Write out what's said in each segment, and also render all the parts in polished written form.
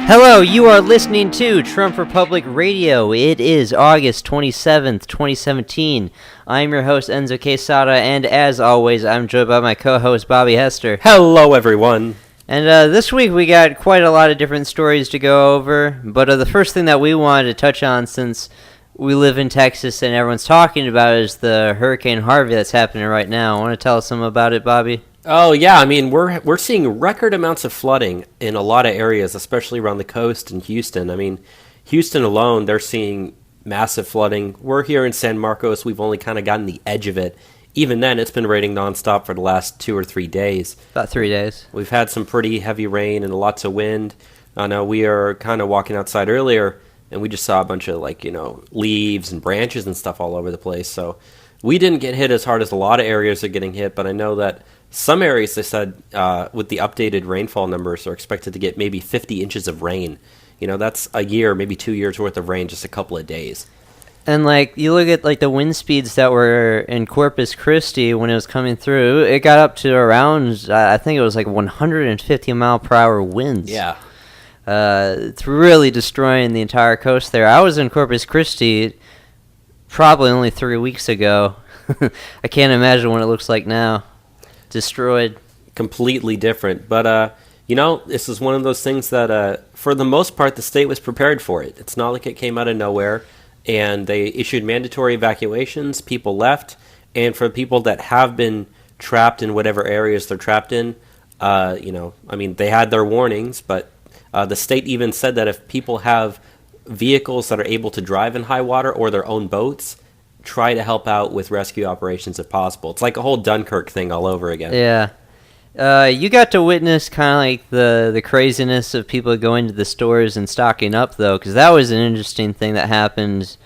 Hello, you are listening to Trump Republic Radio. It is August 27th, 2017. I'm your host, Enzo Quesada, and as always, I'm joined by my co-host, Bobby Hester. Hello, everyone. And this week we got quite a lot of different stories to go over, but the first thing that we wanted to touch on, since we live in Texas and everyone's talking about it, is the Hurricane Harvey that's happening right now. Want to tell us something about it, Bobby? Oh, yeah. I mean, we're seeing record amounts of flooding in a lot of areas, especially around the coast in Houston. I mean, Houston alone, they're seeing massive flooding. We're here in San Marcos. We've only kind of gotten the edge of it. Even then, it's been raining nonstop for the last 2 or 3 days. About 3 days. We've had some pretty heavy rain and lots of wind. I know we are kind of walking outside earlier, and we just saw a bunch of, leaves and branches and stuff all over the place. So we didn't get hit as hard as a lot of areas are getting hit, but I know that some areas, they said, with the updated rainfall numbers, are expected to get maybe 50 inches of rain. You know, that's a year, maybe 2 years worth of rain, just a couple of days. And, you look at, the wind speeds that were in Corpus Christi when it was coming through, it got up to around, I think it was 150-mile-per-hour winds. Yeah. It's really destroying the entire coast there. I was in Corpus Christi probably only 3 weeks ago. I can't imagine what it looks like now. Destroyed. Completely different. But, this is one of those things that, for the most part, the state was prepared for it. It's not like it came out of nowhere. And they issued mandatory evacuations. People left. And for people that have been trapped in whatever areas they're trapped in, they had their warnings. But the state even said that if people have vehicles that are able to drive in high water or their own boats, try to help out with rescue operations if possible. It's like a whole Dunkirk thing all over again. Yeah. You got to witness kind of the craziness of people going to the stores and stocking up, though, because that was an interesting thing that happened,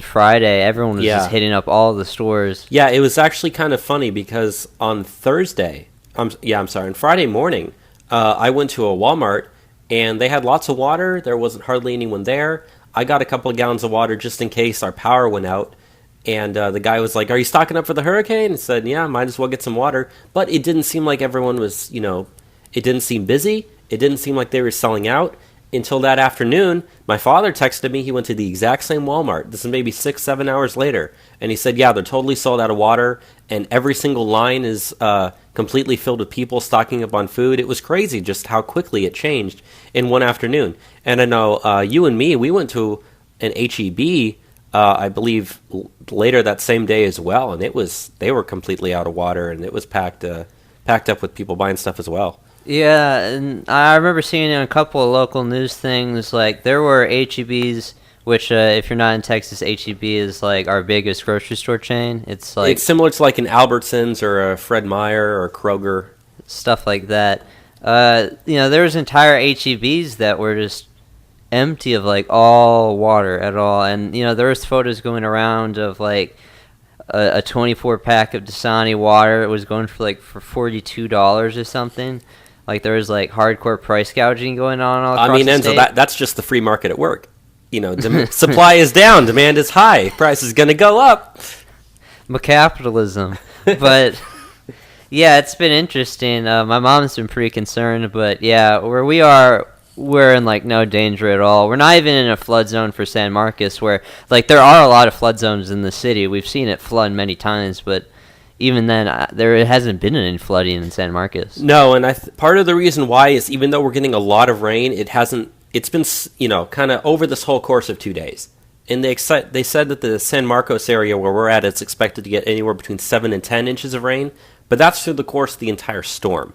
Friday? Everyone was just hitting up all the stores. Yeah, it was actually kind of funny because on on Friday morning, I went to a Walmart, and they had lots of water. There wasn't hardly anyone there. I got a couple of gallons of water just in case our power went out. And the guy was like, "Are you stocking up for the hurricane?" And said, "Yeah, might as well get some water." But it didn't seem like everyone was, it didn't seem busy. It didn't seem like they were selling out until that afternoon. My father texted me. He went to the exact same Walmart. This is maybe 6-7 hours later. And he said, "Yeah, they're totally sold out of water. And every single line is completely filled with people stocking up on food." It was crazy just how quickly it changed in one afternoon. And I know you and me, we went to an H-E-B, I believe later that same day as well, and they were completely out of water, and it was packed up with people buying stuff as well. Yeah, and I remember seeing in a couple of local news things, there were H-E-Bs, which if you're not in Texas, H-E-B is our biggest grocery store chain. It's similar to an Albertsons or a Fred Meyer or a Kroger, stuff like that. There was entire H-E-Bs that were just empty of all water at all, and there was photos going around of a 24 pack of Dasani water. It was going for $42 or something. There was hardcore price gouging going on all across the state. Enzo, that's just the free market at work. Supply is down, demand is high, price is going to go up. Capitalism. But yeah, it's been interesting. My mom's been pretty concerned, but yeah, where we are, we're in no danger at all. We're not even in a flood zone for San Marcos, where there are a lot of flood zones in the city. We've seen it flood many times, but even then there hasn't been any flooding in San Marcos. No, and part of the reason why is even though we're getting a lot of rain, it's been kind of over this whole course of 2 days. And they said that the San Marcos area where we're at, it's expected to get anywhere between 7 and 10 inches of rain, but that's through the course of the entire storm.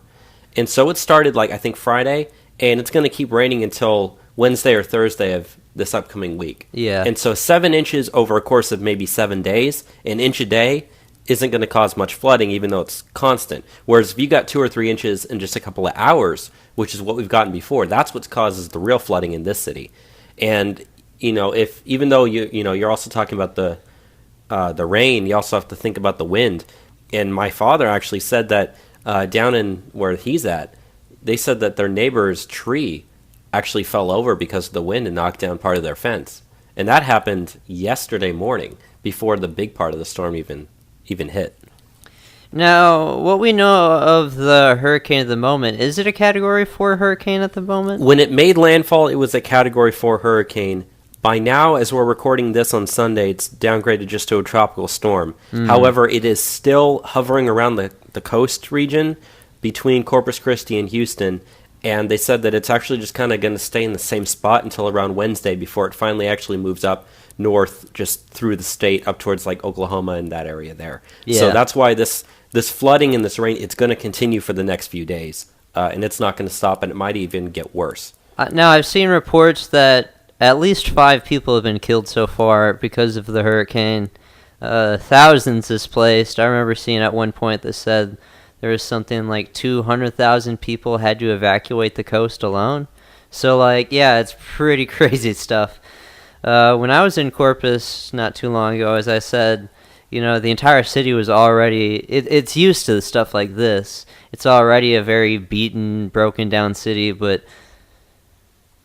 And so it started I think Friday, and it's going to keep raining until Wednesday or Thursday of this upcoming week. Yeah. And so 7 inches over a course of maybe 7 days, an inch a day, isn't going to cause much flooding, even though it's constant. Whereas if you got 2 or 3 inches in just a couple of hours, which is what we've gotten before, that's what causes the real flooding in this city. And even though you're also talking about the rain, you also have to think about the wind. And my father actually said that down in where he's at, they said that their neighbor's tree actually fell over because of the wind and knocked down part of their fence. And that happened yesterday morning before the big part of the storm even hit. Now, what we know of the hurricane at the moment, is it a Category 4 hurricane at the moment? When it made landfall, it was a Category 4 hurricane. By now, as we're recording this on Sunday, it's downgraded just to a tropical storm. However, it is still hovering around the coast region between Corpus Christi and Houston, and they said that it's actually just kind of going to stay in the same spot until around Wednesday before it finally actually moves up north just through the state up towards like Oklahoma and that area there. Yeah. So that's why this flooding and this rain, it's going to continue for the next few days, and it's not going to stop, and it might even get worse. Now, I've seen reports that at least 5 people have been killed so far because of the hurricane. Thousands displaced. I remember seeing at one point that said there was something like 200,000 people had to evacuate the coast alone. So, like, yeah, it's pretty crazy stuff. When I was in Corpus not too long ago, as I said, you know, the entire city was already... It's used to stuff like this. It's already a very beaten, broken down city, but...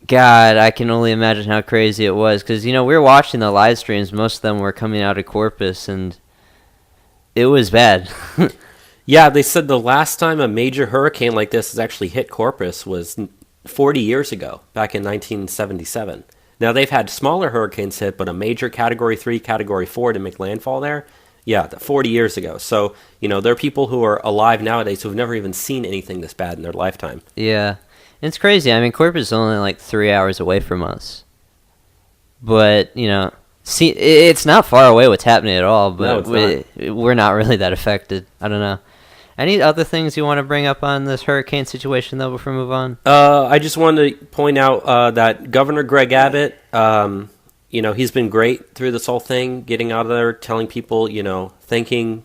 God, I can only imagine how crazy it was. Because, you know, we were watching the live streams. Most of them were coming out of Corpus, and it was bad. Yeah, they said the last time a major hurricane like this has actually hit Corpus was 40 years ago, back in 1977. Now, they've had smaller hurricanes hit, but a major Category 3, Category 4 to make landfall there, yeah, 40 years ago. So, you know, there are people who are alive nowadays who have never even seen anything this bad in their lifetime. Yeah. It's crazy. I mean, Corpus is only like 3 hours away from us. But, you know, see, it's not far away what's happening at all, but we're not really that affected. I don't know. Any other things you want to bring up on this hurricane situation, though, before we move on? I just wanted to point out that Governor Greg Abbott, you know, he's been great through this whole thing, getting out of there, telling people, you know, thanking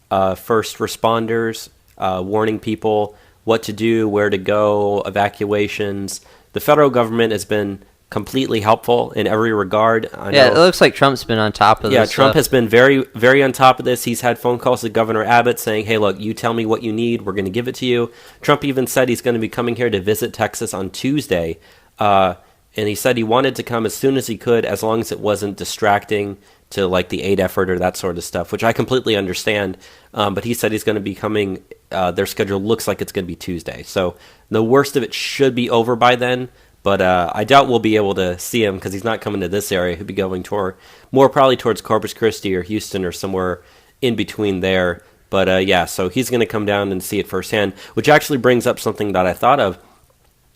first responders, warning people what to do, where to go, evacuations. The federal government has been completely helpful in every regard. It looks like Trump's been on top of this. Yeah, Trump has been very, very on top of this. He's had phone calls to Governor Abbott saying, hey, look, you tell me what you need. We're going to give it to you. Trump even said he's going to be coming here to visit Texas on Tuesday. And he said he wanted to come as soon as he could, as long as it wasn't distracting to like the aid effort or that sort of stuff, which I completely understand. But he said he's going to be coming. Their schedule looks like it's going to be Tuesday. So the worst of it should be over by then. But I doubt we'll be able to see him because he's not coming to this area. He'll be going more probably towards Corpus Christi or Houston or somewhere in between there. But yeah, so he's going to come down and see it firsthand, which actually brings up something that I thought of.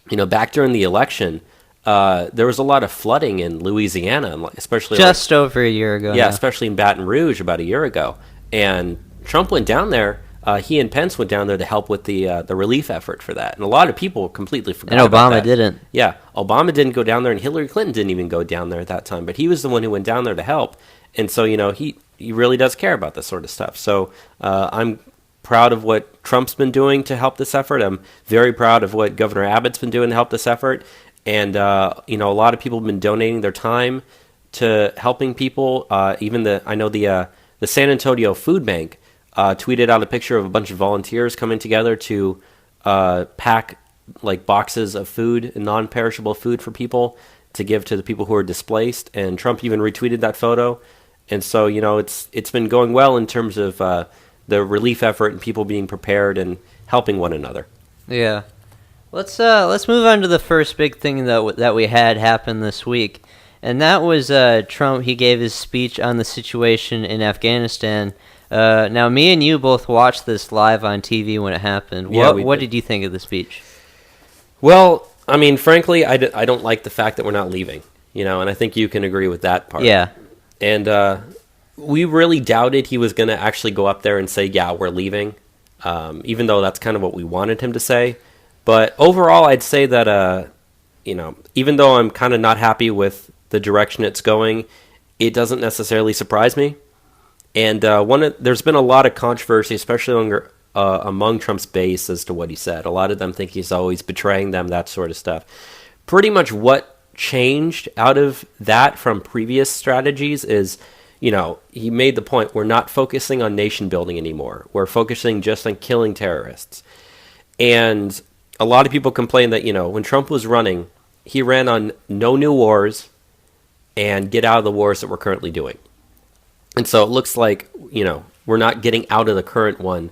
You know, back during the election, there was a lot of flooding in Louisiana, especially just over a year ago. Yeah, especially in Baton Rouge about a year ago. And Trump went down there. He and Pence went down there to help with the relief effort for that. And a lot of people completely forgot about that. And Obama didn't. Yeah, Obama didn't go down there, and Hillary Clinton didn't even go down there at that time. But he was the one who went down there to help. And so, you know, he really does care about this sort of stuff. So I'm proud of what Trump's been doing to help this effort. I'm very proud of what Governor Abbott's been doing to help this effort. And, you know, a lot of people have been donating their time to helping people. Even I know the San Antonio Food Bank tweeted out a picture of a bunch of volunteers coming together to pack like boxes of food, non-perishable food for people to give to the people who are displaced. And Trump even retweeted that photo. And so, you know, it's been going well in terms of the relief effort and people being prepared and helping one another. Yeah. Let's move on to the first big thing that we had happen this week. And that was Trump. He gave his speech on the situation in Afghanistan. Now, me and you both watched this live on TV when it happened. What did you think of the speech? Well, I mean, frankly, I don't like the fact that we're not leaving, you know, and I think you can agree with that part. Yeah. And we really doubted he was going to actually go up there and say, yeah, we're leaving, even though that's kind of what we wanted him to say. But overall, I'd say that, you know, even though I'm kind of not happy with the direction it's going, it doesn't necessarily surprise me. And there's been a lot of controversy, especially among Trump's base, as to what he said. A lot of them think he's always betraying them, that sort of stuff. Pretty much what changed out of that from previous strategies is, you know, he made the point, we're not focusing on nation building anymore. We're focusing just on killing terrorists. And a lot of people complain that, you know, when Trump was running, he ran on no new wars and get out of the wars that we're currently doing. And so it looks like, you know, we're not getting out of the current one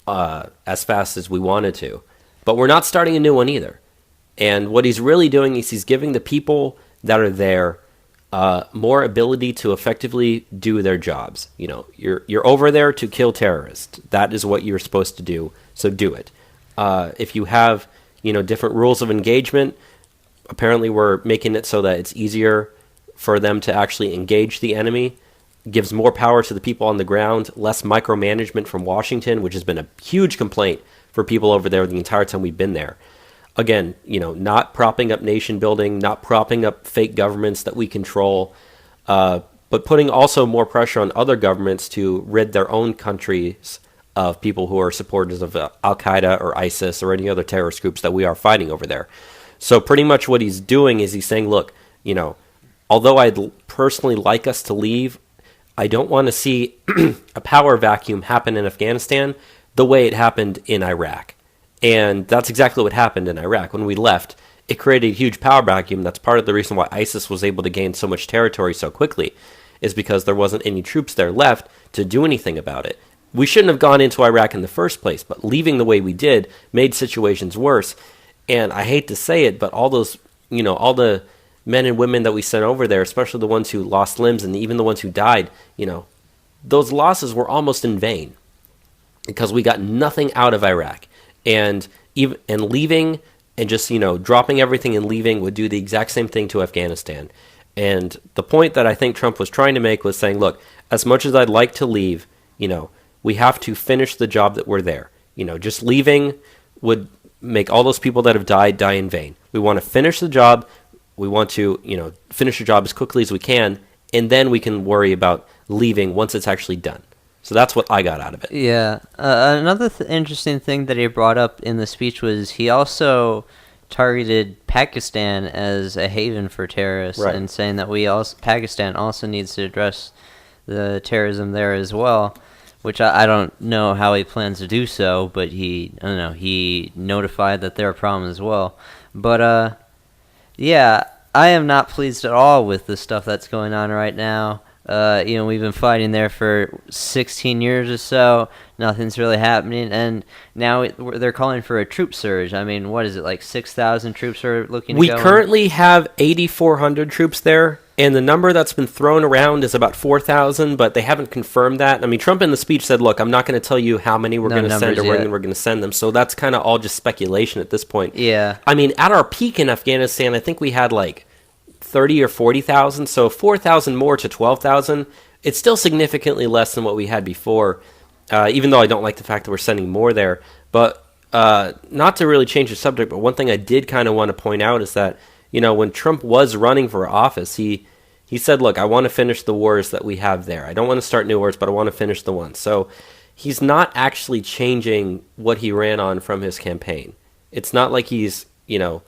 as fast as we wanted to. But we're not starting a new one either. And what he's really doing is he's giving the people that are there more ability to effectively do their jobs. You know, you're over there to kill terrorists. That is what you're supposed to do, so do it. If you have, you know, different rules of engagement, apparently we're making it so that it's easier for them to actually engage the enemy. Gives more power to the people on the ground, less micromanagement from Washington, which has been a huge complaint for people over there the entire time we've been there. Again, you know, not propping up nation building, not propping up fake governments that we control, but putting also more pressure on other governments to rid their own countries of people who are supporters of Al-Qaeda or ISIS or any other terrorist groups that we are fighting over there. So pretty much what he's doing is he's saying, look, you know, although I'd personally like us to leave, I don't want to see a power vacuum happen in Afghanistan the way it happened in Iraq. And that's exactly what happened in Iraq. When we left, it created a huge power vacuum. That's part of the reason why ISIS was able to gain so much territory so quickly, is because there wasn't any troops there left to do anything about it. We shouldn't have gone into Iraq in the first place, but leaving the way we did made situations worse. And I hate to say it, but all those, you know, all the men and women that we sent over there, especially the ones who lost limbs and even the ones who died, you know, those losses were almost in vain because we got nothing out of Iraq. And leaving and just, you know, dropping everything and leaving would do the exact same thing to Afghanistan. And the point that I think Trump was trying to make was saying, look, as much as I'd like to leave, you know, we have to finish the job that we're there. You know, just leaving would make all those people that have died die in vain. We want to finish the job. We want to, you know, finish the job as quickly as we can, and then we can worry about leaving once it's actually done. So that's what I got out of it. Yeah. Another interesting thing that he brought up in the speech was he also targeted Pakistan as a haven for terrorists, right, and saying that Pakistan also needs to address the terrorism there as well, which I don't know how he plans to do so, but he notified that they're a problem as well. But yeah, I am not pleased at all with the stuff that's going on right now. You know, we've been fighting there for 16 years or so. Nothing's really happening, and now they're calling for a troop surge. I mean, what is it, like 6,000 troops are looking to go in? We currently have 8,400 troops there, and the number that's been thrown around is about 4,000, but they haven't confirmed that. I mean, Trump in the speech said, look, I'm not going to tell you how many we're going to send or when we're going to send them, so that's kind of all just speculation at this point. Yeah. I mean, at our peak in Afghanistan, I think we had like 30 or 40,000, so 4,000 more to 12,000. It's still significantly less than what we had before, even though I don't like the fact that we're sending more there. But not to really change the subject, but one thing I did kind of want to point out is that, you know, when Trump was running for office, he said, look, I want to finish the wars that we have there. I don't want to start new wars, but I want to finish the ones. So he's not actually changing what he ran on from his campaign. It's not like he's, you know,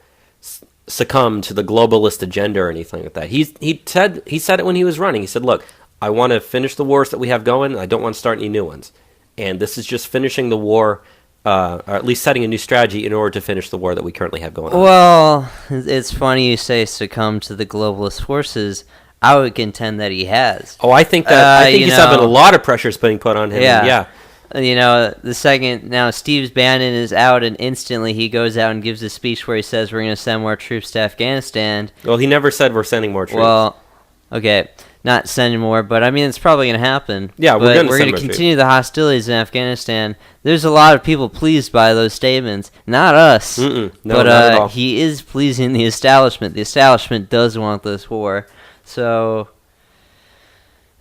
succumb to the globalist agenda or anything like that. He said it when he was running. He said, look, I want to finish the wars that we have going. I don't want to start any new ones. And this is just finishing the war, or at least setting a new strategy in order to finish the war that we currently have going on. Well, it's funny you say succumb to the globalist forces. I would contend that he has. Oh, I think he's having a lot of pressures being put on him. Yeah. You know, the second now Steve Bannon is out, and instantly he goes out and gives a speech where he says we're going to send more troops to Afghanistan. Well, he never said we're sending more troops. Well, okay, not sending more, but I mean it's probably going to happen. Yeah, we're going to continue the hostilities in Afghanistan. There's a lot of people pleased by those statements, not us. No, but not at all. he is pleasing the establishment. The establishment does want this war, so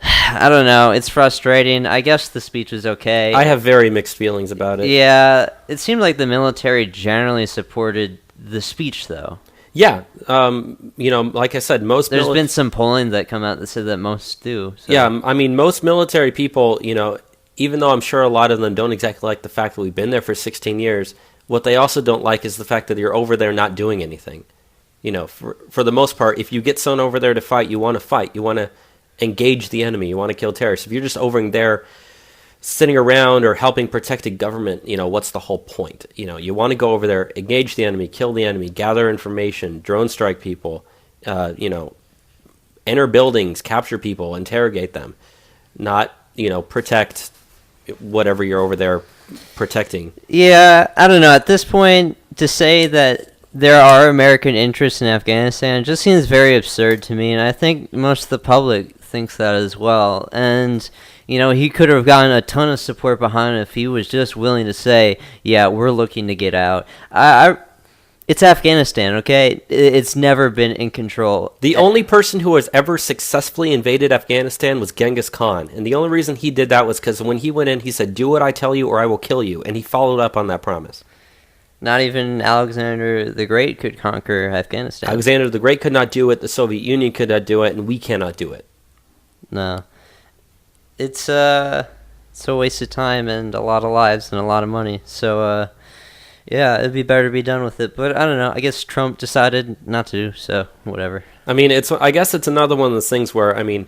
I don't know. It's frustrating. I guess the speech was okay. I have very mixed feelings about it. Yeah, it seemed like the military generally supported the speech, though. Yeah, you know, like I said, There's been some polling that come out that said that most do. So. Yeah, I mean, most military people, you know, even though I'm sure a lot of them don't exactly like the fact that we've been there for 16 years, what they also don't like is the fact that you're over there not doing anything. You know, for the most part, if you get someone over there to fight, you want to fight. You want to engage the enemy. You want to kill terrorists. If you're just over there sitting around or helping protect a government, you know, what's the whole point? You know, you want to go over there, engage the enemy, kill the enemy, gather information, drone strike people, you know, enter buildings, capture people, interrogate them, not protect whatever you're over there protecting. Yeah, I don't know. At this point, to say that there are American interests in Afghanistan just seems very absurd to me, and I think most of the public thinks that as well. And he could have gotten a ton of support behind him if he was just willing to say, yeah, we're looking to get out. It's Afghanistan, okay? It's never been in control. The only person who has ever successfully invaded Afghanistan was Genghis Khan. And the only reason he did that was because when he went in, he said, do what I tell you or I will kill you. And he followed up on that promise. Not even Alexander the Great could conquer Afghanistan. Alexander the Great could not do it. The Soviet Union could not do it. And we cannot do it. No. It's a waste of time and a lot of lives and a lot of money. So, yeah, it'd be better to be done with it. But I don't know. I guess Trump decided not to, so whatever. I mean, I guess it's another one of those things where, I mean,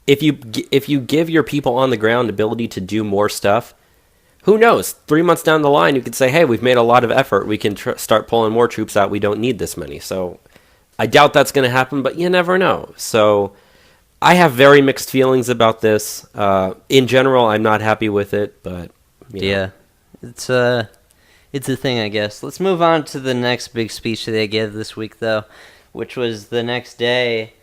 if you give your people on the ground ability to do more stuff, who knows? 3 months down the line, you could say, hey, we've made a lot of effort. We can start pulling more troops out. We don't need this many. So I doubt that's going to happen, but you never know. So I have very mixed feelings about this. In general, I'm not happy with it, but yeah, it's a thing, I guess. Let's move on to the next big speech that they gave this week, though, which was the next day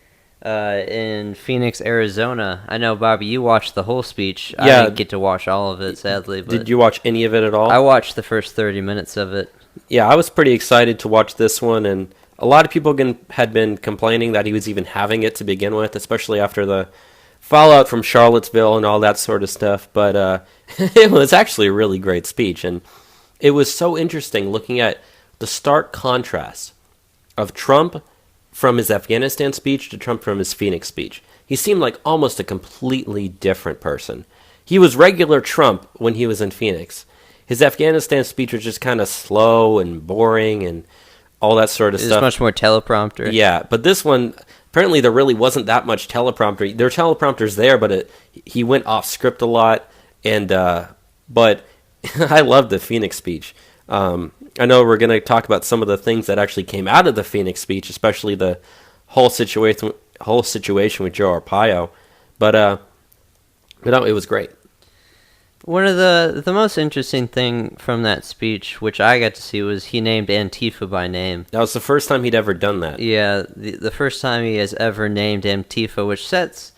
in Phoenix, Arizona. I know, Bobby, you watched the whole speech. Yeah. I didn't get to watch all of it, sadly. But did you watch any of it at all? I watched the first 30 minutes of it. Yeah, I was pretty excited to watch this one, and a lot of people had been complaining that he was even having it to begin with, especially after the fallout from Charlottesville and all that sort of stuff. But it was actually a really great speech, and it was so interesting looking at the stark contrast of Trump from his Afghanistan speech to Trump from his Phoenix speech. He seemed like almost a completely different person. He was regular Trump when he was in Phoenix. His Afghanistan speech was just kind of slow and boring and all that sort of stuff. It was much more teleprompter. Yeah, but this one, apparently there really wasn't that much teleprompter. There were teleprompters there, but he went off script a lot. And but I loved the Phoenix speech. I know we're going to talk about some of the things that actually came out of the Phoenix speech, especially the whole situation with Joe Arpaio. But no, it was great. One of the most interesting thing from that speech, which I got to see, was he named Antifa by name. That was the first time he'd ever done that. Yeah, the first time he has ever named Antifa, which sets,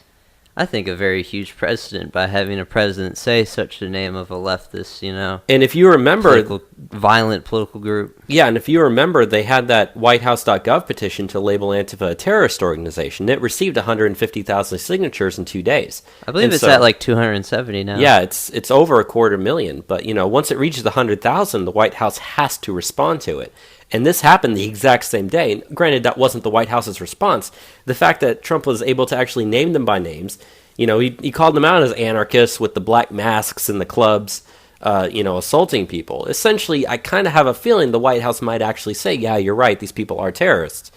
I think, a very huge precedent by having a president say such a name of a leftist, And if you remember... violent political group. Yeah, and if you remember, they had that whitehouse.gov petition to label Antifa a terrorist organization. It received 150,000 signatures in 2 days. I believe it's at like 270 now. Yeah, it's over 250,000. But, once it reaches 100,000, the White House has to respond to it. And this happened the exact same day. And granted, that wasn't the White House's response. The fact that Trump was able to actually name them by names, he called them out as anarchists with the black masks and the clubs, assaulting people. Essentially, I kind of have a feeling the White House might actually say, yeah, you're right, these people are terrorists.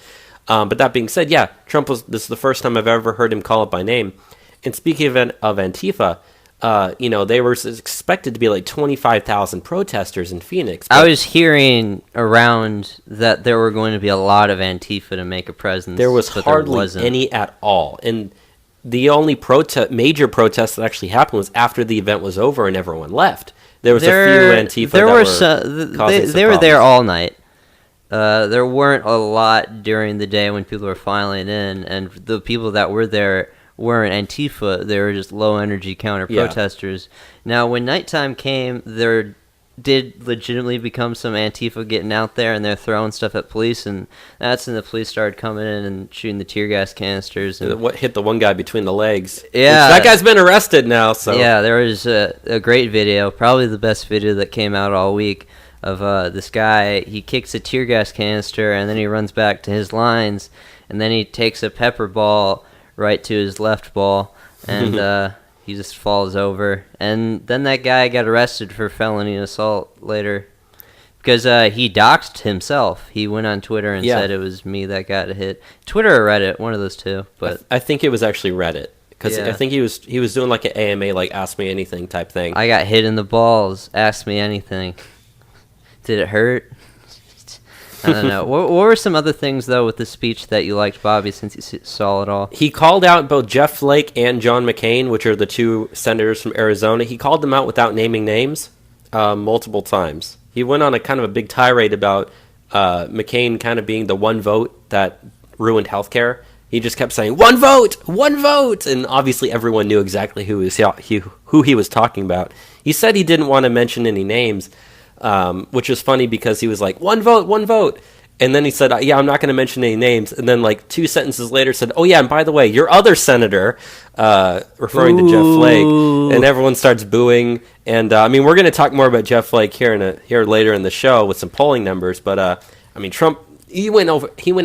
But that being said, yeah, this is the first time I've ever heard him call it by name. And speaking of Antifa, they were expected to be like 25,000 protesters in Phoenix. I was hearing around that there were going to be a lot of Antifa to make a presence. There was hardly any at all. And the only major protest that actually happened was after the event was over and everyone left. There was a few Antifa they were there all night. There weren't a lot during the day when people were filing in, and the people that were there weren't Antifa. They were just low-energy counter-protesters. Yeah. Now, when nighttime came, there did legitimately become some Antifa getting out there, and they're throwing stuff at police, and that's when the police started coming in and shooting the tear gas canisters. And what hit the one guy between the legs. Yeah. That guy's been arrested now, so... Yeah, there was a great video, probably the best video that came out all week, of this guy. He kicks a tear gas canister, and then he runs back to his lines, and then he takes a pepper ball right to his left ball, and he just falls over. And then that guy got arrested for felony assault later because he doxed himself. He went on Twitter and said it was me that got hit. Twitter or Reddit, one of those two. But I think it was actually Reddit because I think he was doing like an AMA, like Ask Me Anything type thing. I got hit in the balls. Ask me anything. Did it hurt? I don't know. What were some other things, though, with the speech that you liked, Bobby, since you saw it all? He called out both Jeff Flake and John McCain, which are the two senators from Arizona. He called them out without naming names multiple times. He went on a kind of a big tirade about McCain kind of being the one vote that ruined healthcare. He just kept saying, one vote! And obviously everyone knew exactly who he was talking about. He said he didn't want to mention any names, which was funny because he was like, one vote. And then he said, yeah, I'm not going to mention any names. And then like 2 sentences later said, oh yeah, and by the way, your other senator, referring to Jeff Flake. And everyone starts booing. And I mean, we're going to talk more about Jeff Flake here later in the show with some polling numbers. But I mean, Trump, he went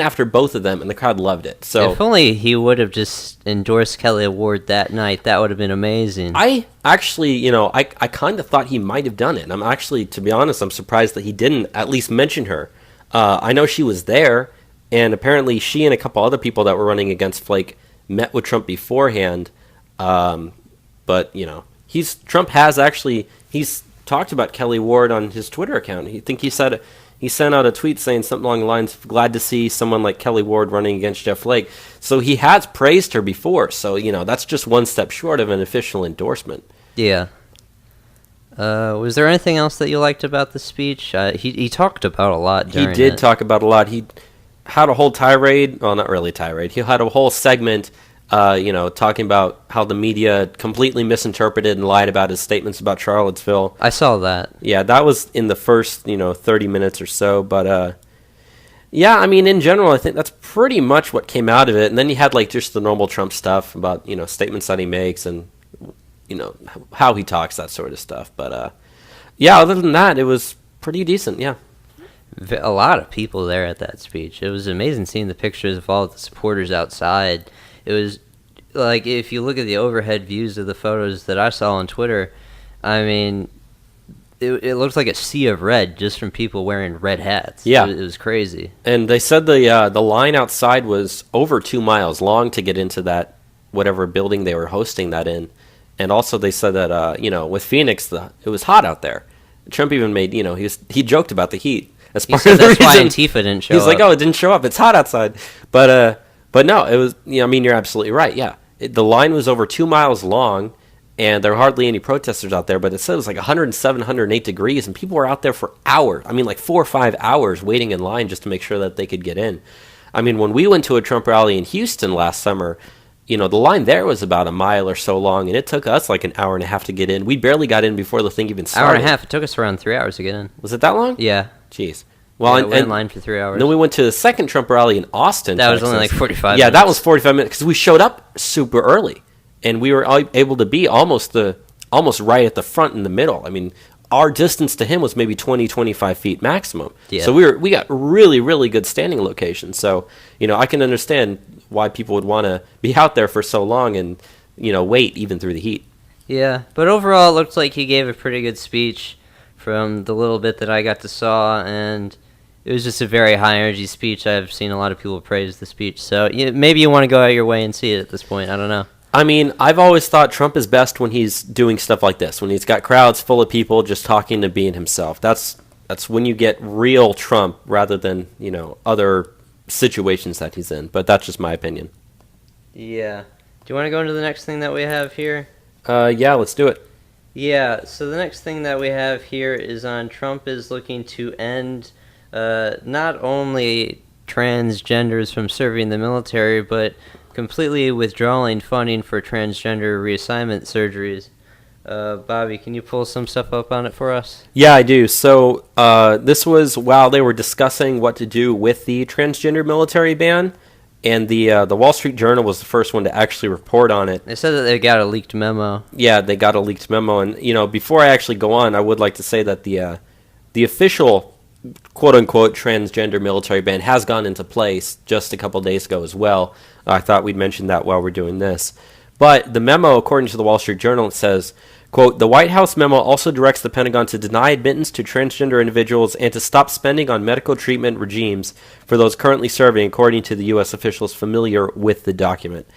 after both of them, and the crowd loved it. So if only he would have just endorsed Kelli Ward that night, that would have been amazing. I actually, I kind of thought he might have done it. And I'm actually, to be honest, I'm surprised that he didn't at least mention her. I know she was there, and apparently she and a couple other people that were running against Flake met with Trump beforehand. But Trump has actually he's talked about Kelli Ward on his Twitter account. He sent out a tweet saying something along the lines of, glad to see someone like Kelli Ward running against Jeff Flake. So he has praised her before. So, that's just one step short of an official endorsement. Yeah. Was there anything else that you liked about the speech? He talked about a lot during it. He did talk about a lot. He had a whole tirade. Well, not really tirade. He had a whole segment, talking about how the media completely misinterpreted and lied about his statements about Charlottesville. I saw that. Yeah, that was in the first, 30 minutes or so. But, yeah, I mean, in general, I think that's pretty much what came out of it. And then you had, just the normal Trump stuff about, statements that he makes and, how he talks, that sort of stuff. But, yeah, other than that, it was pretty decent, yeah. A lot of people there at that speech. It was amazing seeing the pictures of all of the supporters outside. It was, if you look at the overhead views of the photos that I saw on Twitter, I mean, it looks like a sea of red just from people wearing red hats. Yeah. It was crazy. And they said the line outside was over 2 miles long to get into that whatever building they were hosting that in. And also they said that, with Phoenix, it was hot out there. Trump even made, he joked about the heat. As part of the that's why reason. Antifa didn't show up. He's like, oh, it didn't show up. It's hot outside. But no, it was, you're absolutely right. Yeah. The line was over 2 miles long, and there were hardly any protesters out there, but it said it was 107, 108 degrees, and people were out there for hours. 4 or 5 hours waiting in line just to make sure that they could get in. I mean, when we went to a Trump rally in Houston last summer, the line there was about a mile or so long, and it took us an hour and a half to get in. We barely got in before the thing even started. Hour and a half. It took us around 3 hours to get in. Was it that long? Yeah. Jeez. Well, we were in line for 3 hours. Then we went to the second Trump rally in Austin, That Texas. was only 45 minutes. Yeah, that was 45 minutes, because we showed up super early, and we were able to be almost right at the front in the middle. I mean, our distance to him was maybe 20, 25 feet maximum. Yeah. So we got really, really good standing locations. So, I can understand why people would want to be out there for so long and, wait even through the heat. Yeah, but overall it looked like he gave a pretty good speech from the little bit that I got to saw, and it was just a very high-energy speech. I've seen a lot of people praise the speech. So maybe you want to go out your way and see it at this point. I don't know. I mean, I've always thought Trump is best when he's doing stuff like this, when he's got crowds full of people just talking and being himself. That's when you get real Trump rather than, other situations that he's in. But that's just my opinion. Yeah. Do you want to go into the next thing that we have here? Yeah, let's do it. Yeah, so the next thing that we have here is on Trump is looking to end not only transgenders from serving the military, but completely withdrawing funding for transgender reassignment surgeries. Bobby, can you pull some stuff up on it for us? Yeah, I do. So this was while they were discussing what to do with the transgender military ban, and the Wall Street Journal was the first one to actually report on it. They said that they got a leaked memo. Yeah, they got a leaked memo, and before I actually go on, I would like to say that the official quote-unquote transgender military ban has gone into place just a couple days ago as well. I thought we'd mention that while we're doing this. But the memo, according to the Wall Street Journal, it says, quote, the White House memo also directs the Pentagon to deny admittance to transgender individuals and to stop spending on medical treatment regimes for those currently serving, according to the U.S. officials familiar with the document.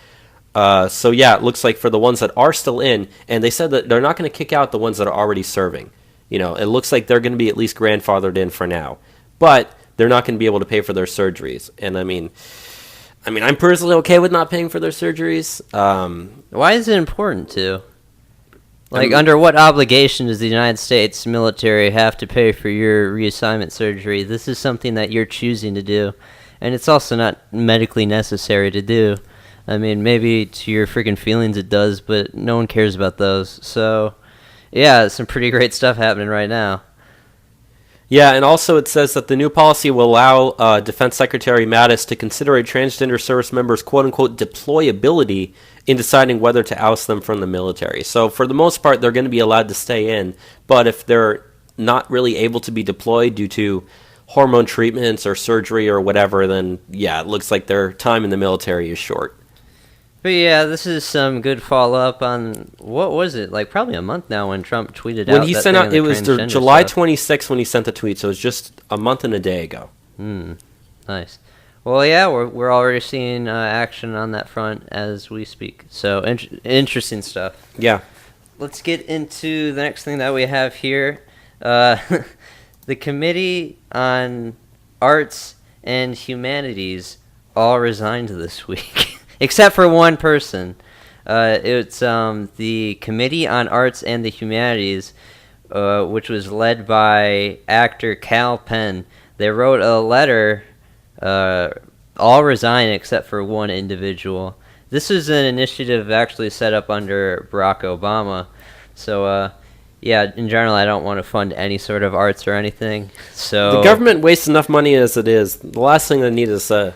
So yeah, it looks like for the ones that are still in, and they said that they're not going to kick out the ones that are already serving. It looks like they're going to be at least grandfathered in for now. But they're not going to be able to pay for their surgeries. And I mean, I'm personally okay with not paying for their surgeries. Why is it important to? Like, under what obligation does the United States military have to pay for your reassignment surgery? This is something that you're choosing to do, and it's also not medically necessary to do. I mean, maybe to your freaking feelings it does, but no one cares about those. So, yeah, some pretty great stuff happening right now. Yeah, and also it says that the new policy will allow Defense Secretary Mattis to consider a transgender service member's quote-unquote deployability in deciding whether to oust them from the military. So for the most part, they're going to be allowed to stay in, but if they're not really able to be deployed due to hormone treatments or surgery or whatever, then yeah, it looks like their time in the military is short. But yeah, this is some good follow-up on, what was it, like probably a month now when Trump tweeted when out he that sent thing out, on it was transgender July stuff. 26th when he sent the tweet, so it was just a month and a day ago. Nice. Well, yeah, we're already seeing action on that front as we speak. So, interesting stuff. Yeah. Let's get into the next thing that we have here. The Committee on Arts and Humanities all resigned this week. Except for one person. It's the Committee on Arts and the Humanities, which was led by actor Kal Penn. They wrote a letter, all resign except for one individual. This is an initiative actually set up under Barack Obama. So, yeah, in general, I don't want to fund any sort of arts or anything. So the government wastes enough money as it is. The last thing they need is a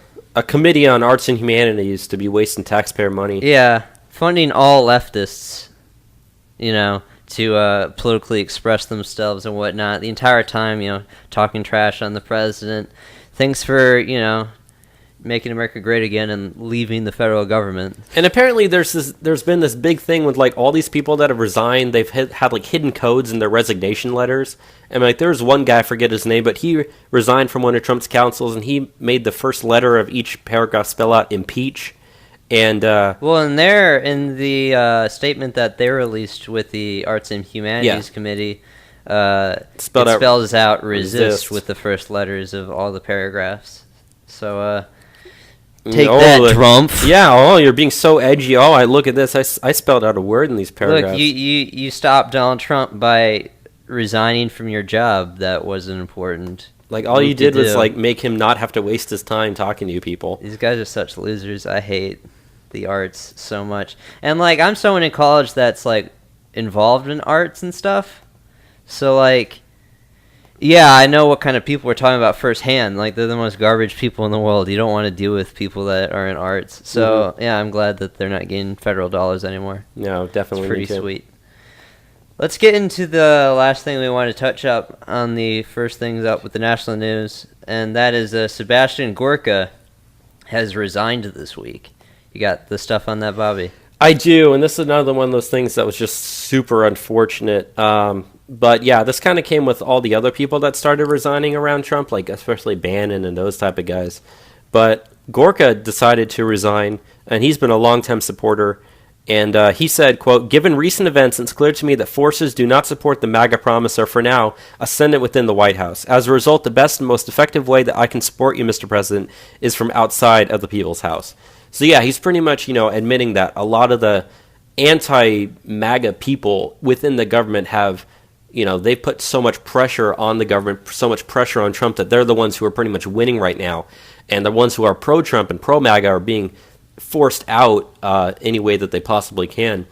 committee on arts and humanities to be wasting taxpayer money. Yeah, funding all leftists, to politically express themselves and whatnot the entire time, talking trash on the president. Thanks for, making America great again and leaving the federal government. And apparently there's been this big thing with like all these people that have resigned. They've had like hidden codes in their resignation letters. And like there was one guy, I forget his name, but he resigned from one of Trump's councils, and he made the first letter of each paragraph spell out impeach. And well, in the statement that they released with the Arts and Humanities Committee, it spells out resist with the first letters of all the paragraphs. So take that, Trump. Yeah, you're being so edgy. I look at this. I spelled out a word in these paragraphs. Look, you stopped Donald Trump by resigning from your job. That wasn't important. Like, all you did was, like, make him not have to waste his time talking to you people. These guys are such losers. I hate the arts so much. And, like, I'm someone in college that's, like, involved in arts and stuff. So, like, yeah, I know what kind of people we're talking about firsthand. Like, they're the most garbage people in the world. You don't want to deal with people that are in arts. So, yeah, I'm glad that they're not getting federal dollars anymore. No, definitely. It's pretty sweet. Let's get into the last thing we want to touch up on the first things up with the national news, and that is Sebastian Gorka has resigned this week. You got the stuff on that, Bobby? I do, and this is another one of those things that was just super unfortunate. But yeah, this kind of came with all the other people that started resigning around Trump, like especially Bannon and those type of guys. But Gorka decided to resign, and he's been a long-time supporter. And he said, quote, "Given recent events, it's clear to me that forces do not support the MAGA promise are for now ascendant within the White House. As a result, the best and most effective way that I can support you, Mr. President, is from outside of the people's house." So yeah, he's pretty much, admitting that a lot of the anti-MAGA people within the government have, they put so much pressure on the government, so much pressure on Trump that they're the ones who are pretty much winning right now. And the ones who are pro-Trump and pro-MAGA are being forced out any way that they possibly can.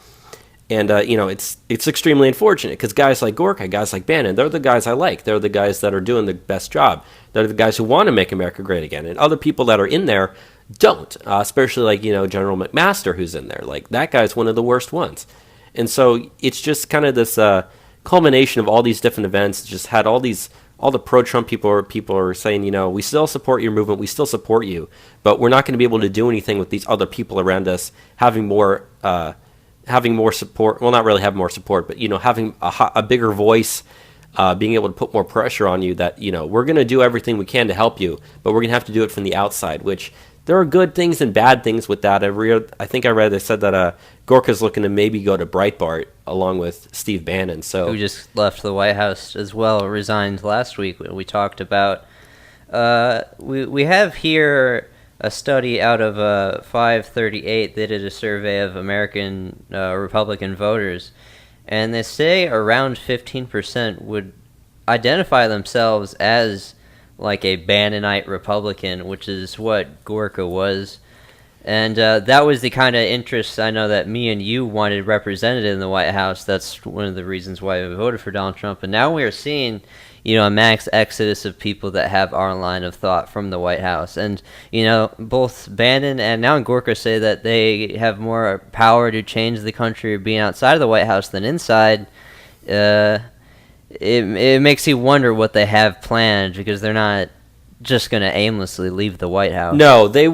And it's extremely unfortunate because guys like Gorka, guys like Bannon, they're the guys I like. They're the guys that are doing the best job. They're the guys who want to make America great again. And other people that are in there don't, especially like General McMaster, who's in there. Like, that guy's one of the worst ones. And so it's just kind of this culmination of all these different events. Just had all the pro-Trump people are saying, we still support your movement, we still support you, but we're not going to be able to do anything with these other people around us having more support. Well, not really have more support, but having a bigger voice, being able to put more pressure on you. That we're going to do everything we can to help you, but we're going to have to do it from the outside. Which there are good things and bad things with that. I think I read they said that Gorka's looking to maybe go to Breitbart along with Steve Bannon. So who just left the White House as well, resigned last week. We talked about We have here a study out of 538. They did a survey of American Republican voters, and they say around 15% would identify themselves as like a Bannonite Republican, which is what Gorka was. And that was the kind of interest I know that me and you wanted represented in the White House. That's one of the reasons why we voted for Donald Trump. And now we are seeing, a mass exodus of people that have our line of thought from the White House. And, both Bannon and now Gorka say that they have more power to change the country being outside of the White House than inside. It makes you wonder what they have planned, because they're not just going to aimlessly leave the White House. No, they,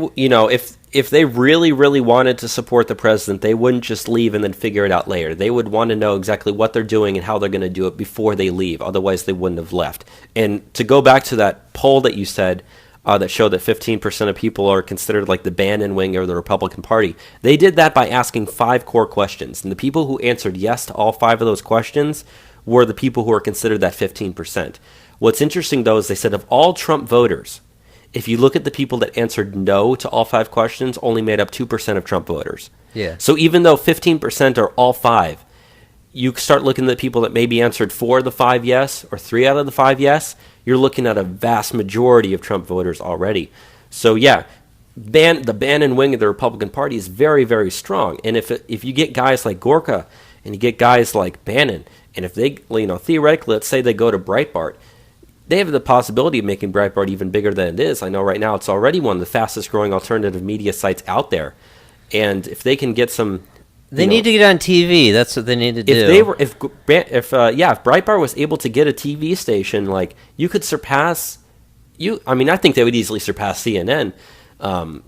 if they really, really wanted to support the president, they wouldn't just leave and then figure it out later. They would want to know exactly what they're doing and how they're going to do it before they leave. Otherwise, they wouldn't have left. And to go back to that poll that you said that showed that 15% of people are considered like the Bannon wing or the Republican Party, they did that by asking 5 core questions. And the people who answered yes to all 5 of those questions were the people who are considered that 15%. What's interesting, though, is they said of all Trump voters, if you look at the people that answered no to all 5 questions, only made up 2% of Trump voters. Yeah. So even though 15% are all 5, you start looking at the people that maybe answered 4 of the 5 yes or 3 out of the 5 yes, you're looking at a vast majority of Trump voters already. So yeah, the Bannon wing of the Republican Party is very, very strong. And if you get guys like Gorka and you get guys like Bannon, and if they, theoretically, let's say they go to Breitbart, they have the possibility of making Breitbart even bigger than it is. I know right now it's already one of the fastest growing alternative media sites out there. And if they can get some... They need to get on TV. That's what they need to do. If Breitbart was able to get a TV station, like, you could surpass... I think they would easily surpass CNN.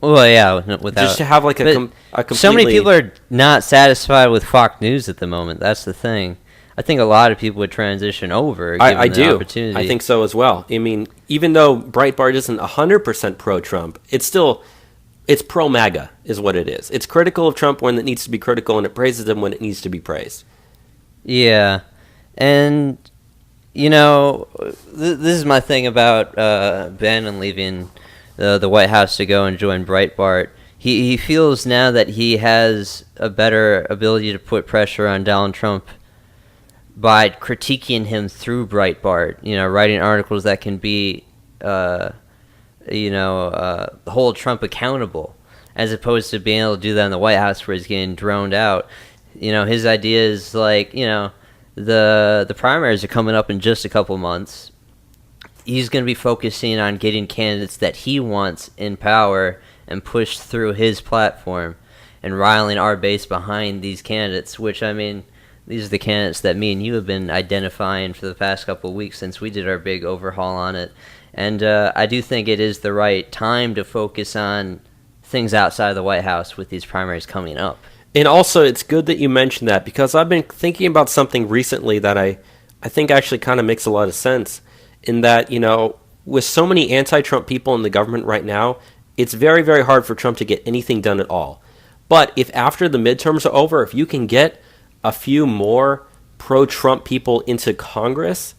Without... Just to have like a completely... So many people are not satisfied with Fox News at the moment. That's the thing. I think a lot of people would transition over. I do. Opportunity. I think so as well. I mean, even though Breitbart isn't 100% pro-Trump, it's pro-MAGA is what it is. It's critical of Trump when it needs to be critical, and it praises him when it needs to be praised. Yeah. And, this is my thing about Bannon leaving the White House to go and join Breitbart. He feels now that he has a better ability to put pressure on Donald Trump by critiquing him through Breitbart, writing articles that can be, hold Trump accountable, as opposed to being able to do that in the White House where he's getting droned out. His idea is like, the primaries are coming up in just a couple months. He's going to be focusing on getting candidates that he wants in power and push through his platform and riling our base behind these candidates, which, these are the candidates that me and you have been identifying for the past couple of weeks since we did our big overhaul on it. And I do think it is the right time to focus on things outside of the White House with these primaries coming up. And also, it's good that you mentioned that, because I've been thinking about something recently that I think actually kind of makes a lot of sense, in that, with so many anti-Trump people in the government right now, it's very, very hard for Trump to get anything done at all. But if after the midterms are over, if you can get a few more pro-Trump people into Congress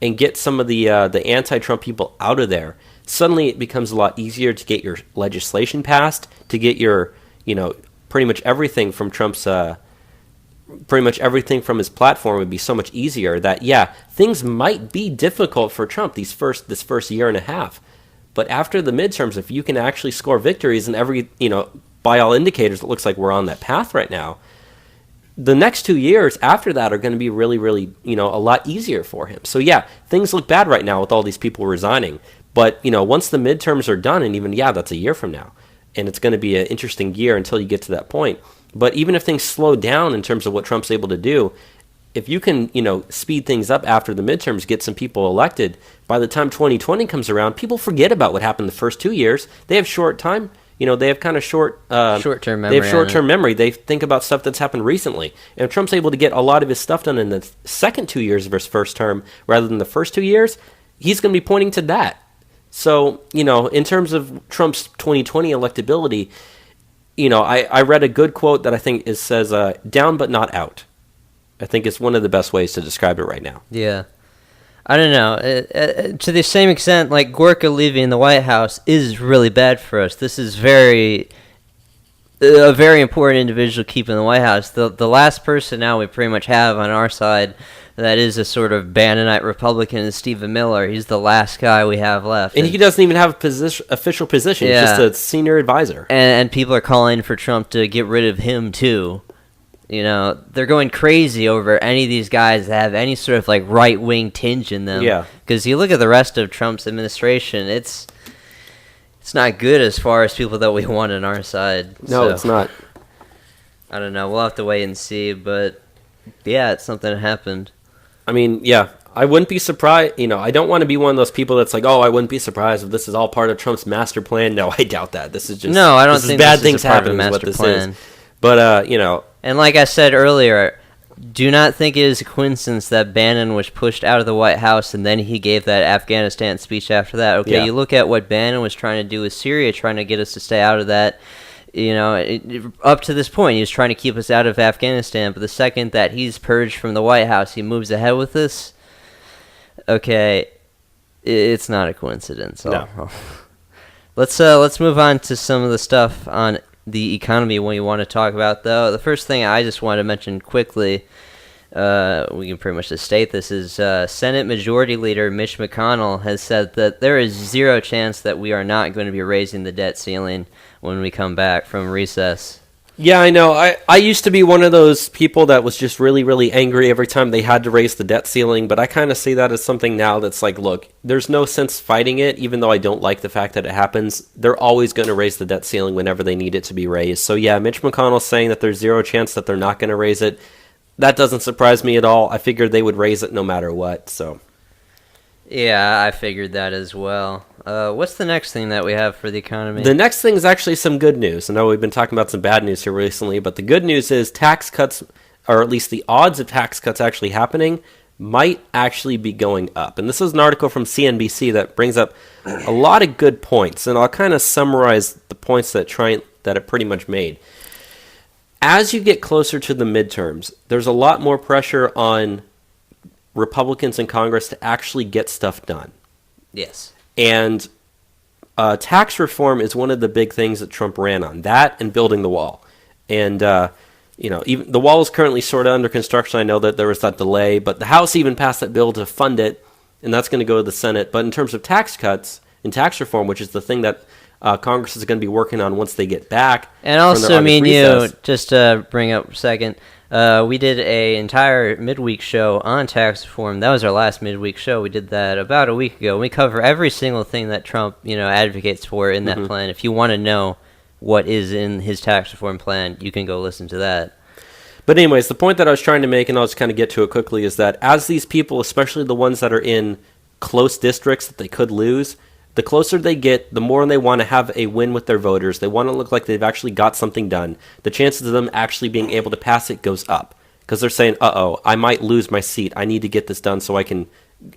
and get some of the anti-Trump people out of there, suddenly it becomes a lot easier to get your legislation passed, to get your, pretty much everything from Trump's, pretty much everything from his platform would be so much easier that, things might be difficult for Trump this first year and a half. But after the midterms, if you can actually score victories, and by all indicators, it looks like we're on that path right now, the next 2 years after that are going to be really, really, a lot easier for him. So things look bad right now with all these people resigning. But, once the midterms are done, and even, that's a year from now, and it's going to be an interesting year until you get to that point. But even if things slow down in terms of what Trump's able to do, if you can, speed things up after the midterms, get some people elected, by the time 2020 comes around, people forget about what happened the first 2 years. They have short time. They have kind of short-term memory. They have short-term memory. They think about stuff that's happened recently. And if Trump's able to get a lot of his stuff done in the second 2 years of his first term rather than the first 2 years, he's going to be pointing to that. So, in terms of Trump's 2020 electability, I read a good quote that I think says, down but not out. I think it's one of the best ways to describe it right now. Yeah. I don't know. To the same extent, like Gorka leaving the White House is really bad for us. This is a very important individual keeping the White House. The last person now we pretty much have on our side that is a sort of Bannonite Republican is Stephen Miller. He's the last guy we have left. And he doesn't even have official position. Yeah. He's just a senior advisor. And people are calling for Trump to get rid of him, too. You know, they're going crazy over any of these guys that have any sort of, like, right-wing tinge in them. Yeah. Because you look at the rest of Trump's administration, it's not good as far as people that we want on our side. No, it's not. I don't know. We'll have to wait and see, but yeah, it's something that happened. I mean, yeah, I wouldn't be surprised. You know, I don't want to be one of those people that's like, oh, I wouldn't be surprised if this is all part of Trump's master plan. No, I doubt that. This is just no, I don't think bad this things is a part of happening. the Is what master this plan. is. But you know, and like I said earlier, do not think it is a coincidence that Bannon was pushed out of the White House and then he gave that Afghanistan speech after that. Okay, Yeah. You look at what Bannon was trying to do with Syria, trying to get us to stay out of that. You know, up to this point, he was trying to keep us out of Afghanistan. But the second that he's purged from the White House, he moves ahead with this. Okay, it's not a coincidence. No. Let's move on to some of the stuff on the economy we want to talk about, though. The first thing I just want to mention quickly, we can pretty much just state this, is Senate Majority Leader Mitch McConnell has said that there is zero chance that we are not going to be raising the debt ceiling when we come back from recess. yeah, I know. I used to be one of those people that was just really, really angry every time they had to raise the debt ceiling, but I kind of see that as something now that's like, look, there's no sense fighting it, even though I don't like the fact that it happens. They're always going to raise the debt ceiling whenever they need it to be raised. So yeah, Mitch McConnell's saying that there's zero chance that they're not going to raise it. That doesn't surprise me at all. I figured they would raise it no matter what, so. Yeah, I figured that as well. What's the next thing that we have for the economy? The next thing is actually some good news. I know we've been talking about some bad news here recently, but the good news is tax cuts, or at least the odds of tax cuts actually happening, might actually be going up. And this is an article from CNBC that brings up a lot of good points, and I'll kind of summarize the points that it pretty much made. As you get closer to the midterms, there's a lot more pressure on Republicans in Congress to actually get stuff done. Yes. And tax reform is one of the big things that Trump ran on. That and building the wall. And, you know, even the wall is currently sort of under construction. I know that there was that delay, but the House even passed that bill to fund it, and that's going to go to the Senate. But in terms of tax cuts and tax reform, which is the thing that Congress is going to be working on once they get back. And also, me and you, just to bring up a second, we did an entire midweek show on tax reform. That was our last midweek show. We did that about a week ago. We cover every single thing that Trump, advocates for in that plan. If you want to know what is in his tax reform plan, you can go listen to that. But anyways, the point that I was trying to make, and I'll just kind of get to it quickly, is that as these people, especially the ones that are in close districts that they could lose, the closer they get, the more they want to have a win with their voters. They want to look like they've actually got something done. The chances of them actually being able to pass it goes up. Because they're saying, uh-oh, I might lose my seat. I need to get this done so I can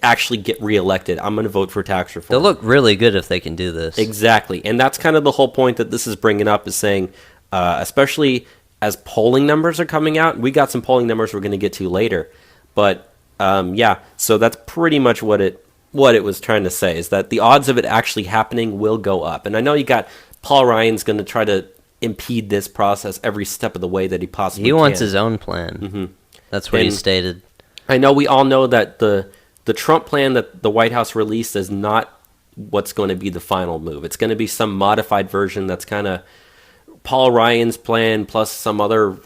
actually get reelected. I'm going to vote for tax reform. They'll look really good if they can do this. Exactly. And that's kind of the whole point that this is bringing up, is saying, especially as polling numbers are coming out, we got some polling numbers we're going to get to later. But, yeah, so that's pretty much what it was trying to say, is that the odds of it actually happening will go up. And I know you got Paul Ryan's going to try to impede this process every step of the way that he possibly can. He wants his own plan. Mm-hmm. That's what he stated. I know we all know that the Trump plan that the White House released is not what's going to be the final move. It's going to be some modified version that's kind of Paul Ryan's plan plus some other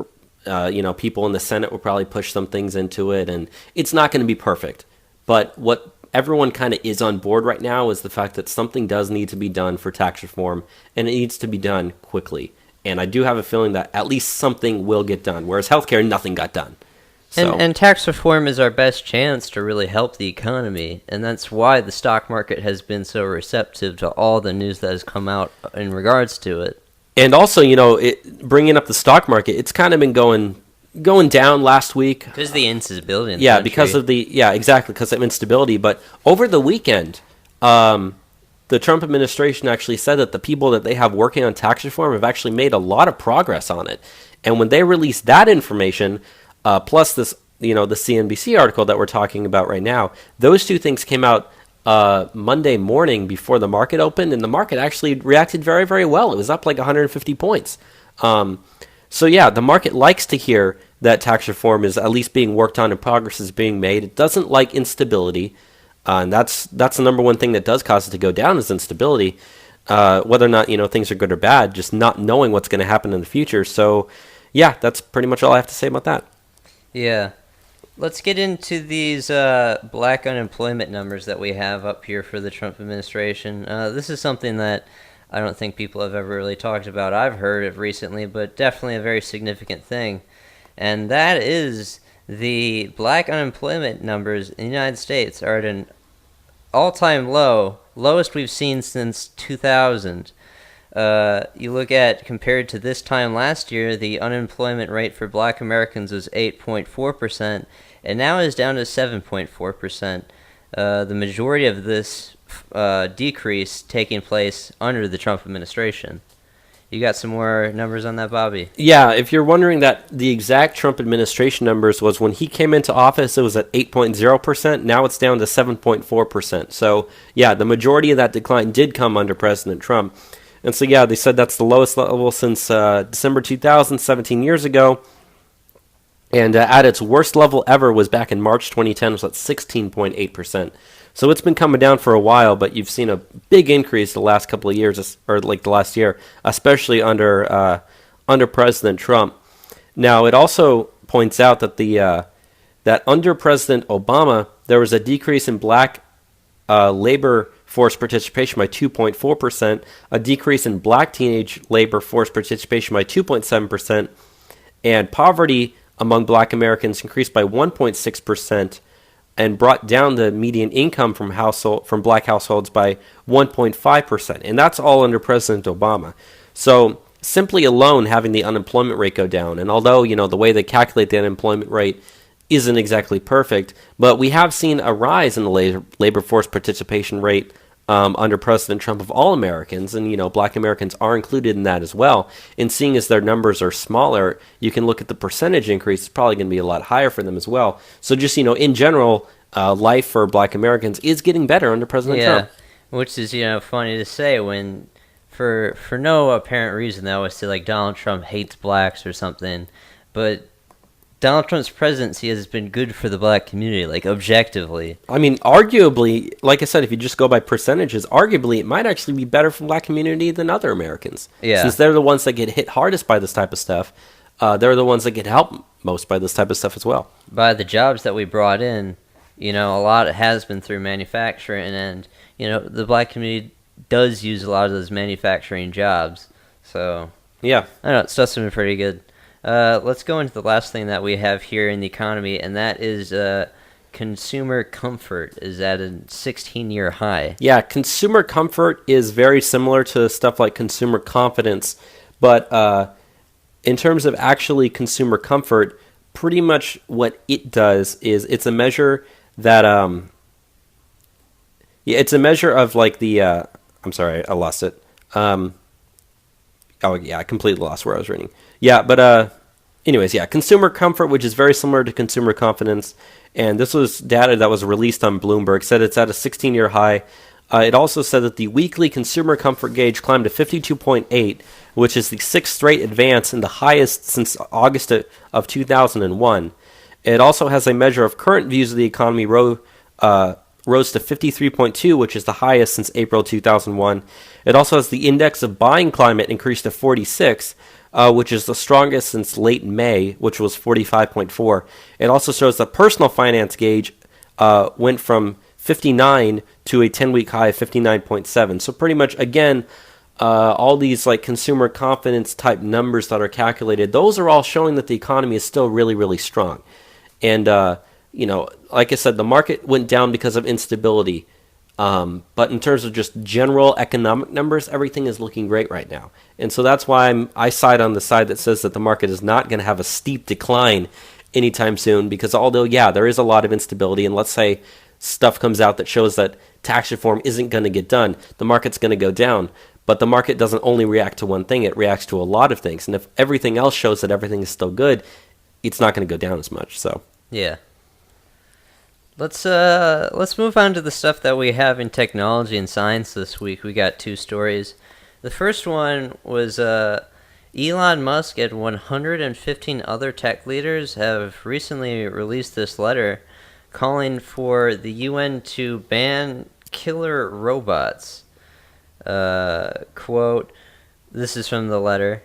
people in the Senate will probably push some things into it, and it's not going to be perfect. But what everyone kind of is on board right now is the fact that something does need to be done for tax reform, and it needs to be done quickly. And I do have a feeling that at least something will get done, whereas healthcare, nothing got done. So. And tax reform is our best chance to really help the economy, and that's why the stock market has been so receptive to all the news that has come out in regards to it. And also, bringing up the stock market, it's kind of been going down last week. Because of the instability in the country. Because of instability. But over the weekend, the Trump administration actually said that the people that they have working on tax reform have actually made a lot of progress on it. And when they released that information, plus this the CNBC article that we're talking about right now, those two things came out Monday morning before the market opened, and the market actually reacted very, very well. It was up like 150 points. So yeah, the market likes to hear that tax reform is at least being worked on and progress is being made. It doesn't like instability, and that's the number one thing that does cause it to go down is instability. Whether or not things are good or bad, just not knowing what's going to happen in the future. So yeah, that's pretty much all I have to say about that. Yeah. Let's get into these black unemployment numbers that we have up here for the Trump administration. This is something that I don't think people have ever really talked about. I've heard it recently, but definitely a very significant thing. And that is the black unemployment numbers in the United States are at an all-time low, lowest we've seen since 2000. You look at, compared to this time last year, the unemployment rate for black Americans was 8.4%, and now is down to 7.4%. The majority of this decrease taking place under the Trump administration. You got some more numbers on that, Bobby? Yeah, if you're wondering, that the exact Trump administration numbers was when he came into office, it was at 8.0%. Now it's down to 7.4%. So yeah, the majority of that decline did come under President Trump. And so yeah, they said that's the lowest level since December 2000, 17 years ago. And at its worst level ever was back in March 2010, was at 16.8%. So it's been coming down for a while, but you've seen a big increase the last couple of years, or like the last year, especially under President Trump. Now, it also points out that that under President Obama, there was a decrease in black labor force participation by 2.4%, a decrease in black teenage labor force participation by 2.7%, and poverty among black Americans increased by 1.6%, and brought down the median income from black households by 1.5%. And that's all under President Obama. So simply alone having the unemployment rate go down, and although, the way they calculate the unemployment rate isn't exactly perfect, but we have seen a rise in the labor force participation rate under President Trump of all Americans, and black Americans are included in that as well. And seeing as their numbers are smaller, you can look at the percentage increase. It's probably going to be a lot higher for them as well. So just in general, life for black Americans is getting better under President Trump. Which is funny to say when for no apparent reason they always say like Donald Trump hates blacks or something, but Donald Trump's presidency has been good for the black community, like objectively. I mean, arguably, like I said, if you just go by percentages, arguably it might actually be better for the black community than other Americans. Yeah. Since they're the ones that get hit hardest by this type of stuff, they're the ones that get helped most by this type of stuff as well. By the jobs that we brought in, a lot has been through manufacturing, and the black community does use a lot of those manufacturing jobs. So yeah, I don't know, stuff's been pretty good. Let's go into the last thing that we have here in the economy, and that is consumer comfort is at a 16-year high. Yeah, consumer comfort is very similar to stuff like consumer confidence, but in terms of actually consumer comfort, pretty much what it does is it's a measure that it's a measure of like the I'm sorry, I lost it. Oh yeah, I completely lost where I was reading. Yeah, but anyways, yeah, consumer comfort, which is very similar to consumer confidence, and this was data that was released on Bloomberg, said it's at a 16-year high. It also said that the weekly consumer comfort gauge climbed to 52.8, which is the sixth straight advance and the highest since August of 2001. It also has a measure of current views of the economy rose to 53.2, which is the highest since April 2001. It also has the index of buying climate increased to 46, which is the strongest since late May, which was 45.4. It also shows the personal finance gauge went from 59 to a 10-week high of 59.7. So pretty much, again, all these like consumer confidence type numbers that are calculated, those are all showing that the economy is still really, really strong. And, like I said, the market went down because of instability. But in terms of just general economic numbers, everything is looking great right now. And so that's why I side on the side that says that the market is not going to have a steep decline anytime soon, because although, yeah, there is a lot of instability, and let's say stuff comes out that shows that tax reform isn't going to get done, the market's going to go down. But the market doesn't only react to one thing, it reacts to a lot of things. And if everything else shows that everything is still good, it's not going to go down as much. So Yeah. Let's move on to the stuff that we have in technology and science this week. We got 2 stories. The first one was Elon Musk and 115 other tech leaders have recently released this letter calling for the UN to ban killer robots. Quote, this is from the letter.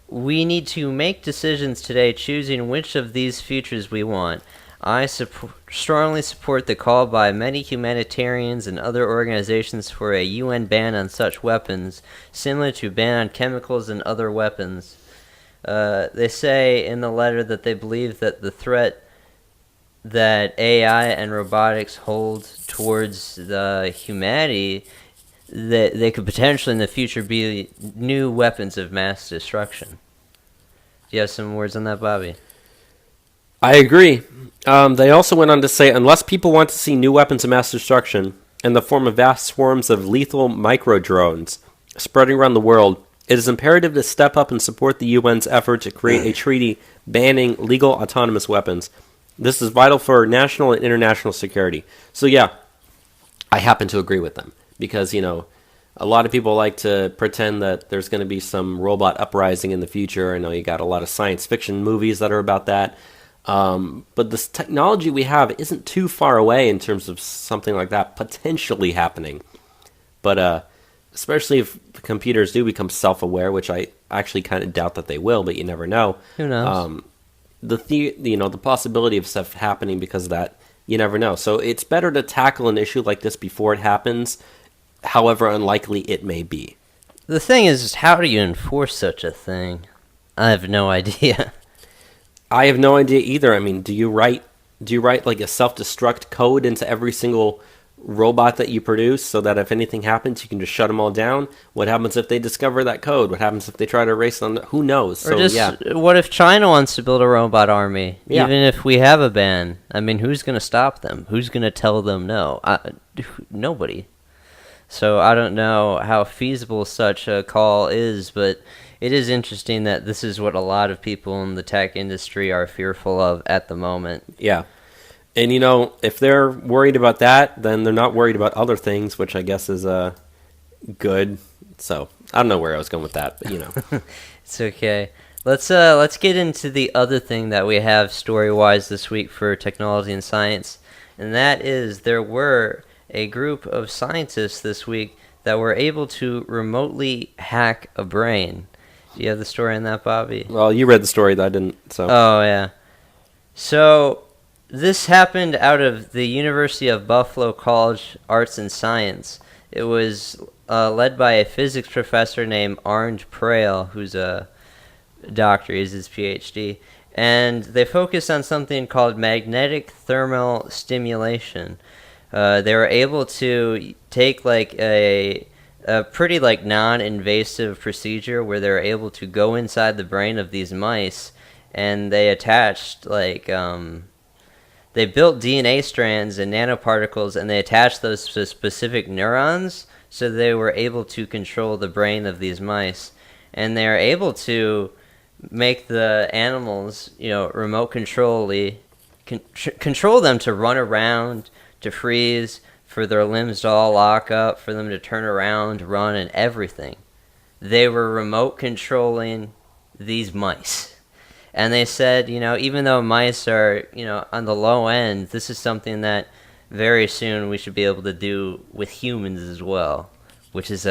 We need to make decisions today choosing which of these futures we want. I strongly support the call by many humanitarians and other organizations for a UN ban on such weapons, similar to ban on chemicals and other weapons. They say in the letter that they believe that the threat that AI and robotics hold towards the humanity, that they could potentially in the future be new weapons of mass destruction. Do you have some words on that, Bobby? I agree. They also went on to say, unless people want to see new weapons of mass destruction in the form of vast swarms of lethal micro-drones spreading around the world, it is imperative to step up and support the UN's effort to create a treaty banning legal autonomous weapons. This is vital for national and international security. So yeah, I happen to agree with them because, a lot of people like to pretend that there's going to be some robot uprising in the future. I know you got a lot of science fiction movies that are about that. But this technology we have isn't too far away in terms of something like that potentially happening. But especially if the computers do become self-aware, which I actually kind of doubt that they will, but you never know. Who knows? The possibility of stuff happening because of that, you never know. So it's better to tackle an issue like this before it happens, however unlikely it may be. The thing is, how do you enforce such a thing? I have no idea. I have no idea either. I mean, do you write like a self-destruct code into every single robot that you produce so that if anything happens, you can just shut them all down? What happens if they discover that code? What happens if they try to erase them? Who knows? Or what if China wants to build a robot army? Yeah. Even if we have a ban, I mean, who's going to stop them? Who's going to tell them no? Nobody. So I don't know how feasible such a call is, but it is interesting that this is what a lot of people in the tech industry are fearful of at the moment. Yeah. And, if they're worried about that, then they're not worried about other things, which I guess is good. So I don't know where I was going with that, but, It's okay. Let's get into the other thing that we have story-wise this week for technology and science, and that is there were a group of scientists this week that were able to remotely hack a brain. Do you have the story on that, Bobby? Well, you read the story, that I didn't, so. Oh, yeah. So, this happened out of the University of Buffalo College Arts and Science. It was led by a physics professor named Arnd Prale, who's a doctor, he's his PhD. And they focused on something called magnetic thermal stimulation. They were able to take like a pretty like non-invasive procedure where they're able to go inside the brain of these mice, and they attached like they built DNA strands and nanoparticles, and they attached those to specific neurons, so they were able to control the brain of these mice, and they are able to make the animals, remote control them to run around, to freeze, for their limbs to all lock up, for them to turn around, run, and everything. They were remote controlling these mice. And they said, even though mice are, on the low end, this is something that very soon we should be able to do with humans as well, which is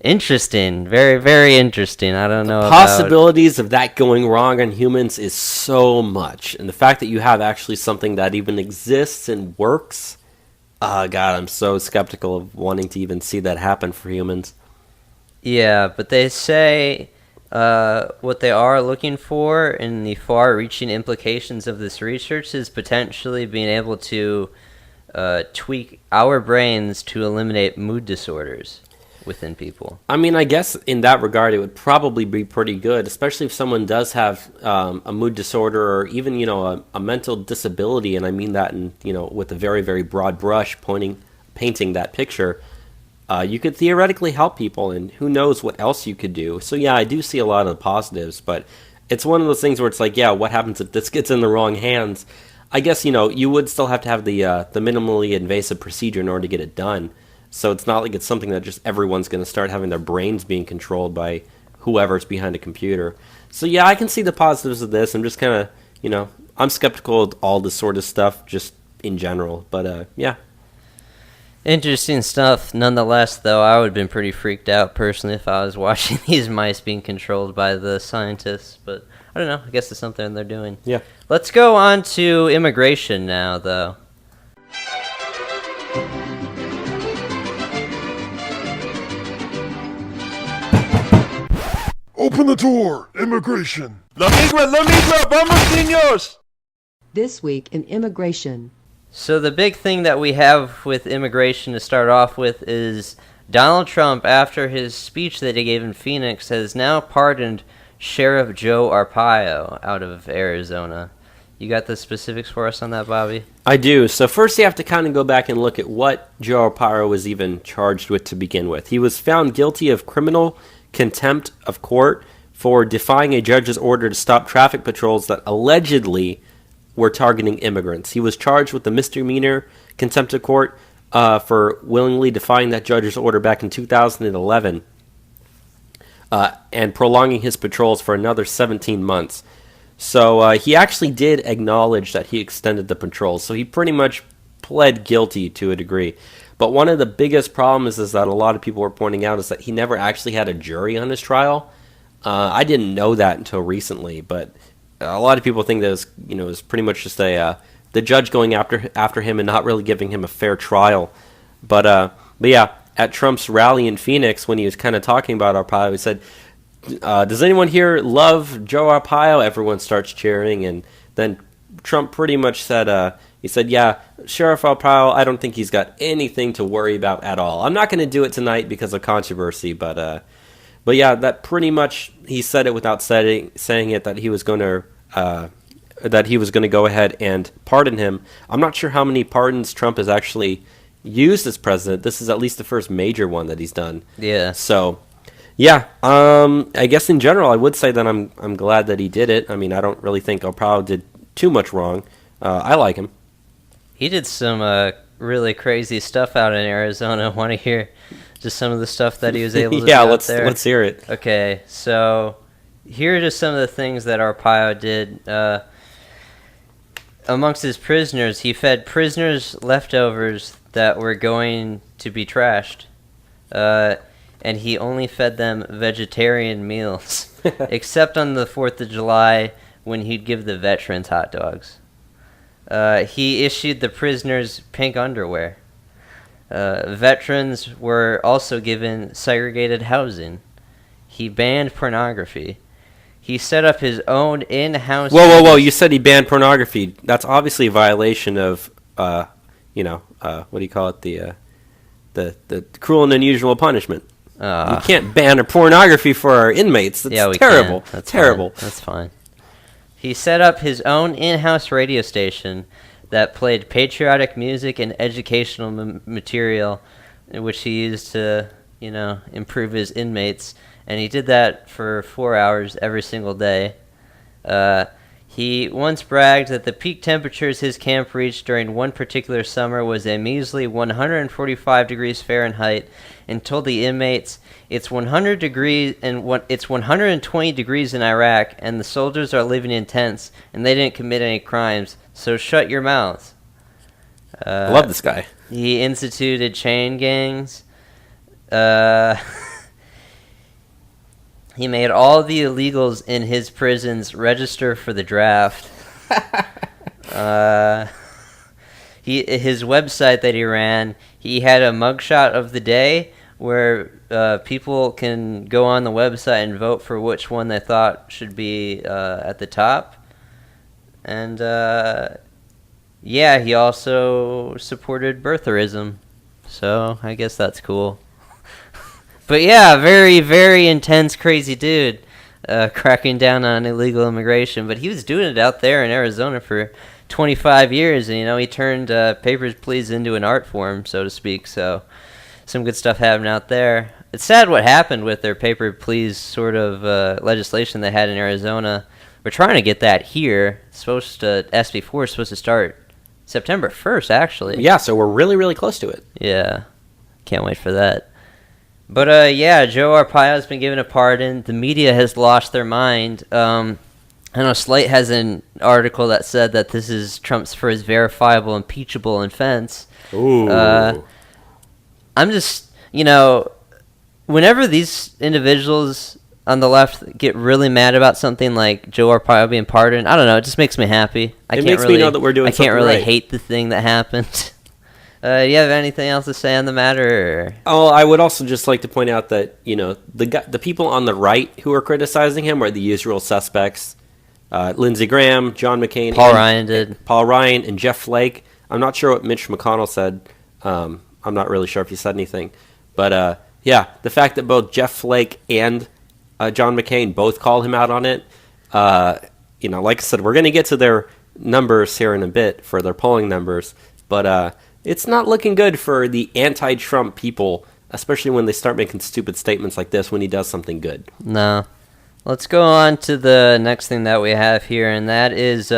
interesting, very, very interesting. I don't know. The possibilities of that going wrong on humans is so much, and the fact that you have actually something that even exists and works, God, I'm so skeptical of wanting to even see that happen for humans. Yeah, but they say what they are looking for in the far-reaching implications of this research is potentially being able to tweak our brains to eliminate mood disorders within people. I mean, I guess in that regard, it would probably be pretty good, especially if someone does have a mood disorder or even, a mental disability. And I mean that in, with a very, very broad brush painting that picture. You could theoretically help people, and who knows what else you could do. So yeah, I do see a lot of the positives, but it's one of those things where it's like, yeah, what happens if this gets in the wrong hands? I guess, you would still have to have the minimally invasive procedure in order to get it done. So it's not like it's something that just everyone's going to start having their brains being controlled by whoever's behind a computer. So yeah, I can see the positives of this. I'm just kind of, I'm skeptical of all this sort of stuff just in general. But yeah. Interesting stuff. Nonetheless, though, I would have been pretty freaked out personally if I was watching these mice being controlled by the scientists. But I don't know. I guess it's something they're doing. Yeah. Let's go on to immigration now, though. Open the door! Immigration! La migra, vamos, niños! This week in immigration. So the big thing that we have with immigration to start off with is Donald Trump, after his speech that he gave in Phoenix, has now pardoned Sheriff Joe Arpaio out of Arizona. You got the specifics for us on that, Bobby? I do. So first you have to kind of go back and look at what Joe Arpaio was even charged with to begin with. He was found guilty of criminal contempt of court for defying a judge's order to stop traffic patrols that allegedly were targeting immigrants. He was charged with the misdemeanor contempt of court for willingly defying that judge's order back in 2011 and prolonging his patrols for another 17 months. So he actually did acknowledge that he extended the patrols. So he pretty much pled guilty to a degree. But one of the biggest problems is that a lot of people were pointing out is that he never actually had a jury on his trial. I didn't know that until recently, but a lot of people think that it was pretty much just the judge going after him and not really giving him a fair trial. But yeah, at Trump's rally in Phoenix, when he was kind of talking about Arpaio, he said, "Does anyone here love Joe Arpaio?" Everyone starts cheering, and then Trump pretty much said, he said, "Yeah, Sheriff Arpaio, I don't think he's got anything to worry about at all. I'm not going to do it tonight because of controversy, but yeah, that pretty much he said it without saying it that he was going to go ahead and pardon him. I'm not sure how many pardons Trump has actually used as president. This is at least the first major one that he's done. Yeah. So, yeah, I guess in general I would say that I'm glad that he did it. I mean, I don't really think Arpaio did too much wrong. I like him. He did some really crazy stuff out in Arizona. Want to hear just some of the stuff that he was able to do out there? Let's hear it. Okay, so here are just some of the things that Arpaio did. Amongst his prisoners, he fed prisoners leftovers that were going to be trashed. And he only fed them vegetarian meals, except on the 4th of July when he'd give the veterans hot dogs. He issued the prisoners pink underwear. Veterans were also given segregated housing. He banned pornography. He set up his own in-house... Whoa! You said he banned pornography. That's obviously a violation of, what do you call it? The cruel and unusual punishment. We can't ban pornography for our inmates. That's terrible. That's terrible. Fine. That's fine. He set up his own in-house radio station that played patriotic music and educational material, which he used to, improve his inmates. And he did that for 4 hours every single day. He once bragged that the peak temperatures his camp reached during one particular summer was a measly 145 degrees Fahrenheit, and told the inmates, "It's 100 degrees and it's 120 degrees in Iraq, and the soldiers are living in tents, and they didn't commit any crimes, so shut your mouths." I love this guy. He instituted chain gangs. He made all the illegals in his prisons register for the draft. His website that he ran, he had a mugshot of the day where people can go on the website and vote for which one they thought should be at the top. And he also supported birtherism. So I guess that's cool. But yeah, very, very intense, crazy dude, cracking down on illegal immigration. But he was doing it out there in Arizona for 25 years, and he turned Papers, Please into an art form, so to speak. So some good stuff happening out there. It's sad what happened with their Paper, Please sort of legislation they had in Arizona. we're trying to get that here. SB4 is supposed to start September 1st, actually. Yeah, so we're really, really close to it. Yeah. Can't wait for that. But, yeah, Joe Arpaio has been given a pardon. The media has lost their mind. I know Slate has an article that said that this is Trump's first verifiable impeachable offense. Ooh. I'm just, whenever these individuals on the left get really mad about something like Joe Arpaio being pardoned, I don't know, it just makes me happy. It makes me know that we're doing something right. I can't really hate the thing that happened. Do you have anything else to say on the matter? Or? Oh, I would also just like to point out that, the people on the right who are criticizing him are the usual suspects. Lindsey Graham, John McCain. Paul Ryan and Jeff Flake. I'm not sure what Mitch McConnell said. I'm not really sure if he said anything. But, yeah, the fact that both Jeff Flake and John McCain both call him out on it, like I said, we're going to get to their numbers here in a bit for their polling numbers. But it's not looking good for the anti-Trump people, especially when they start making stupid statements like this when he does something good. No. Let's go on to the next thing that we have here, and that is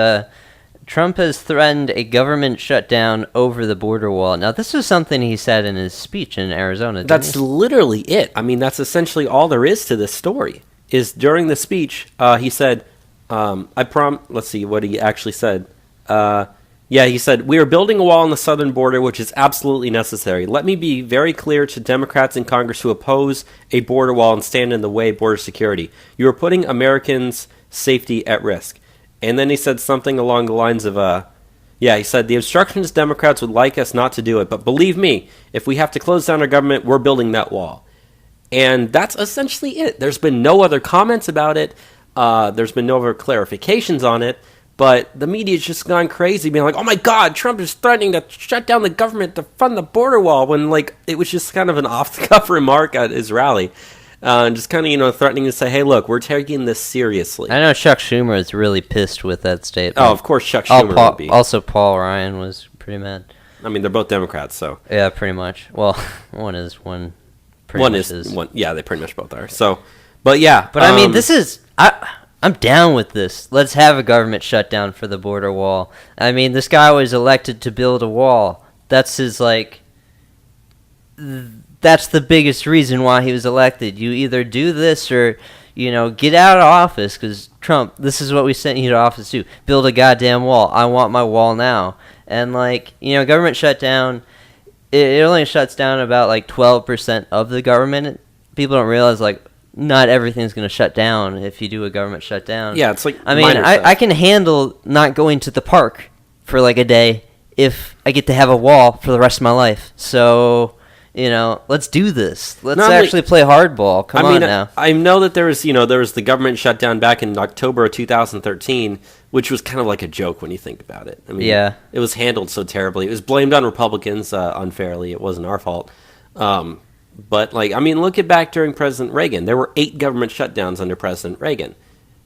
Trump has threatened a government shutdown over the border wall. Now, this is something he said in his speech in Arizona. That's literally it. I mean, that's essentially all there is to this story. Is during the speech, he said, let's see what he actually said. He said, "We are building a wall on the southern border, which is absolutely necessary. Let me be very clear to Democrats in Congress who oppose a border wall and stand in the way of border security. You are putting Americans' safety at risk." And then he said something along the lines of, he said, "The obstructionist Democrats would like us not to do it, but believe me, if we have to close down our government, we're building that wall." And that's essentially it. There's been no other comments about it. There's been no other clarifications on it. But the media's just gone crazy, being like, "Oh my God, Trump is threatening to shut down the government to fund the border wall," when it was just kind of an off-the-cuff remark at his rally. And just kind of, threatening to say, "Hey, look, we're taking this seriously." I know Chuck Schumer is really pissed with that statement. Oh, of course Chuck Schumer would be. Also, Paul Ryan was pretty mad. I mean, they're both Democrats, so. Yeah, pretty much. Well, one is. They pretty much both are. So, but yeah. But I mean, this is... I'm down with this. Let's have a government shutdown for the border wall. I mean, this guy was elected to build a wall. That's his, that's the biggest reason why he was elected. You either do this or, get out of office, because Trump, this is what we sent you to office to. Build a goddamn wall. I want my wall now. And, government shutdown, it only shuts down about, 12% of the government. People don't realize, not everything's going to shut down if you do a government shutdown. Yeah, it's I can handle not going to the park for a day if I get to have a wall for the rest of my life. So, let's do this. Let's actually play hardball. Come on now. I know that there was the government shutdown back in October of 2013, which was kind of like a joke when you think about it. I mean, yeah. It was handled so terribly. It was blamed on Republicans unfairly. It wasn't our fault. But, look at back during President Reagan. There were 8 government shutdowns under President Reagan.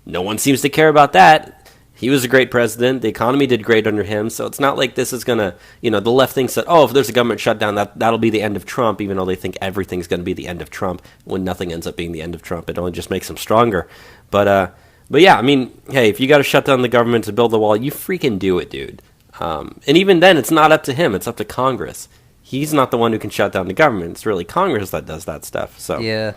No one seems to care about that. He was a great president. The economy did great under him. So it's not like this is going to, the left thinks that, if there's a government shutdown, that'll be the end of Trump, even though they think everything's going to be the end of Trump. When nothing ends up being the end of Trump, it only just makes him stronger. But yeah, hey, if you got to shut down the government to build the wall, you freaking do it, dude. And even then, it's not up to him. It's up to Congress. He's not the one who can shut down the government. It's really Congress that does that stuff. So yeah.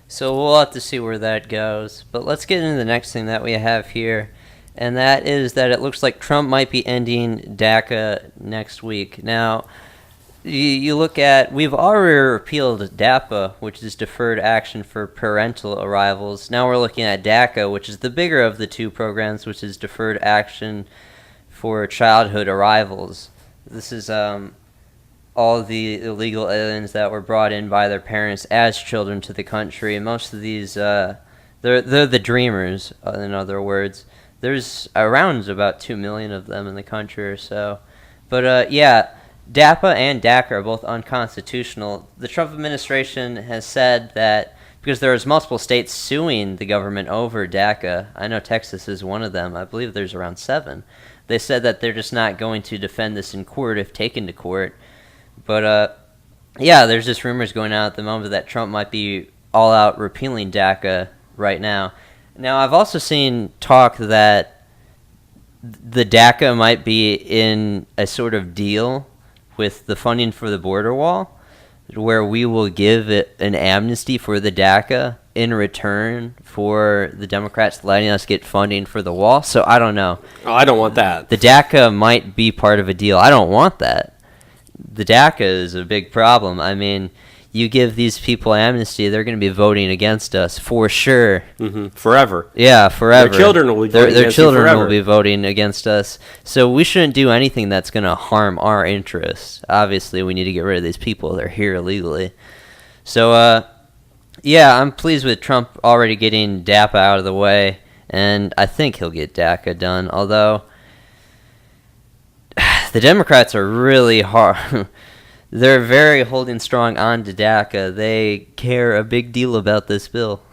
So we'll have to see where that goes. But let's get into the next thing that we have here. And that is that it looks like Trump might be ending DACA next week. Now, you look at, we've already repealed DAPA, which is Deferred Action for Parental Arrivals. Now we're looking at DACA, which is the bigger of the two programs, which is Deferred Action for Childhood Arrivals. This is all the illegal aliens that were brought in by their parents as children to the country. And most of these, they're the dreamers, in other words. There's around about 2 million of them in the country or so. But yeah, DAPA and DACA are both unconstitutional. The Trump administration has said that because there's multiple states suing the government over DACA. I know Texas is one of them. I believe there's around 7. They said that they're just not going to defend this in court if taken to court. But yeah, there's just rumors going out at the moment that Trump might be all out repealing DACA right now. Now, I've also seen talk that the DACA might be in a sort of deal with the funding for the border wall, where we will give it an amnesty for the DACA in return for the Democrats letting us get funding for the wall. So I don't know. Oh, I don't want that. The DACA might be part of a deal. I don't want that. The DACA is a big problem. I mean, you give these people amnesty, they're going to be voting against us for sure. Forever. Yeah, forever. Their children will be voting Their against you children forever. will be voting against us. So we shouldn't do anything that's going to harm our interests. Obviously, we need to get rid of these people. They're here illegally. So, yeah, I'm pleased with Trump already getting DAPA out of the way, and I think he'll get DACA done, although the Democrats are really hard. They're very holding strong on to DACA. They care a big deal about this bill.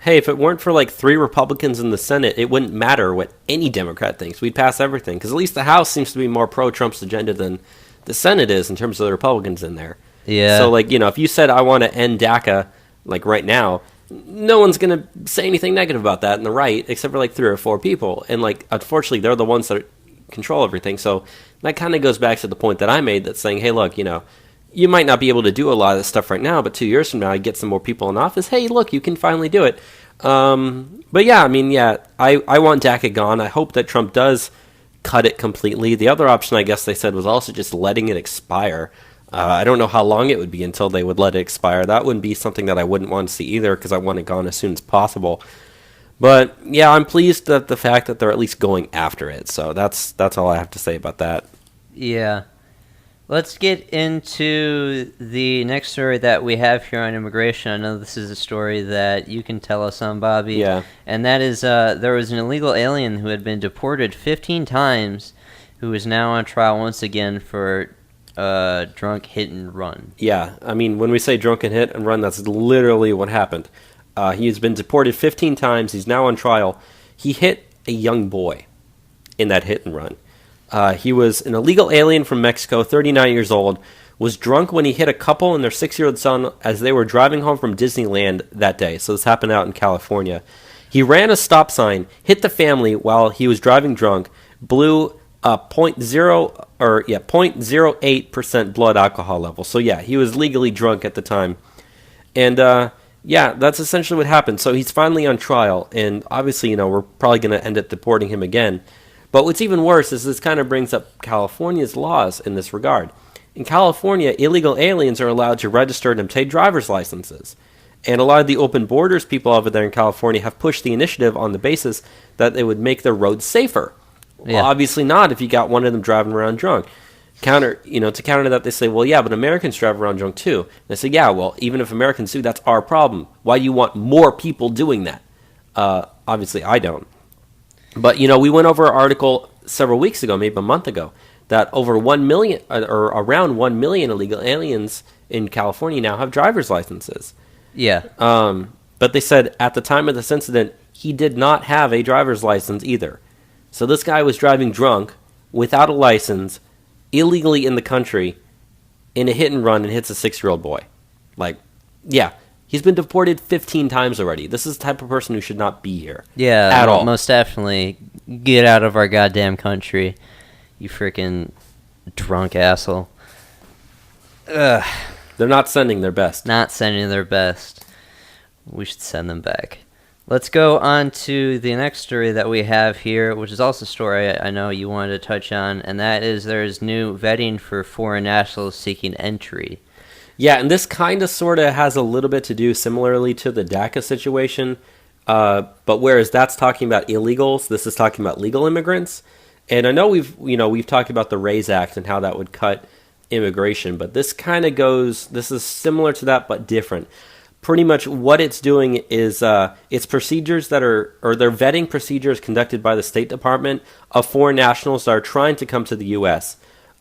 Hey, if it weren't for like 3 Republicans in the Senate, it wouldn't matter what any Democrat thinks. We'd pass everything, because at least the House seems to be more pro-Trump's agenda than the Senate is in terms of the Republicans in there. Yeah. So, like, you know, if you said, I want to end DACA, like right now, no one's going to say anything negative about that in the right, except for like 3 or 4 people. And, like, unfortunately, they're the ones that control everything. So that kind of goes back to the point that I made, that's saying, hey, look, you know, you might not be able to do a lot of this stuff right now, but 2 years from now, I get some more people in office. Hey, look, you can finally do it. But yeah, I mean, yeah, I want DACA gone. I hope that Trump does cut it completely. The other option, I guess they said, was also just letting it expire. I don't know how long it would be until they would let it expire. That wouldn't be something that I wouldn't want to see either, because I want it gone as soon as possible. But yeah, I'm pleased at the fact that they're at least going after it. So that's all I have to say about that. Yeah. Let's get into the next story that we have here on immigration. I know this is a story that you can tell us on, Bobby. Yeah. And that is there was an illegal alien who had been deported 15 times who is now on trial once again for drunk hit and run. Yeah, I mean, when we say drunken hit and run, that's literally what happened. He's been deported 15 times. He's now on trial. He hit a young boy in that hit and run. He was an illegal alien from Mexico, 39 years old, was drunk when he hit a couple and their 6-year-old son as they were driving home from Disneyland that day. So this happened out in California. He ran a stop sign, hit the family while he was driving drunk, blew 0.08% blood alcohol level. So yeah, he was legally drunk at the time. And yeah, that's essentially what happened. So he's finally on trial, and obviously, you know, we're probably going to end up deporting him again. But what's even worse is this kind of brings up California's laws in this regard. In California, illegal aliens are allowed to register and obtain driver's licenses. And a lot of the open borders people over there in California have pushed the initiative on the basis that they would make their roads safer. Yeah. Well, obviously not if you got one of them driving around drunk. To counter that, they say, well, yeah, but Americans drive around drunk too. And they say, yeah, well, even if Americans do, that's our problem. Why do you want more people doing that? Obviously, I don't. But, you know, we went over an article several weeks ago, maybe a month ago, that over 1 million, or around 1 million illegal aliens in California now have driver's licenses. Yeah. But they said at the time of this incident, he did not have a driver's license either. So this guy was driving drunk, without a license, illegally in the country, in a hit and run, and hits a 6-year-old boy. Like, yeah. He's been deported 15 times already. This is the type of person who should not be here. Yeah, at all. Most definitely. Get out of our goddamn country, you freaking drunk asshole. Ugh. They're not sending their best. Not sending their best. We should send them back. Let's go on to the next story that we have here, which is also a story I know you wanted to touch on, and that is there's new vetting for foreign nationals seeking entry. Yeah, and this kind of sort of has a little bit to do similarly to the DACA situation, but whereas that's talking about illegals, this is talking about legal immigrants. And I know we've talked about the RAISE Act and how that would cut immigration, but this is similar to that but different. Pretty much what it's doing is it's procedures they're vetting procedures conducted by the State Department of foreign nationals that are trying to come to the U.S.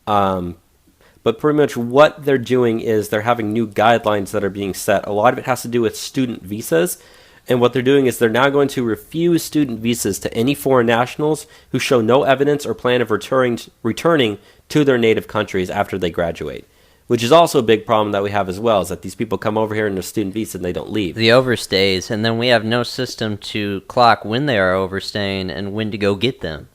But pretty much what they're doing is they're having new guidelines that are being set. A lot of it has to do with student visas. And what they're doing is they're now going to refuse student visas to any foreign nationals who show no evidence or plan of returning to their native countries after they graduate. which is also a big problem that we have as well, is that these people come over here in a student visa and they don't leave. The overstays, and then we have no system to clock when they are overstaying and when to go get them.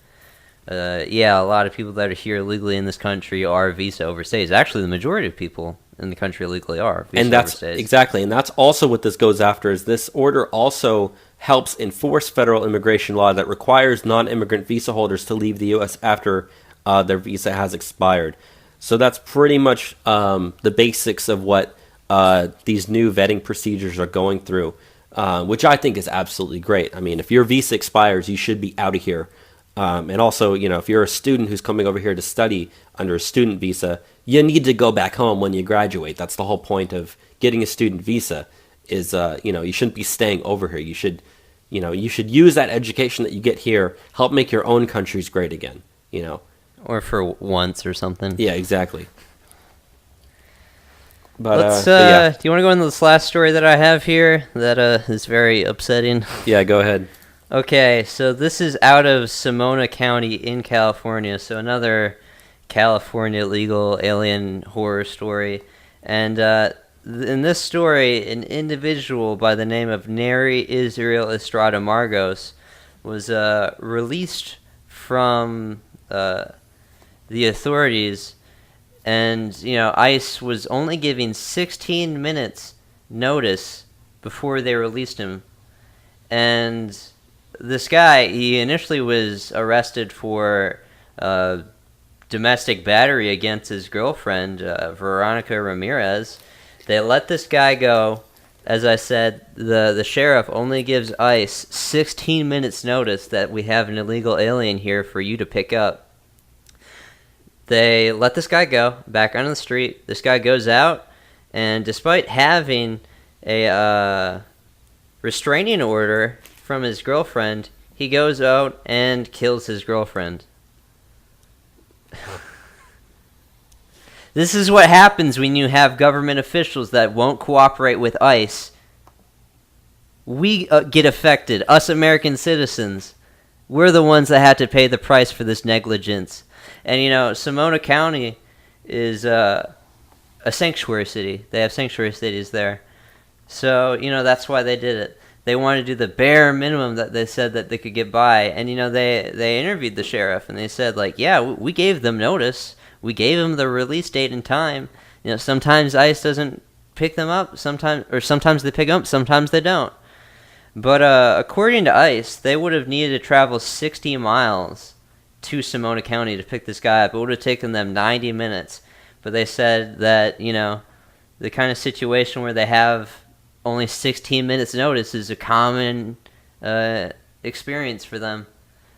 A lot of people that are here illegally in this country are visa overstays. Actually, the majority of people in the country illegally are visa And that's overstays. exactly, and that's also what this goes after, is this order also helps enforce federal immigration law that requires non-immigrant visa holders to leave the U.S. after their visa has expired. So that's pretty much the basics of what these new vetting procedures are going through, which I think is absolutely great. I mean, if your visa expires, you should be out of here. And also, if you're a student who's coming over here to study under a student visa, you need to go back home when you graduate. That's the whole point of getting a student visa is, you shouldn't be staying over here. You should use that education that you get here, help make your own countries great again, Or for once or something. Yeah, exactly. But, do you want to go into this last story that I have here that is very upsetting? Yeah, go ahead. Okay, so this is out of Sonoma County in California, so another California legal alien horror story. And in this story, an individual by the name of Neri Israel Estrada Margos was released from the authorities, and ICE was only giving 16 minutes notice before they released him. And this guy, he initially was arrested for domestic battery against his girlfriend, Veronica Ramirez. They let this guy go. As I said, the sheriff only gives ICE 16 minutes notice that we have an illegal alien here for you to pick up. They let this guy go back on the street. This guy goes out, and despite having a restraining order from his girlfriend, he goes out and kills his girlfriend. This is what happens when you have government officials that won't cooperate with ICE. We get affected, us American citizens. We're the ones that had to pay the price for this negligence. And Sonoma County is a sanctuary city. They have sanctuary cities there. So, that's why they did it. They wanted to do the bare minimum that they said that they could get by. And, they interviewed the sheriff, and they said, we gave them notice. We gave them the release date and time. Sometimes ICE doesn't pick them up. Sometimes they pick them up. Sometimes they don't. But according to ICE, they would have needed to travel 60 miles to Sonoma County to pick this guy up. It would have taken them 90 minutes. But they said that, the kind of situation where they have only 16 minutes notice is a common experience for them.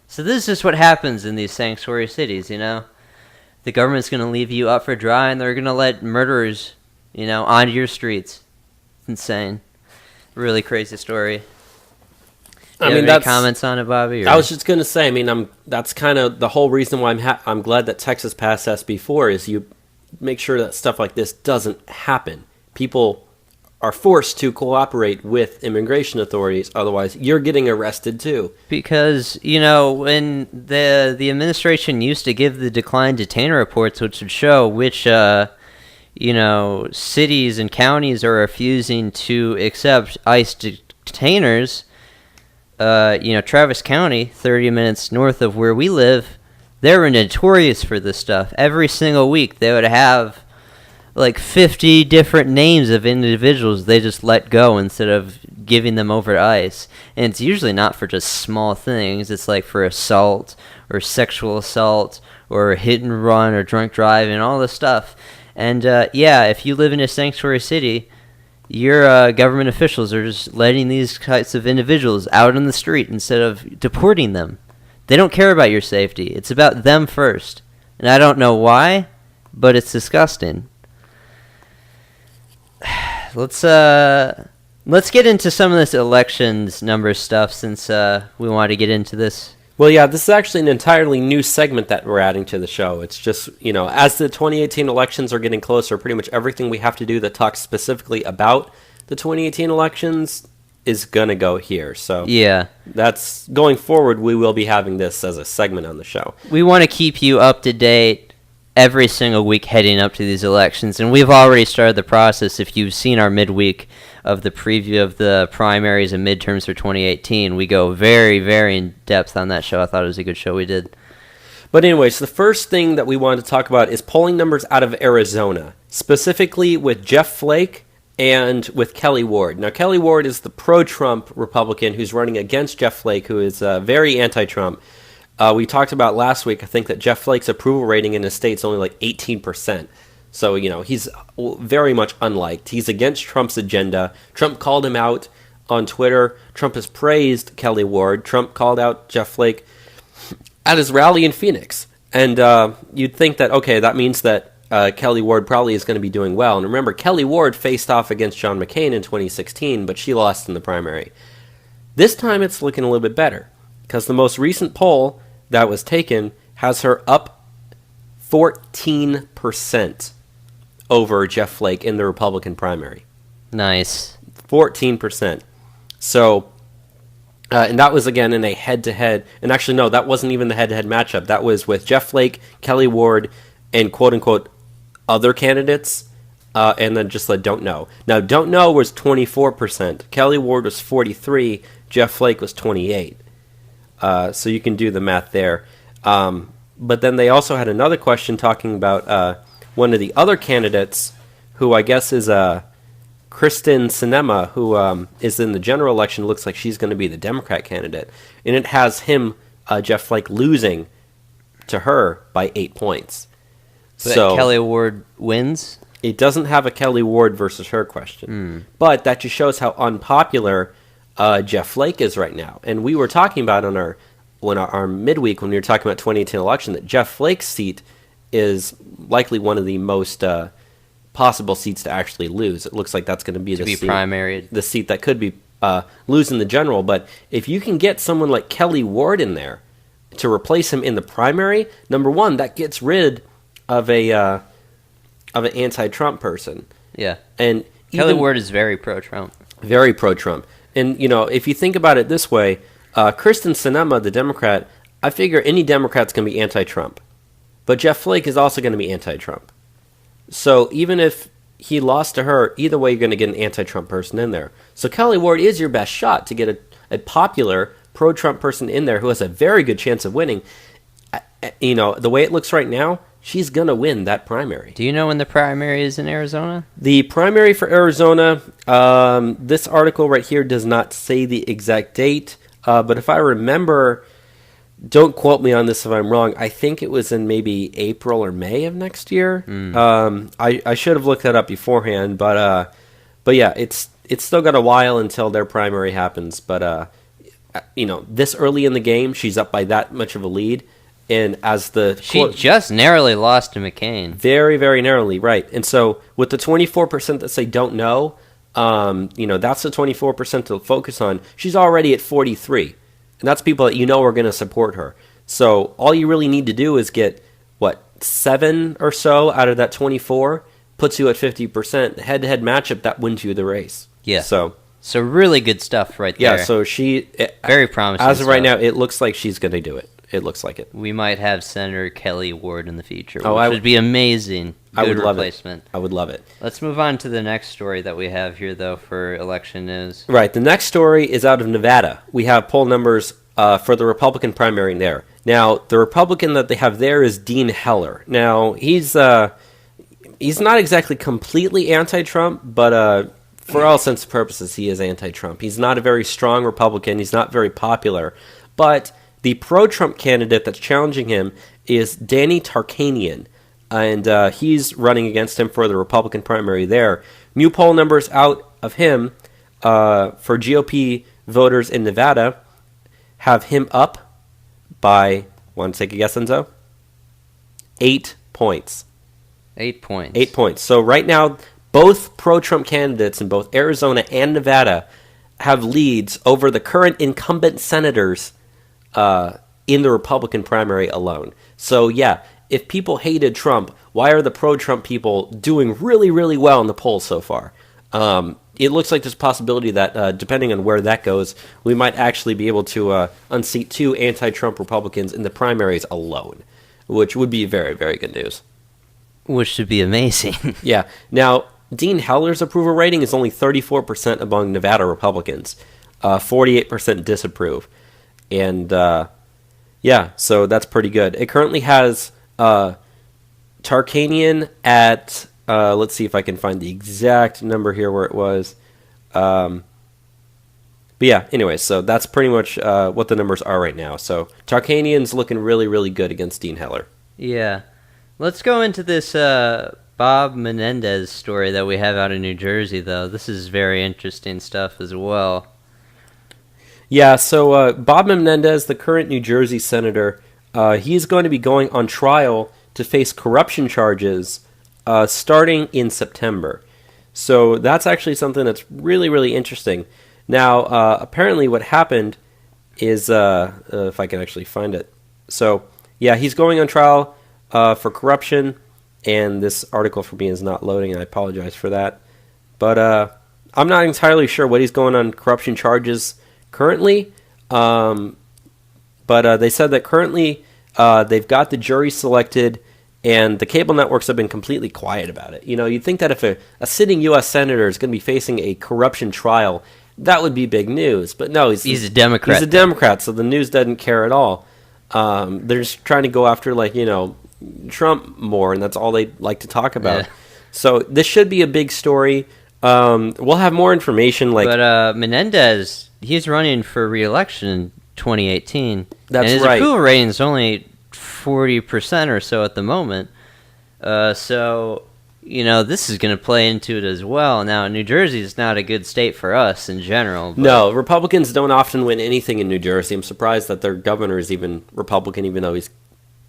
So this is just what happens in these sanctuary cities, The government's going to leave you up for dry, and they're going to let murderers, onto your streets. It's insane. Really crazy story. Any comments on it, Bobby? Or? I was just going to say, that's kind of the whole reason why I'm glad that Texas passed SB4 is you make sure that stuff like this doesn't happen. People are forced to cooperate with immigration authorities, otherwise you're getting arrested too. Because, when the administration used to give the declined detainer reports, which would show which, cities and counties are refusing to accept ICE detainers, Travis County, 30 minutes north of where we live, they were notorious for this stuff. Every single week they would have 50 different names of individuals they just let go instead of giving them over to ICE. And it's usually not for just small things. It's for assault or sexual assault or hit and run or drunk driving and all this stuff. And if you live in a sanctuary city, your government officials are just letting these types of individuals out on the street instead of deporting them. They don't care about your safety. It's about them first. And I don't know why, but it's disgusting. Let's get into some of this elections number stuff since we want to get into this. Well, yeah, this is actually an entirely new segment that we're adding to the show. It's just, as the 2018 elections are getting closer, pretty much everything we have to do that talks specifically about the 2018 elections is going to go here. So yeah, that's going forward. We will be having this as a segment on the show. We want to keep you up to date every single week heading up to these elections. And we've already started the process. If you've seen our midweek of the preview of the primaries and midterms for 2018, we go very, very in depth on that show. I thought it was a good show we did. But anyways, the first thing that we wanted to talk about is polling numbers out of Arizona, specifically with Jeff Flake and with Kelli Ward. Now, Kelli Ward is the pro-Trump Republican who's running against Jeff Flake, who is very anti-Trump. We talked about last week, I think, that Jeff Flake's approval rating in his state's only like 18%. So, he's very much unliked. He's against Trump's agenda. Trump called him out on Twitter. Trump has praised Kelli Ward. Trump called out Jeff Flake at his rally in Phoenix. And you'd think that, okay, that means that Kelli Ward probably is going to be doing well. And remember, Kelli Ward faced off against John McCain in 2016, but she lost in the primary. This time it's looking a little bit better, because the most recent poll that was taken has her up 14% over Jeff Flake in the Republican primary. Nice. 14%. So, and that was, again, in a head-to-head. And actually, no, that wasn't even the head-to-head matchup. That was with Jeff Flake, Kelli Ward, and quote-unquote other candidates, and then just don't know. Now, don't know was 24%. Kelli Ward was 43%. Jeff Flake was 28%. So you can do the math there. But then they also had another question talking about one of the other candidates, who I guess is Kristen Sinema, who is in the general election. Looks like she's going to be the Democrat candidate. And it has him, Jeff Flake, losing to her by 8 points. So Kelli Ward wins? It doesn't have a Kelli Ward versus her question. But that just shows how unpopular Jeff Flake is right now. And we were talking about on our midweek, when we were talking about 2018 election, that Jeff Flake's seat is likely one of the most possible seats to actually lose. It looks like that's going to be the seat that could be lose in the general. But if you can get someone like Kelli Ward in there to replace him in the primary, number one, that gets rid of an anti-Trump person. Yeah. And Kelli Ward is very pro-Trump. Very pro-Trump. And, if you think about it this way, Kristen Sinema, the Democrat, I figure any Democrat's going to be anti-Trump. But Jeff Flake is also going to be anti-Trump. So even if he lost to her, either way you're going to get an anti-Trump person in there. So Kelli Ward is your best shot to get a popular pro-Trump person in there who has a very good chance of winning. The way it looks right now, she's going to win that primary. Do you know when the primary is in Arizona? The primary for Arizona, this article right here does not say the exact date, but if I remember, don't quote me on this if I'm wrong, I think it was in maybe April or May of next year. I should have looked that up beforehand, but yeah, it's still got a while until their primary happens, but this early in the game, she's up by that much of a lead. And she just narrowly lost to McCain. Very, very narrowly, right. And so with the 24% that say don't know, that's the 24% to focus on. She's already at 43. And that's people that are going to support her. So all you really need to do is get, 7 or so out of that 24, puts you at 50%. Head-to-head matchup, that wins you the race. Yeah. So really good stuff right there. Yeah, so very promising as of right now, it looks like she's going to do it. It looks like it. We might have Senator Kelli Ward in the future, which would be amazing. I would love replacement. I would love it. Let's move on to the next story that we have here, though, for election news. Right. The next story is out of Nevada. We have poll numbers for the Republican primary there. Now, the Republican that they have there is Dean Heller. Now, he's not exactly completely anti-Trump, but for all intents and purposes, he is anti-Trump. He's not a very strong Republican. He's not very popular, but the pro-Trump candidate that's challenging him is Danny Tarkanian, and he's running against him for the Republican primary there. New poll numbers out of him for GOP voters in Nevada have him up by, want to take a guess, Enzo? 8 points. 8 points. 8 points. So right now, both pro-Trump candidates in both Arizona and Nevada have leads over the current incumbent senators in the Republican primary alone. So yeah, if people hated Trump, why are the pro-Trump people doing really, really well in the polls so far? It looks like there's a possibility that, depending on where that goes, we might actually be able to unseat 2 anti-Trump Republicans in the primaries alone, which would be very, very good news. Which should be amazing. Yeah. Now, Dean Heller's approval rating is only 34% among Nevada Republicans, 48% disapprove. And, yeah, so that's pretty good. It currently has Tarkanian at, let's see if I can find the exact number here where it was. But yeah, anyway, so that's pretty much what the numbers are right now. So Tarkanian's looking really, really good against Dean Heller. Yeah. Let's go into this Bob Menendez story that we have out of New Jersey, though. This is very interesting stuff as well. Yeah, so Bob Menendez, the current New Jersey senator, he's going to be going on trial to face corruption charges starting in September. So that's actually something that's really, really interesting. Now, apparently what happened is, if I can actually find it. So, yeah, he's going on trial for corruption, and this article for me is not loading, and I apologize for that. But I'm not entirely sure what he's going on corruption charges currently. But they said that currently they've got the jury selected, and the cable networks have been completely quiet about it. You know, you'd think that if a sitting U.S. senator is going to be facing a corruption trial, that would be big news. But no, he's a Democrat. He's a Democrat, so the news doesn't care at all. They're just trying to go after, like, you know, Trump more, and that's all they like to talk about. Yeah. So this should be a big story. We'll have more information. But Menendez, he's running for re-election in 2018. That's and his right. approval rating is only 40% or so at the moment. So, you know, this is going to play into it as well. Now, New Jersey is not a good state for us in general. No, Republicans don't often win anything in New Jersey. I'm surprised that their governor is even Republican, even though he's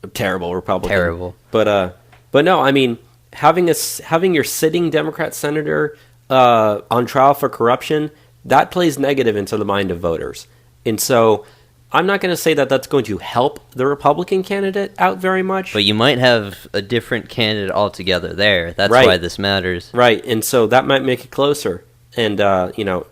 a terrible Republican. Terrible. But no, I mean, having your sitting Democrat senator on trial for corruption, that plays negative into the mind of voters. And so I'm not going to say that that's going to help the Republican candidate out very much. But you might have a different candidate altogether there. That's right. why this matters. Right, and so that might make it closer. And, you know,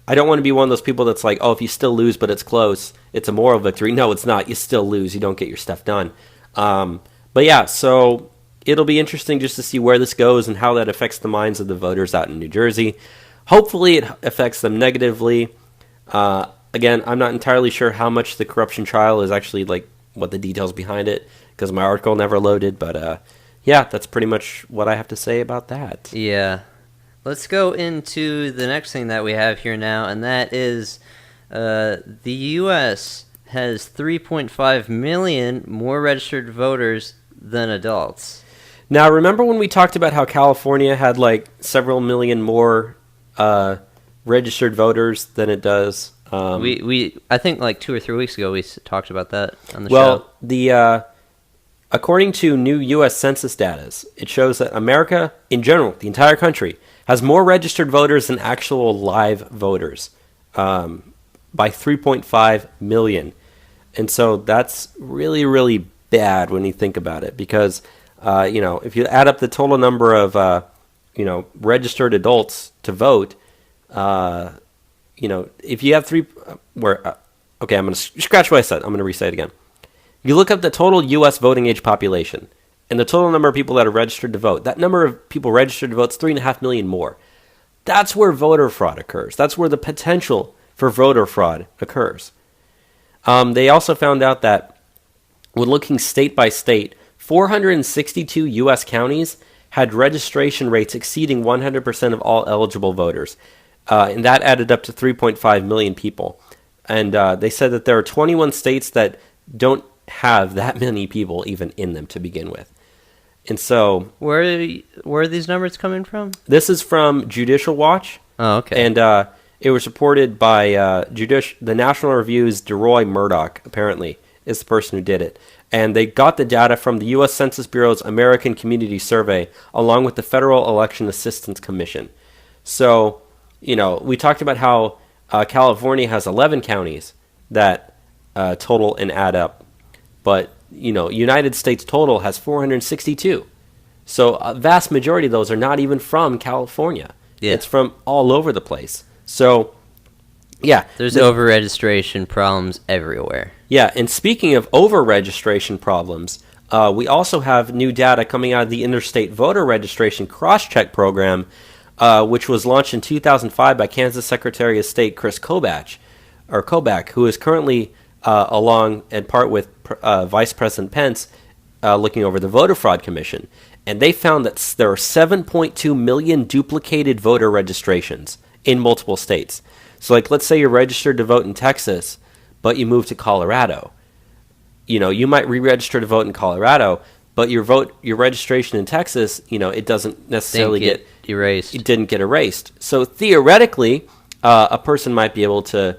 I don't want to be one of those people that's like, oh, if you still lose but it's close, it's a moral victory. No, it's not. You still lose. You don't get your stuff done. But, yeah, so it'll be interesting just to see where this goes and how that affects the minds of the voters out in New Jersey. Hopefully it affects them negatively. Again, I'm not entirely sure how much the corruption trial is actually, like, what the details behind it, because my article never loaded. But, yeah, that's pretty much what I have to say about that. Yeah. Let's go into the next thing that we have here now, and that is the U.S. has 3.5 million more registered voters than adults. Now, remember when we talked about how California had, like, several million more registered voters than it does? I think like 2 or 3 weeks ago we talked about that on the show. Well, according to new U.S. Census data, it shows that America, in general, the entire country, has more registered voters than actual live voters, by 3.5 million. And so that's really, really bad when you think about it, because, you know, if you add up the total number of, you know, registered adults to vote, you know, if you have okay, I'm going to scratch what I said. I'm going to re-say it again. You look up the total U.S. voting age population and the total number of people that are registered to vote. That number of people registered to vote is 3.5 million more. That's where voter fraud occurs. That's where the potential for voter fraud occurs. They also found out that when looking state by state, 462 U.S. counties had registration rates exceeding 100% of all eligible voters. And that added up to 3.5 million people. And they said that there are 21 states that don't have that many people even in them to begin with. And so... Where are these numbers coming from? This is from Judicial Watch. Oh, okay. And it was reported by the National Review's DeRoy Murdoch, apparently, is the person who did it. And they got the data from the U.S. Census Bureau's American Community Survey, along with the Federal Election Assistance Commission. So... You know, we talked about how California has 11 counties that total and add up. But, you know, United States total has 462. So a vast majority of those are not even from California. Yeah. It's from all over the place. So, yeah. There's over-registration problems everywhere. Yeah, and speaking of over-registration problems, We also have new data coming out of the Interstate Voter Registration Cross-Check Program, which was launched in 2005 by Kansas Secretary of State Chris Kobach, who is currently along and part with Vice President Pence looking over the Voter Fraud Commission. And they found that there are 7.2 million duplicated voter registrations in multiple states. So, like, let's say you're registered to vote in Texas, but you move to Colorado. You know, you might re-register to vote in Colorado, but your registration in Texas, you know, it doesn't necessarily get erased. It didn't get erased. So theoretically, a person might be able to,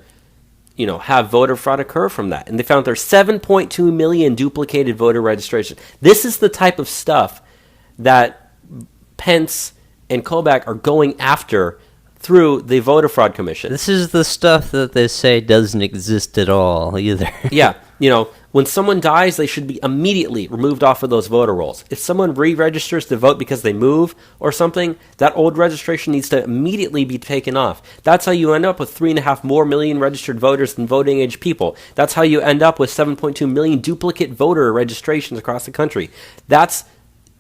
you know, have voter fraud occur from that. And they found there's 7.2 million duplicated voter registrations. This is the type of stuff that Pence and Kobach are going after through the Voter Fraud Commission. This is the stuff that they say doesn't exist at all either. Yeah, you know, when someone dies, they should be immediately removed off of those voter rolls. If someone re-registers to vote because they move or something, that old registration needs to immediately be taken off. That's how you end up with 3.5 more million registered voters than voting age people. That's how you end up with 7.2 million duplicate voter registrations across the country. That's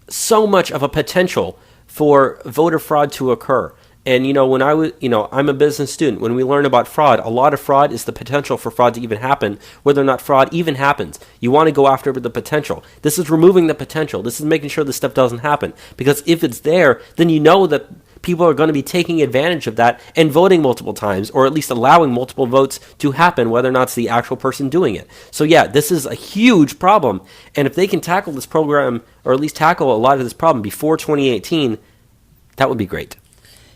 so much of a potential for voter fraud to occur. And, you know, when I'm a business student. When we learn about fraud, a lot of fraud is the potential for fraud to even happen. Whether or not fraud even happens, you want to go after the potential. This is removing the potential. This is making sure this stuff doesn't happen. Because if it's there, then you know that people are going to be taking advantage of that and voting multiple times, or at least allowing multiple votes to happen, whether or not it's the actual person doing it. So yeah, this is a huge problem. And if they can tackle this program, or at least tackle a lot of this problem before 2018, that would be great.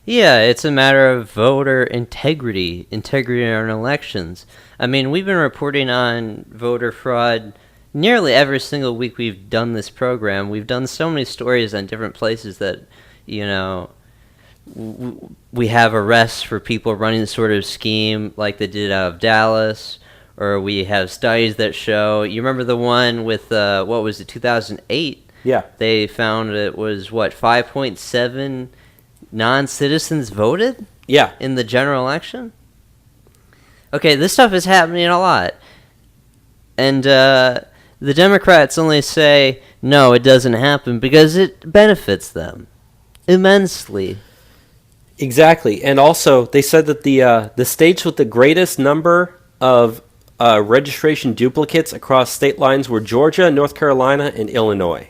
Yeah, it's a matter of voter integrity in elections. I mean, we've been reporting on voter fraud nearly every single week we've done this program. We've done so many stories on different places that, you know, we have arrests for people running this sort of scheme like they did out of Dallas, or we have studies that show, you remember the one with, 2008? Yeah. They found it was, 5.7 non-citizens voted? Yeah. In the general election? Okay, this stuff is happening a lot. And the Democrats only say, no, it doesn't happen because it benefits them immensely. Exactly. And also, they said that the states with the greatest number of registration duplicates across state lines were Georgia, North Carolina, and Illinois.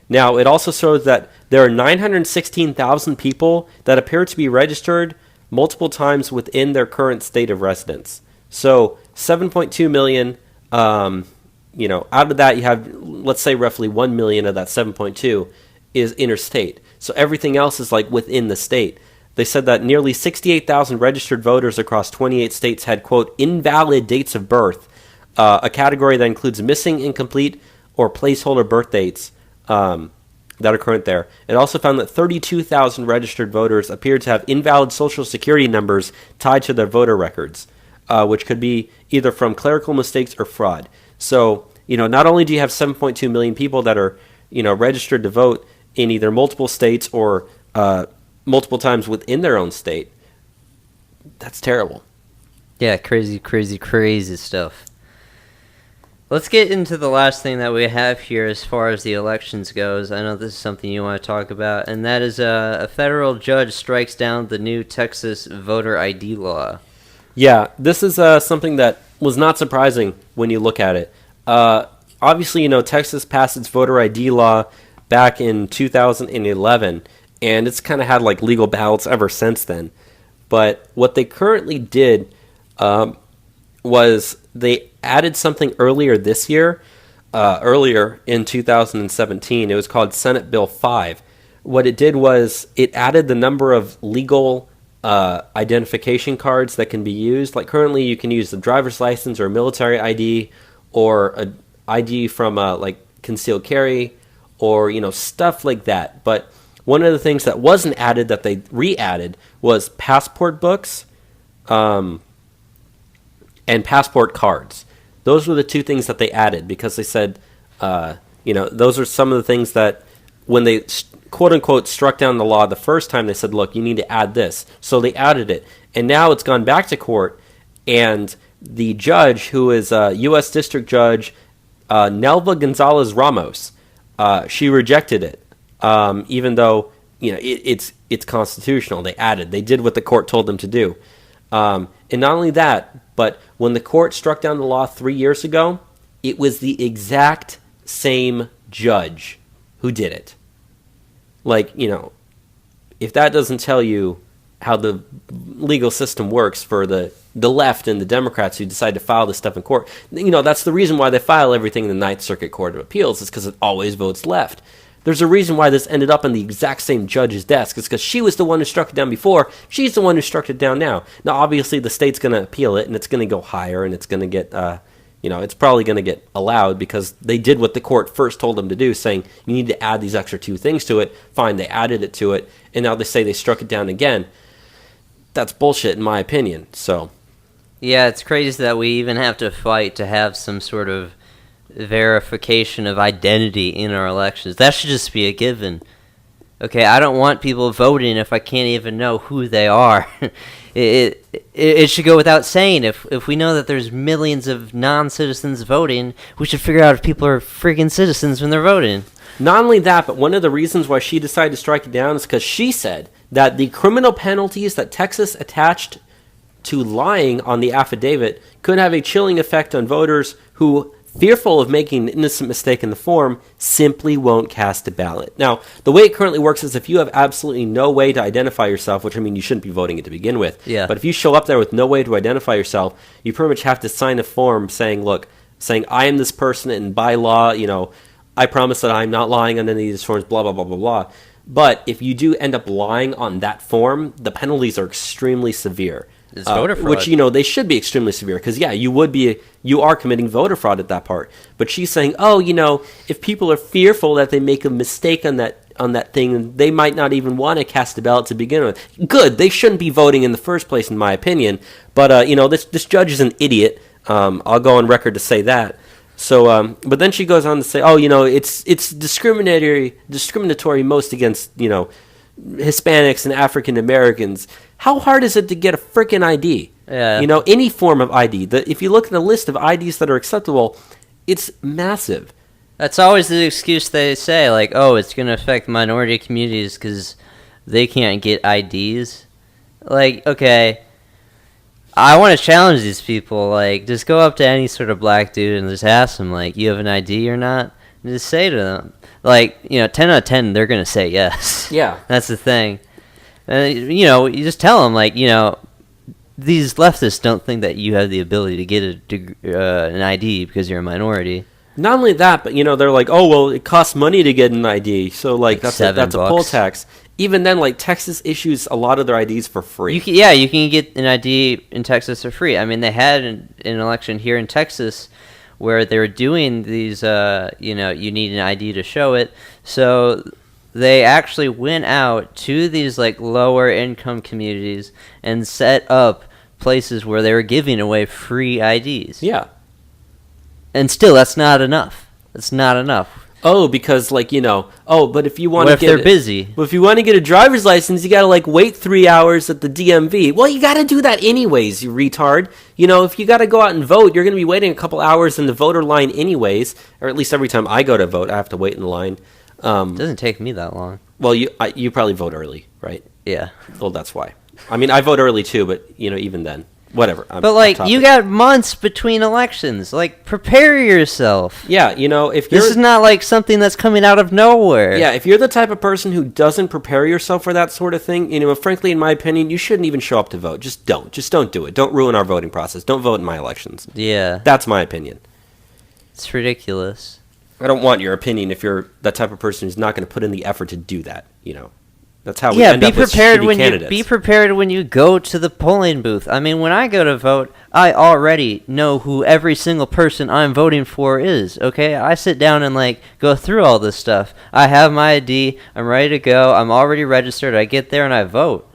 Now, it also shows that there are 916,000 people that appear to be registered multiple times within their current state of residence. So 7.2 million, you know, out of that you have, let's say roughly 1 million of that 7.2 is interstate. So everything else is like within the state. They said that nearly 68,000 registered voters across 28 states had, quote, invalid dates of birth, a category that includes missing, incomplete, or placeholder birth dates that are current there. It also found that 32,000 registered voters appeared to have invalid social security numbers tied to their voter records, which could be either from clerical mistakes or fraud. So, you know, not only do you have 7.2 million people that are, you know, registered to vote in either multiple states or multiple times within their own state, that's terrible. Yeah, crazy stuff. Let's get into the last thing that we have here as far as the elections goes. I know this is something you want to talk about, and that is a federal judge strikes down the new Texas voter ID law. Yeah, this is something that was not surprising when you look at it. Obviously, you know, Texas passed its voter ID law back in 2011, and it's kind of had like legal battles ever since then. But what they currently did was they added something earlier this year, earlier in 2017. It was called Senate Bill 5. What it did was it added the number of legal identification cards that can be used. Like currently you can use the driver's license or a military ID or an ID from like concealed carry or, you know, stuff like that. But one of the things that wasn't added that they re-added was passport books and passport cards. Those were the two things that they added because they said, you know, those are some of the things that when they quote-unquote struck down the law the first time, they said, look, you need to add this. So they added it. And now it's gone back to court, and the judge, who is a U.S. District Judge Nelva Gonzalez Ramos, she rejected it, even though it's constitutional. They did what the court told them to do, and not only that, but when the court struck down the law 3 years ago, it was the exact same judge who did it. If that doesn't tell you how the legal system works for the left and the Democrats who decide to file this stuff in court, that's the reason why they file everything in the Ninth Circuit Court of Appeals, is because it always votes left. There's a reason why this ended up on the exact same judge's desk. It's because she was the one who struck it down before. She's the one who struck it down now. Now, obviously, the state's going to appeal it, and it's going to go higher, and it's going to get, it's probably going to get allowed because they did what the court first told them to do, saying you need to add these extra 2 things to it. Fine, they added it to it, and now they say they struck it down again. That's bullshit, in my opinion. So, yeah, it's crazy that we even have to fight to have some sort of verification of identity in our elections. That should just be a given. Okay, I don't want people voting if I can't even know who they are. It should go without saying. If we know that there's millions of non-citizens voting, we should figure out if people are freaking citizens when they're voting. Not only that, but one of the reasons why she decided to strike it down is because she said that the criminal penalties that Texas attached to lying on the affidavit could have a chilling effect on voters who, fearful of making an innocent mistake in the form, simply won't cast a ballot. Now, the way it currently works is if you have absolutely no way to identify yourself, which, you shouldn't be voting it to begin with. Yeah. But if you show up there with no way to identify yourself, you pretty much have to sign a form saying, I am this person, and by law, I promise that I'm not lying on any of these forms, blah, blah, blah, blah, blah. But if you do end up lying on that form, the penalties are extremely severe. It's voter fraud. Which, they should be extremely severe. Because, yeah, you are committing voter fraud at that part. But she's saying, if people are fearful that they make a mistake on that thing, they might not even want to cast a ballot to begin with. Good. They shouldn't be voting in the first place, in my opinion. But, this judge is an idiot. I'll go on record to say that. So, but then she goes on to say, it's discriminatory most against, Hispanics and African Americans. How hard is it to get a frickin' ID? Yeah. Any form of ID. If you look at the list of IDs that are acceptable, it's massive. That's always the excuse they say, it's going to affect minority communities because they can't get IDs. Okay, I want to challenge these people. Just go up to any sort of black dude and just ask them, you have an ID or not? And just say to them, 10 out of 10, they're going to say yes. Yeah. That's the thing. You just tell them, these leftists don't think that you have the ability to get an ID because you're a minority. Not only that, but, they're like, oh, well, it costs money to get an ID. So, that's a poll tax. Even then, Texas issues a lot of their IDs for free. You can get an ID in Texas for free. They had an election here in Texas where they were doing these, you need an ID to show it. So they actually went out to these, lower income communities and set up places where they were giving away free IDs. Yeah. And still, that's not enough. It's not enough. Oh, because but if you want to get, they're busy? But if you want to get a driver's license, you got to wait 3 hours at the DMV. Well, you got to do that anyways, you retard. If you got to go out and vote, you're going to be waiting a couple hours in the voter line anyways. Or at least every time I go to vote, I have to wait in the line. It doesn't take me that long. Well, you probably vote early, right? Yeah. Well, that's why. I vote early too, but even then. Whatever. But you got months between elections. Prepare yourself. Yeah, if you're... This is not something that's coming out of nowhere. Yeah, if you're the type of person who doesn't prepare yourself for that sort of thing, frankly, in my opinion, you shouldn't even show up to vote. Just don't. Just don't do it. Don't ruin our voting process. Don't vote in my elections. Yeah. That's my opinion. It's ridiculous. I don't want your opinion if you're that type of person who's not going to put in the effort to do that, That's how we end up with shitty candidates. Be prepared when you go to the polling booth. When I go to vote, I already know who every single person I'm voting for is, okay? I sit down and, go through all this stuff. I have my ID. I'm ready to go. I'm already registered. I get there and I vote.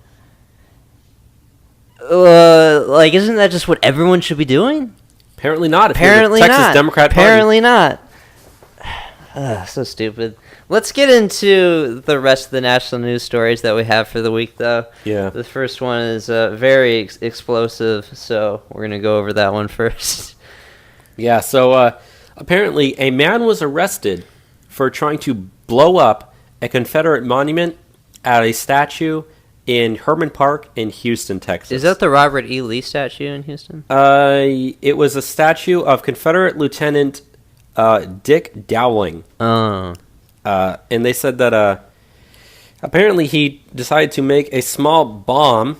Isn't that just what everyone should be doing? Apparently not. Apparently Texas not. Democrat Party. Apparently not. So stupid. Let's get into the rest of the national news stories that we have for the week, though. Yeah. The first one is very explosive, so we're going to go over that one first. Yeah, so Apparently, a man was arrested for trying to blow up a Confederate monument at a statue in Herman Park in Houston, Texas. Is that the Robert E. Lee statue in Houston? It was a statue of Confederate Lieutenant Dick Dowling. Oh. And they said that apparently he decided to make a small bomb.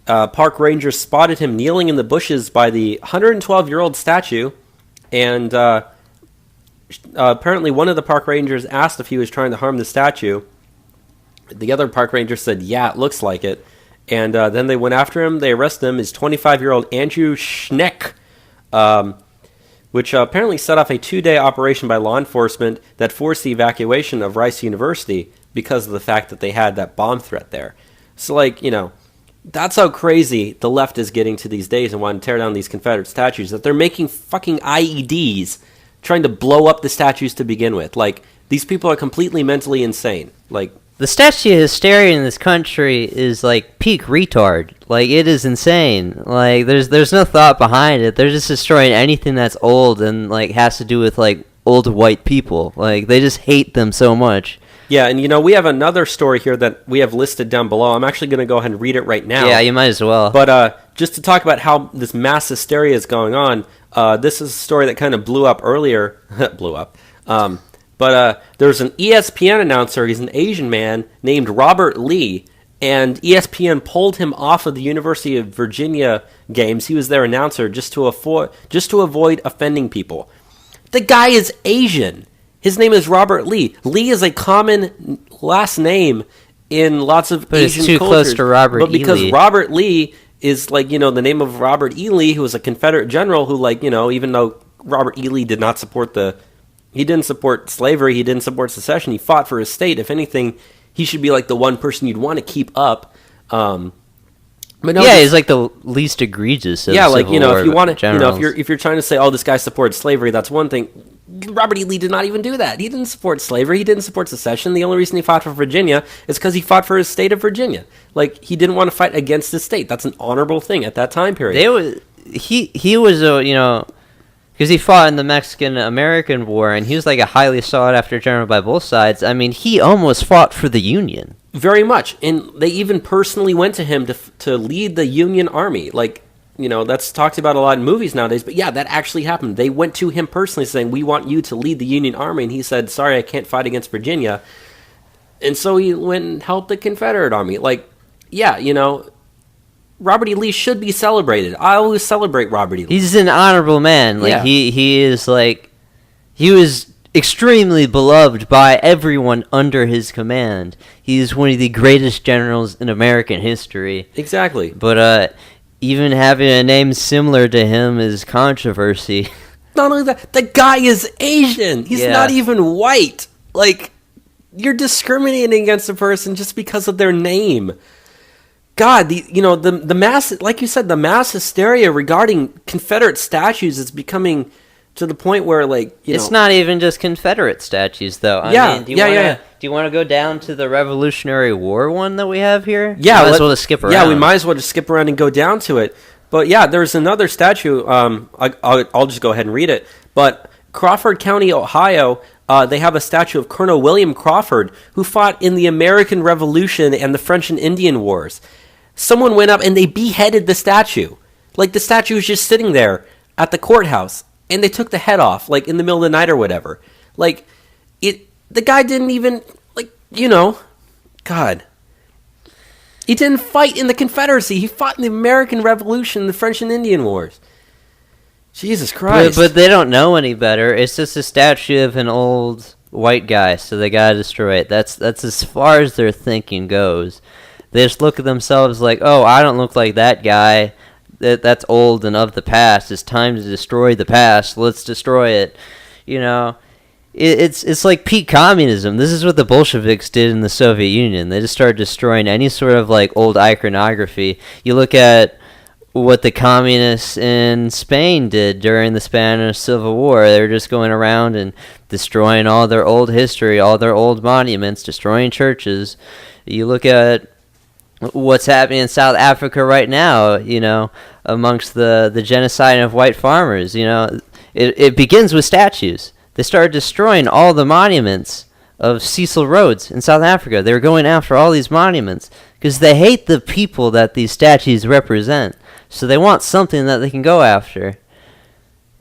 Park rangers spotted him kneeling in the bushes by the 112-year-old statue, and apparently one of the park rangers asked if he was trying to harm the statue. The other park ranger said, yeah, it looks like it. And then they went after him. They arrested him. It's 25-year-old Andrew Schneck, which apparently set off a 2-day operation by law enforcement that forced the evacuation of Rice University because of the fact that they had that bomb threat there. So, like, you know, that's how crazy the left is getting to these days and wanting to tear down these Confederate statues, that they're making fucking IEDs trying to blow up the statues to begin with. Like, these people are completely mentally insane. Like, the statue hysteria in this country is like peak retard. Like, it is insane. Like, there's no thought behind it. They're just destroying anything that's old and like has to do with like old white people. Like, they just hate them so much. yeah, and you know, we have another story here that we have listed down below. I'm actually going to go ahead and read it right now. Yeah, you might as well. But just to talk about how this mass hysteria is going on, this is a story that kind of blew up earlier. blew up. But there's an ESPN announcer. He's an Asian man named Robert Lee, and ESPN pulled him off of the University of Virginia games. He was their announcer just to avoid offending people. The guy is Asian. His name is Robert Lee. Lee is a common last name in lots of but Asian it's too cultures. close to Robert But E. because Lee. Robert Lee is, like, you know, the name of Robert E. Lee, who was a Confederate general who, like, you know, even though Robert E. Lee did not support he didn't support slavery, he didn't support secession, he fought for his state. If anything, he should be like the one person you'd want to keep up. But no, yeah, he's like the least egregious of like, Civil you know, War if you want to, you know, generals. if you're trying to say, oh, this guy supported slavery, that's one thing. Robert E. Lee did not even do that. He didn't support slavery. He didn't support secession. The only reason he fought for Virginia is because he fought for his state of Virginia. Like, he didn't want to fight against his state. That's an honorable thing at that time period. He was a, you know, because he fought in the Mexican-American War, and he was like a highly sought-after general by both sides. I mean, he almost fought for the Union. Very much. And they even personally went to him to lead the Union Army. Like, you know, that's talked about a lot in movies nowadays. But yeah, that actually happened. They went to him personally saying, we want you to lead the Union Army. And he said, sorry, I can't fight against Virginia. And so he went and helped the Confederate Army. Like, yeah, you know, Robert E. Lee should be celebrated. I always celebrate Robert E. Lee. He's an honorable man. Like, Yeah. he is like, he was extremely beloved by everyone under his command. He is one of the greatest generals in American history. Exactly. But even having a name similar to him is controversy. Not only that, the guy is Asian. He's Yeah. not even white. Like, you're discriminating against a person just because of their name. God, the mass, like you said, the mass hysteria regarding Confederate statues is becoming to the point where, like, It's not even just Confederate statues, though. I mean, do you want to go down to the Revolutionary War one that we have here? Yeah, might as well just skip around. Yeah, we might as well just skip around and go down to it. But yeah, there's another statue. I'll just go ahead and read it. But Crawford County, Ohio, they have a statue of Colonel William Crawford, who fought in the American Revolution and the French and Indian Wars. Someone went up and they beheaded the statue. Like, the statue was just sitting there at the courthouse, and they took the head off, like, in the middle of the night or whatever. Like, the guy didn't even, like, you know, God. He didn't fight in the Confederacy. He fought in the American Revolution, the French and Indian Wars. Jesus Christ. But they don't know any better. It's just a statue of an old white guy, so they gotta destroy it. That's as far as their thinking goes. They just look at themselves like, oh, I don't look like that guy. That's old and of the past. It's time to destroy the past. Let's destroy it. You know, it's like peak communism. This is what the Bolsheviks did in the Soviet Union. They just started destroying any sort of like old iconography. You look at what the communists in Spain did during the Spanish Civil War. They were just going around and destroying all their old history, all their old monuments, destroying churches. You look at what's happening in South Africa right now, you know, amongst the genocide of white farmers. You know, It begins with statues. They started destroying all the monuments of Cecil Rhodes in South Africa. They were going after all these monuments because they hate the people that these statues represent. So they want something that they can go after.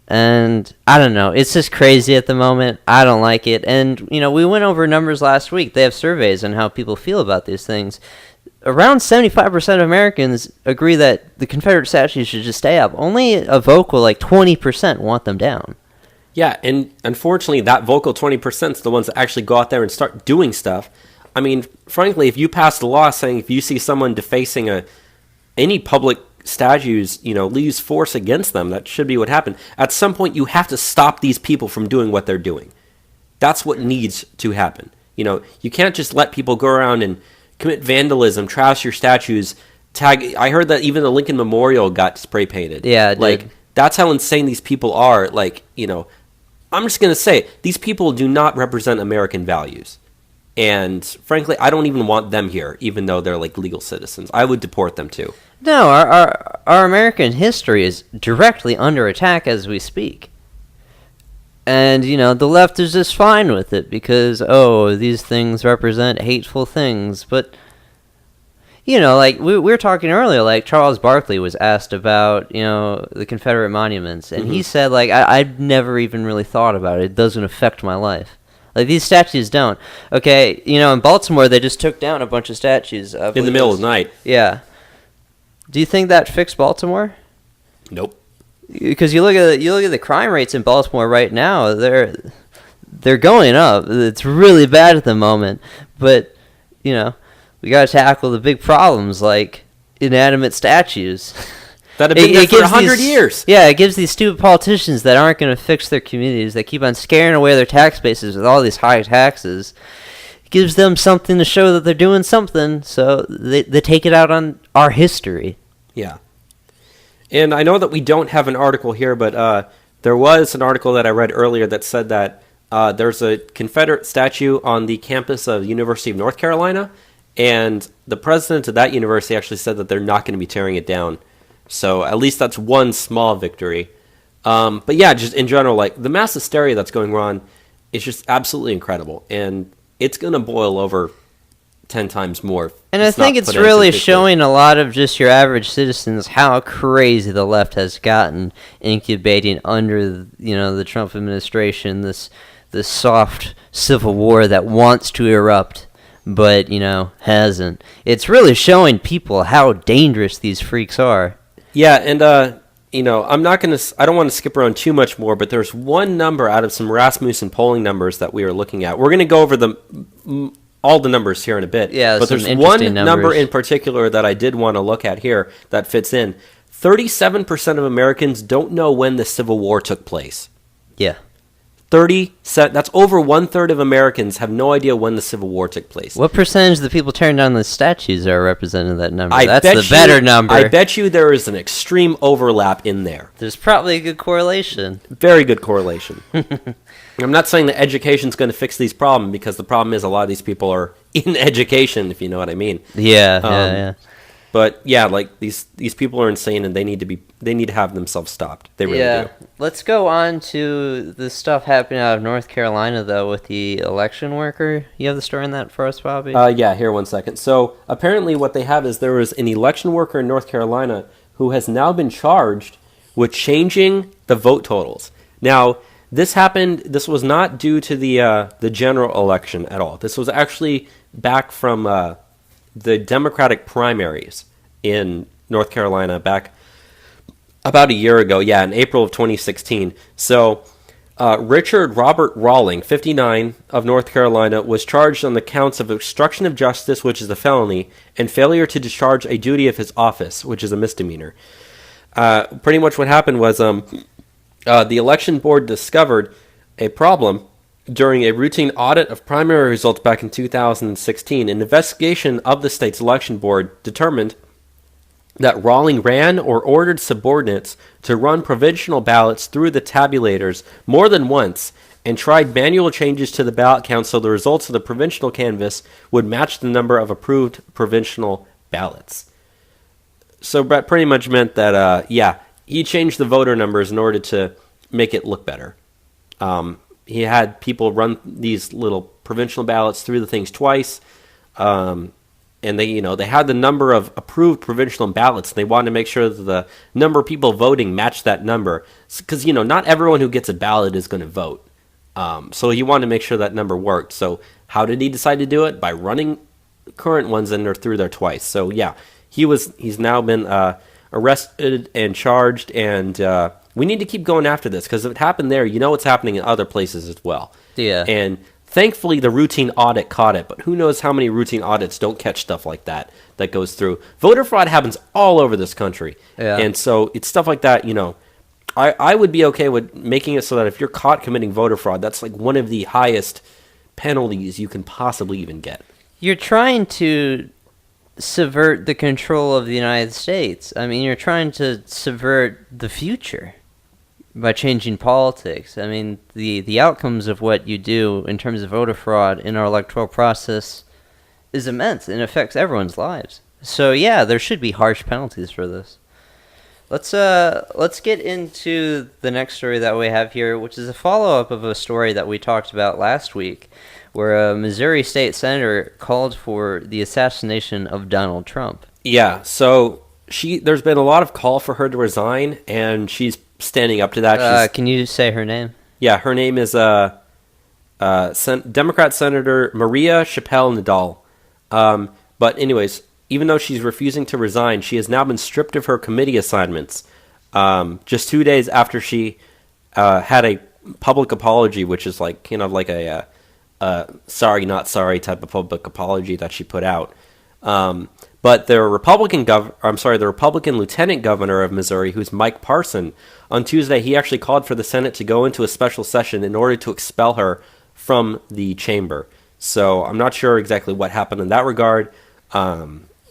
And I don't know. It's just crazy at the moment. I don't like it. And, we went over numbers last week. They have surveys on how people feel about these things. Around 75% of Americans agree that the Confederate statues should just stay up. Only a vocal, 20%, want them down. Yeah, and unfortunately, that vocal 20% is the ones that actually go out there and start doing stuff. I mean, frankly, if you passed a law saying if you see someone defacing any public statues, use force against them, that should be what happened. At some point, you have to stop these people from doing what they're doing. That's what needs to happen. You can't just let people go around and commit vandalism, trash your statues, tag. I heard that even the Lincoln Memorial got spray painted. Yeah, it did. That's how insane these people are. I'm just going to say, these people do not represent American values. And frankly, I don't even want them here, even though they're legal citizens. I would deport them too. No, our American history is directly under attack as we speak. And, the left is just fine with it because, these things represent hateful things. But, we were talking earlier, Charles Barkley was asked about, the Confederate monuments. And he said, I've never even really thought about it. It doesn't affect my life. These statues don't. Okay, in Baltimore, they just took down a bunch of statues. In the middle of the night. Yeah. Do you think that fixed Baltimore? Nope. Because you look at the crime rates in Baltimore right now, they're going up. It's really bad at the moment. But, we got to tackle the big problems like inanimate statues. That have been there for 100 years. Yeah, it gives these stupid politicians that aren't going to fix their communities, that keep on scaring away their tax bases with all these high taxes. It gives them something to show that they're doing something, so they take it out on our history. Yeah. And I know that we don't have an article here, but there was an article that I read earlier that said that there's a Confederate statue on the campus of the University of North Carolina, and the president of that university actually said that they're not going to be tearing it down. So at least that's one small victory. But yeah, just in general, the mass hysteria that's going on is just absolutely incredible. And it's going to boil over 10 times more. And I think it's really showing a lot of just your average citizens how crazy the left has gotten incubating under, the Trump administration, this soft civil war that wants to erupt, but, hasn't. It's really showing people how dangerous these freaks are. Yeah, and I don't want to skip around too much more, but there's one number out of some Rasmussen polling numbers that we are looking at. We're going to go over all the numbers here in a bit. Yeah, but there's one number in particular that I did want to look at here that fits in. 37% of Americans don't know when the Civil War took place. Yeah. 37. That's over 1/3 of Americans have no idea when the Civil War took place. What percentage of the people tearing down the statues are represented in that number? That's the better number. I bet you there is an extreme overlap in there. There's probably a good correlation. Very good correlation. I'm not saying that education's going to fix these problems, because the problem is a lot of these people are in education, if you know what I mean. Yeah, yeah. But yeah, these people are insane, and they need to have themselves stopped. They really do. Let's go on to the stuff happening out of North Carolina, though, with the election worker. You have the story on that for us, Bobby? Yeah, here, one second. So apparently what they have is there was an election worker in North Carolina who has now been charged with changing the vote totals. Now, this was not due to the general election at all. This was actually back from the Democratic primaries in North Carolina back about a year ago, in April of 2016. So Richard Robert Rawling, 59, of North Carolina, was charged on the counts of obstruction of justice, which is a felony, and failure to discharge a duty of his office, which is a misdemeanor. Pretty much what happened was the election board discovered a problem during a routine audit of primary results back in 2016. An investigation of the state's election board determined that Rawling ran or ordered subordinates to run provisional ballots through the tabulators more than once and tried manual changes to the ballot count so the results of the provincial canvass would match the number of approved provincial ballots. So that pretty much meant that, he changed the voter numbers in order to make it look better. He had people run these little provincial ballots through the things twice, and they had the number of approved provincial ballots. They wanted to make sure that the number of people voting matched that number, because not everyone who gets a ballot is going to vote. So he wanted to make sure that number worked. So how did he decide to do it? By running current ones and they're through there twice. So yeah, he's now been arrested and charged, and we need to keep going after this, because if it happened there, what's happening in other places as well. Yeah. And thankfully the routine audit caught it, but who knows how many routine audits don't catch stuff like that goes through. Voter fraud happens all over this country. Yeah. And so it's stuff like that, I would be okay with making it so that if you're caught committing voter fraud, that's like one of the highest penalties you can possibly even get. You're trying to subvert the control of the United States. I mean, you're trying to subvert the future by changing politics. I mean, the outcomes of what you do in terms of voter fraud in our electoral process is immense and affects everyone's lives. So yeah, there should be harsh penalties for this. Let's get into the next story that we have here, which is a follow-up of a story that we talked about last week, where a Missouri state senator called for the assassination of Donald Trump. Yeah, so there's been a lot of call for her to resign, and she's standing up to that. Can you say her name? Yeah, her name is Democrat Senator Maria Chappelle Nadal. But anyways, even though she's refusing to resign, she has now been stripped of her committee assignments just 2 days after she had a public apology, which is like kind of like a sorry, not sorry type of public apology that she put out. But the Republican Lieutenant Governor of Missouri, who's Mike Parson, on Tuesday, he actually called for the Senate to go into a special session in order to expel her from the chamber. So I'm not sure exactly what happened in that regard.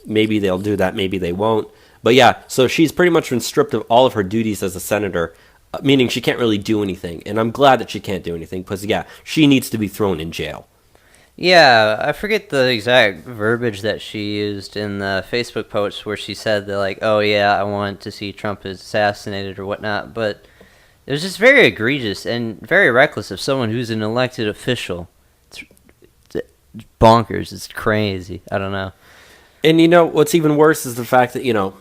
Maybe they'll do that, maybe they won't. But yeah, so she's pretty much been stripped of all of her duties as a senator, meaning she can't really do anything. And I'm glad that she can't do anything, because yeah, she needs to be thrown in jail. Yeah, I forget the exact verbiage that she used in the Facebook post where she said that, like, oh yeah, I want to see Trump assassinated or whatnot, but it was just very egregious and very reckless of someone who's an elected official. It's bonkers. It's crazy. I don't know. And what's even worse is the fact that,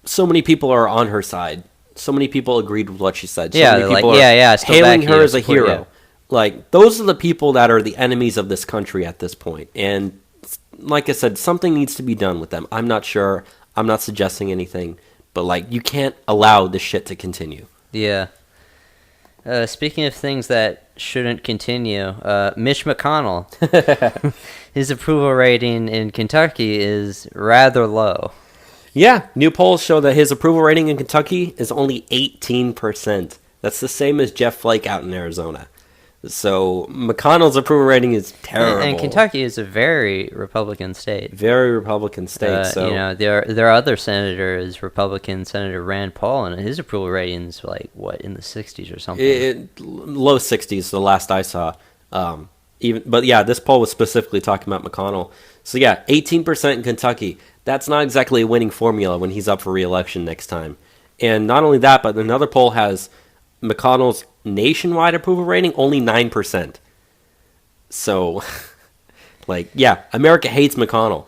so many people are on her side. So many people agreed with what she said. So many people are hailing her as a hero. Yeah. Like, those are the people that are the enemies of this country at this point. And like I said, something needs to be done with them. I'm not sure. I'm not suggesting anything. But, like, you can't allow this shit to continue. Yeah. Speaking of things that shouldn't continue, Mitch McConnell, his approval rating in Kentucky is rather low. Yeah, new polls show that his approval rating in Kentucky is only 18%. That's the same as Jeff Flake out in Arizona. So McConnell's approval rating is terrible. And Kentucky is a very Republican state. Very Republican state. So their other senator is Republican Senator Rand Paul, and his approval rating's like in the 60s or something. Low 60s, the last I saw. But yeah, this poll was specifically talking about McConnell. So yeah, 18% in Kentucky. That's not exactly a winning formula when he's up for re-election next time. And not only that, but another poll has McConnell's nationwide approval rating only 9%. So, like, yeah, America hates McConnell.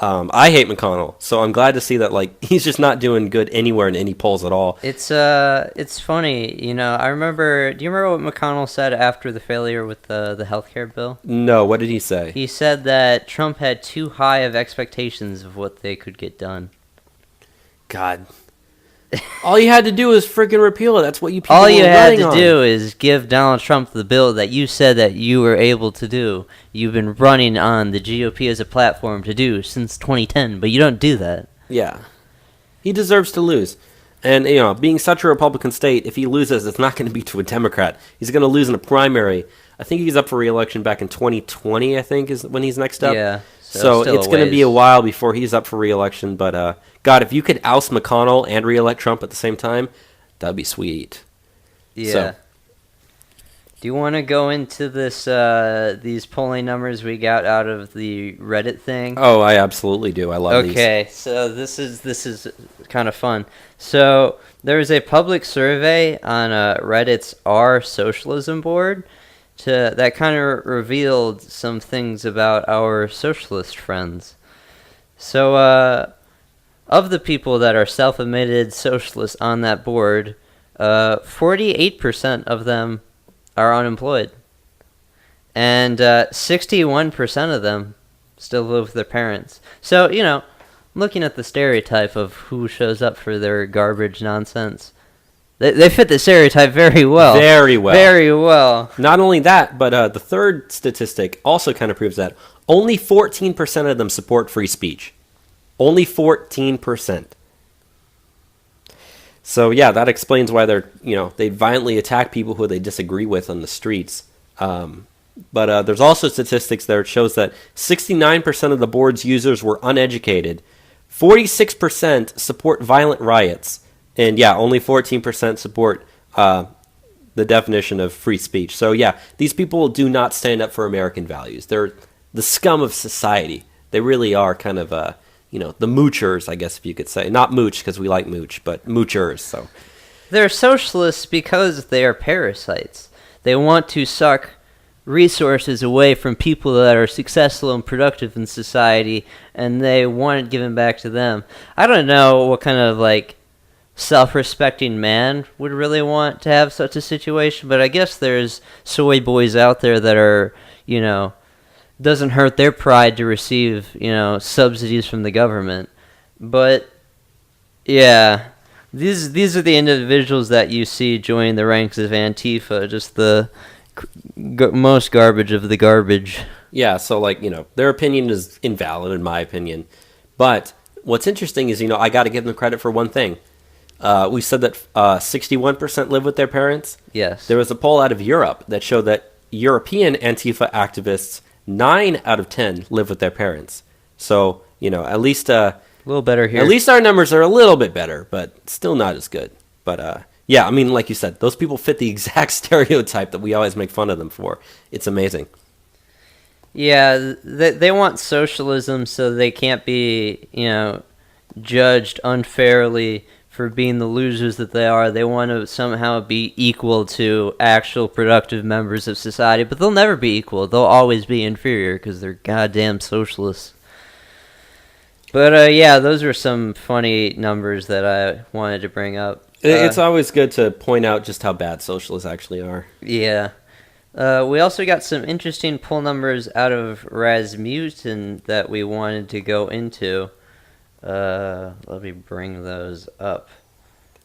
I hate McConnell, so I'm glad to see that, like, he's just not doing good anywhere in any polls at all. It's funny, I remember. Do you remember what McConnell said after the failure with the healthcare bill? No, what did he say? He said that Trump had too high of expectations of what they could get done. God. All you had to do was freaking repeal it. That's what you people All were you had to on. do is give Donald Trump the bill that you said that you were able to do. You've been running on the GOP as a platform to do since 2010, but you don't do that. Yeah. He deserves to lose. And, being such a Republican state, if he loses, it's not going to be to a Democrat. He's going to lose in a primary. I think he's up for re-election back in 2020, I think, is when he's next up. Yeah. So it's going to be a while before he's up for re-election. But, God, if you could oust McConnell and re-elect Trump at the same time, that would be sweet. Yeah. Do you want to go into this these polling numbers we got out of the Reddit thing? Oh, I absolutely do. I love these. Okay, so this is kind of fun. So there was a public survey on Reddit's R Socialism board that kind of revealed some things about our socialist friends. So of the people that are self-admitted socialists on that board, 48% of them are unemployed, and 61% of them still live with their parents. So, looking at the stereotype of who shows up for their garbage nonsense, they fit the stereotype very well. Very well. Very well. Not only that, but the third statistic also kind of proves that only 14% of them support free speech. Only 14%. So yeah, that explains why they violently attack people who they disagree with on the streets. But there's also statistics there that shows that 69% of the board's users were uneducated, 46% support violent riots, and yeah, only 14% support the definition of free speech. So yeah, these people do not stand up for American values. They're the scum of society. They really are kind of the moochers, I guess if you could say. Not mooch because we like mooch, but moochers. So they're socialists because they are parasites. They want to suck resources away from people that are successful and productive in society, and they want it given back to them. I don't know what kind of self-respecting man would really want to have such a situation, but I guess there's soy boys out there that are, doesn't hurt their pride to receive, subsidies from the government. But yeah, these are the individuals that you see join the ranks of Antifa, just the most garbage of the garbage. Yeah, so their opinion is invalid in my opinion. But what's interesting is, I got to give them credit for one thing. We said that 61% live with their parents. Yes. There was a poll out of Europe that showed that European Antifa activists, 9 out of 10 live with their parents. So, at least a little better here. At least our numbers are a little bit better, but still not as good. But yeah, I mean, like you said, those people fit the exact stereotype that we always make fun of them for. It's amazing. Yeah, they want socialism so they can't be, judged unfairly for being the losers that they are. They want to somehow be equal to actual productive members of society, but they'll never be equal. They'll always be inferior because they're goddamn socialists. But yeah, those are some funny numbers that I wanted to bring up. It's always good to point out just how bad socialists actually are. Yeah. We also got some interesting poll numbers out of Rasmussen that we wanted to go into. Let me bring those up.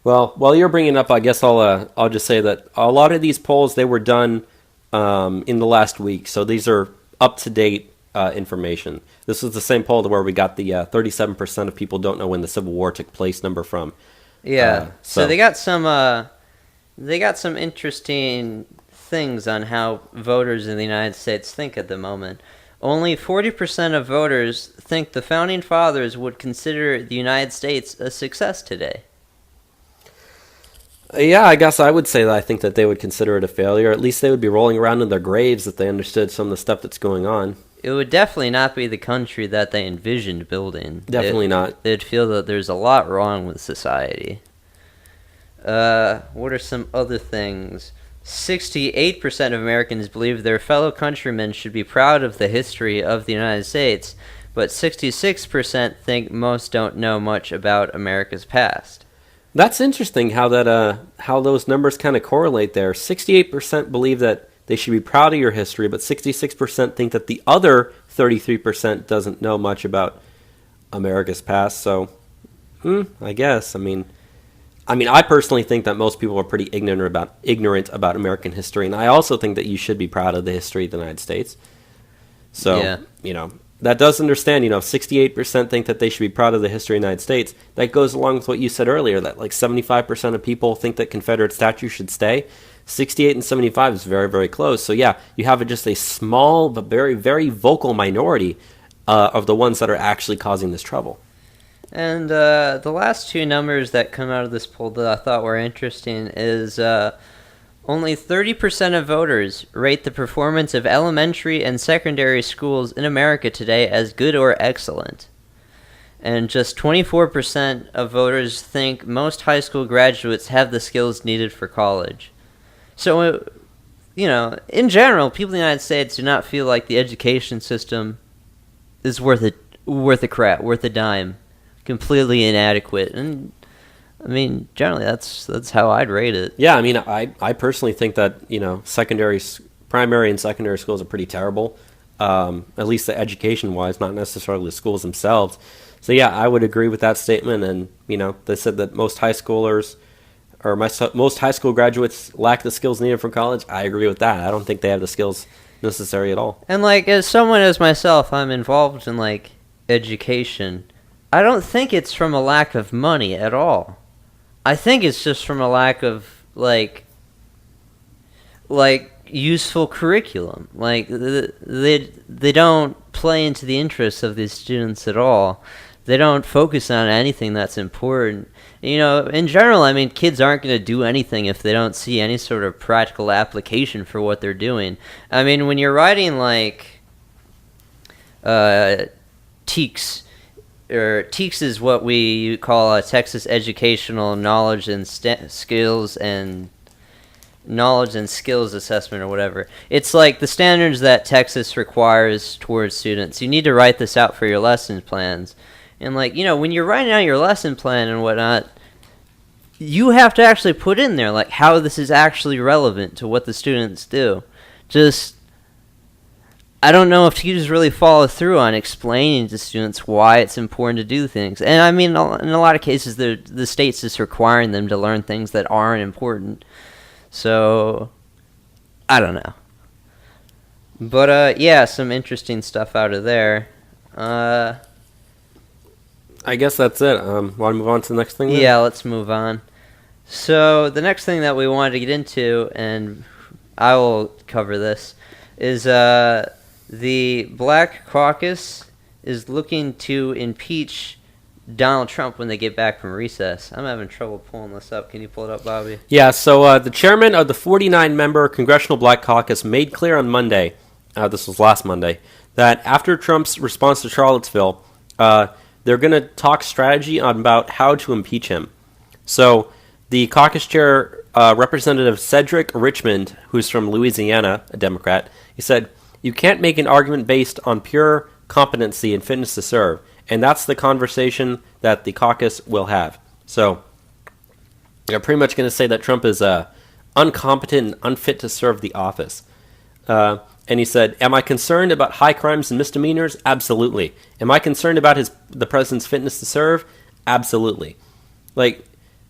Well, while you're bringing up, I guess I'll just say that a lot of these polls, they were done in the last week, so these are up-to-date information. This was the same poll where we got the 37% of people don't know when the Civil War took place number from. Yeah, so they got some interesting things on how voters in the United States think at the moment. Only 40% of voters think the Founding Fathers would consider the United States a success today. Yeah, I guess I would say that I think that they would consider it a failure. At least they would be rolling around in their graves if they understood some of the stuff that's going on. It would definitely not be the country that they envisioned building. Definitely not. They'd feel that there's a lot wrong with society. What are some other things? 68% of Americans believe their fellow countrymen should be proud of the history of the United States, but 66% think most don't know much about America's past. That's interesting how those numbers kind of correlate there. 68% believe that they should be proud of your history, but 66% think that the other 33% doesn't know much about America's past. So, I guess. I mean, I personally think that most people are pretty ignorant about American history, and I also think that you should be proud of the history of the United States. So, yeah. That does understand, 68% think that they should be proud of the history of the United States. That goes along with what you said earlier, that 75% of people think that Confederate statues should stay. 68 and 75 is very, very close. So yeah, you have just a small but very, very vocal minority of the ones that are actually causing this trouble. And the last two numbers that come out of this poll that I thought were interesting is Only 30% of voters rate the performance of elementary and secondary schools in America today as good or excellent. And just 24% of voters think most high school graduates have the skills needed for college. So, in general, people in the United States do not feel like the education system is worth a crap, worth a dime, completely inadequate. And I mean, generally, that's how I'd rate it. Yeah, I mean, I personally think that, primary and secondary schools are pretty terrible, at least the education-wise, not necessarily the schools themselves. So, yeah, I would agree with that statement. And, they said that most high schoolers or most high school graduates lack the skills needed for college. I agree with that. I don't think they have the skills necessary at all. And, as someone as myself, I'm involved in, education. I don't think it's from a lack of money at all. I think it's just from a lack of, useful curriculum. They don't play into the interests of these students at all. They don't focus on anything that's important. In general, I mean, kids aren't going to do anything if they don't see any sort of practical application for what they're doing. I mean, when you're writing, TEKS, or TEKS is what we call a Texas Educational Knowledge and Skills and Knowledge and Skills Assessment or whatever. It's the standards that Texas requires towards students. You need to write this out for your lesson plans. And when you're writing out your lesson plan and whatnot, you have to actually put in there how this is actually relevant to what the students do. I don't know if teachers really follow through on explaining to students why it's important to do things. And I mean, in a lot of cases, the state's just requiring them to learn things that aren't important. So, I don't know. But, yeah, some interesting stuff out of there. I guess that's it. Want to move on to the next thing then? Yeah, let's move on. So, the next thing that we wanted to get into, and I will cover this, is the Black Caucus is looking to impeach Donald Trump when they get back from recess. I'm having trouble pulling this up. Can you pull it up, Bobby? Yeah, so the chairman of the 49-member Congressional Black Caucus made clear on Monday, this was last Monday, that after Trump's response to Charlottesville, they're going to talk strategy on about how to impeach him. So the caucus chair, Representative Cedric Richmond, who's from Louisiana, a Democrat, he said, "You can't make an argument based on pure competency and fitness to serve, and that's the conversation that the caucus will have." So they're pretty much going to say that Trump is incompetent and unfit to serve the office. And he said, "Am I concerned about high crimes and misdemeanors? Absolutely. Am I concerned about the president's fitness to serve? Absolutely."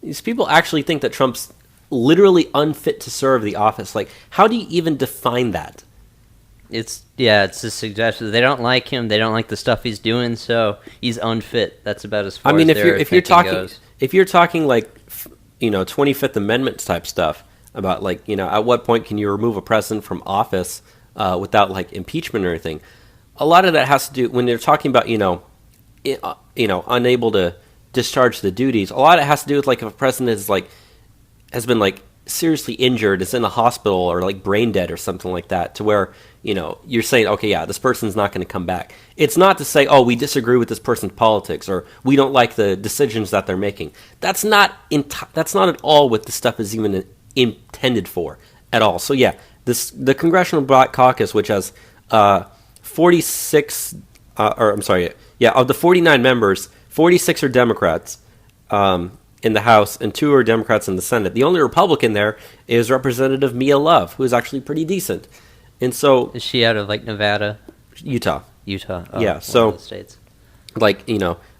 These people actually think that Trump's literally unfit to serve the office. How do you even define that? It's a suggestion. They don't like him. They don't like the stuff he's doing, so he's unfit. That's about as far as their thinking goes. If you're talking 25th Amendment type stuff about at what point can you remove a president from office without impeachment or anything, a lot of that has to do when they're talking about unable to discharge the duties. A lot of it has to do with if a president is has been seriously injured, is in a hospital or brain dead or something like that, to where you're saying, okay, yeah, this person's not going to come back. It's not to say, oh, we disagree with this person's politics or we don't like the decisions that they're making. That's not at all what this stuff is even intended for at all. So yeah, the Congressional Black Caucus, which has 46, of the 49 members, 46 are Democrats in the House and 2 are Democrats in the Senate. The only Republican there is Representative Mia Love, who is actually pretty decent. And so, is she out of Nevada? Utah. Oh, yeah. So, one of the states.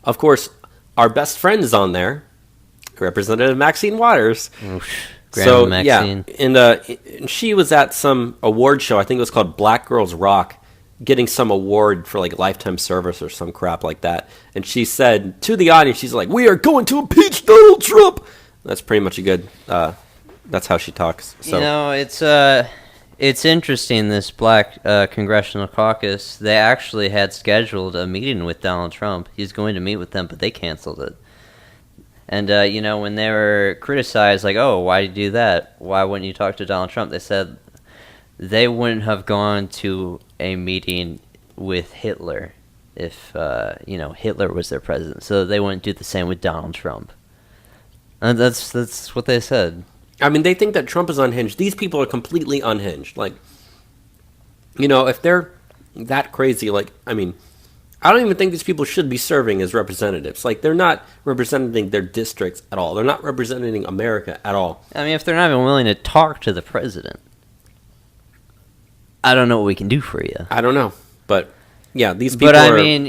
Of course, our best friend is on there, Representative Maxine Waters. Grandma Maxine. Yeah, and she was at some award show. I think it was called Black Girls Rock, getting some award for lifetime service or some crap like that. And she said to the audience, she's like, "We are going to impeach Donald Trump." That's pretty much a good. That's how she talks. So it's interesting. This Black Congressional Caucus, they actually had scheduled a meeting with Donald Trump. He's going to meet with them, but they canceled it. And, when they were criticized, like, oh, why did you do that? Why wouldn't you talk to Donald Trump? They said they wouldn't have gone to a meeting with Hitler if, Hitler was their president. So they wouldn't do the same with Donald Trump. And that's what they said. I mean, they think that Trump is unhinged. These people are completely unhinged. Like, if they're that crazy, I don't even think these people should be serving as representatives. Like, they're not representing their districts at all. They're not representing America at all. I mean, if they're not even willing to talk to the president, I don't know what we can do for you. I don't know. But, yeah, these people But, I mean,